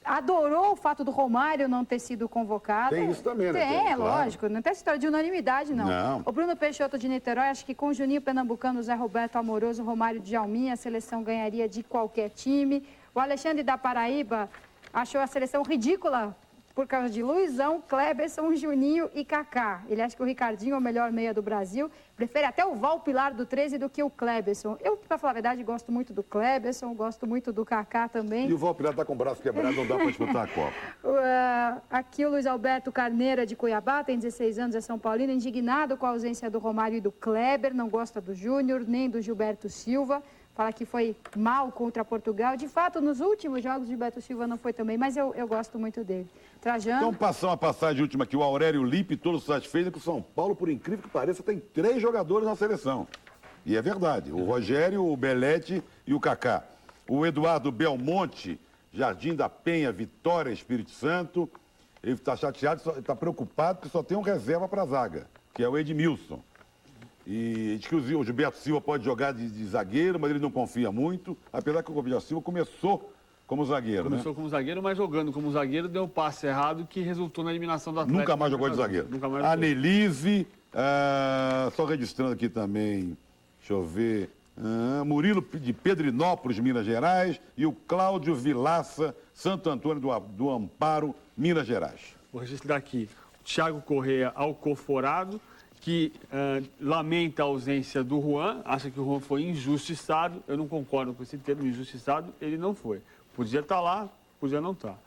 adorou o fato do Romário não ter sido convocado. Tem isso também, né? Tem, claro. Lógico. Não tem essa história de unanimidade, não. O Bruno Peixoto de Niterói, acho que com o Juninho Pernambucano, o Zé Roberto Amoroso, o Romário de Jalminha, a seleção ganharia de qualquer time. O Alexandre da Paraíba achou a seleção ridícula por causa de Luizão, Kleberson, Juninho e Kaká. Ele acha que o Ricardinho é o melhor meia do Brasil. Prefere até o Val Pilar do 13 do que o Kleberson. Eu, pra falar a verdade, gosto muito do Kleberson, gosto muito do Kaká também. E o Val Pilar tá com o braço quebrado, não dá para disputar a Copa. Aqui o Luiz Alberto Carneira, de Cuiabá, tem 16 anos, é São Paulino, indignado com a ausência do Romário e do Kleber, não gosta do Júnior, nem do Gilberto Silva. Fala que foi mal contra Portugal. De fato, nos últimos jogos, o Gilberto Silva não foi também, mas eu gosto muito dele. Trajano. Então, passar uma passagem última aqui. O Aurélio Lippe, todos satisfeitos que o São Paulo, por incrível que pareça, tem 3 jogadores na seleção. E é verdade. O Rogério, o Belete e o Kaká. O Eduardo Belmonte, Jardim da Penha, Vitória, Espírito Santo. Ele está chateado, está preocupado porque só tem um reserva para a zaga, que é o Edmilson. E diz que o Gilberto Silva pode jogar de zagueiro, mas ele não confia muito, apesar que o Gilberto Silva começou como zagueiro, Começou como zagueiro, mas jogando como zagueiro deu um passe errado que resultou na eliminação do Atlético. Nunca mais jogou de zagueiro. Nunca mais a Nelise, só registrando aqui também, deixa eu ver, Murilo de Pedrinópolis, Minas Gerais, e o Cláudio Vilaça, Santo Antônio do Amparo, Minas Gerais. Vou registrar aqui, o Thiago Correia Alcoforado, que lamenta a ausência do Juan, acha que o Juan foi injustiçado. Eu não concordo com esse termo, injustiçado, ele não foi. Podia estar lá, podia não estar.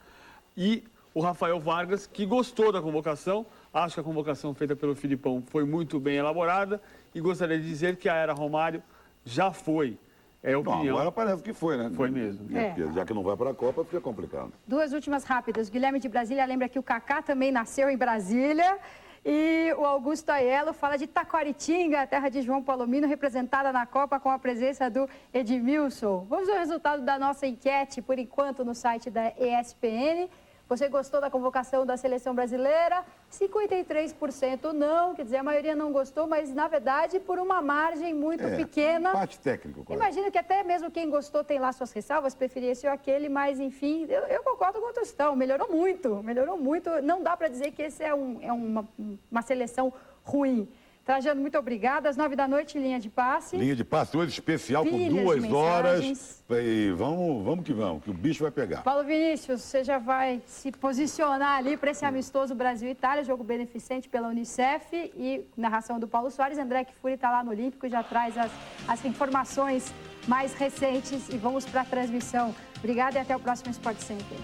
E o Rafael Vargas, que gostou da convocação, acha que a convocação feita pelo Filipão foi muito bem elaborada e gostaria de dizer que a era Romário já foi. É a opinião. Não, agora parece que foi, né? Foi mesmo. Já que não vai para a Copa, fica complicado. 2 últimas rápidas. Guilherme de Brasília lembra que o Kaká também nasceu em Brasília. E o Augusto Aiello fala de Taquaritinga, a terra de João Palomino, representada na Copa com a presença do Edmilson. Vamos ao resultado da nossa enquete, por enquanto, no site da ESPN. Você gostou da convocação da seleção brasileira? 53% não, quer dizer, a maioria não gostou, mas, na verdade, por uma margem muito pequena. Parte técnico. Imagino que até mesmo quem gostou tem lá suas ressalvas, preferia esse ou aquele, mas, enfim, eu concordo com o Tostão, melhorou muito. Não dá para dizer que esse é uma seleção ruim. Trajano, muito obrigada. Às 9 da noite, linha de passe. Linha de passe hoje especial por Pilhas 2 horas. mensagens. E vamos que vamos, que o bicho vai pegar. Paulo Vinícius, você já vai se posicionar ali para esse amistoso Brasil-Itália, jogo beneficente pela Unicef e narração do Paulo Soares. André Kfouri está lá no Olímpico, já traz as informações mais recentes e vamos para a transmissão. Obrigada e até o próximo Sport Center.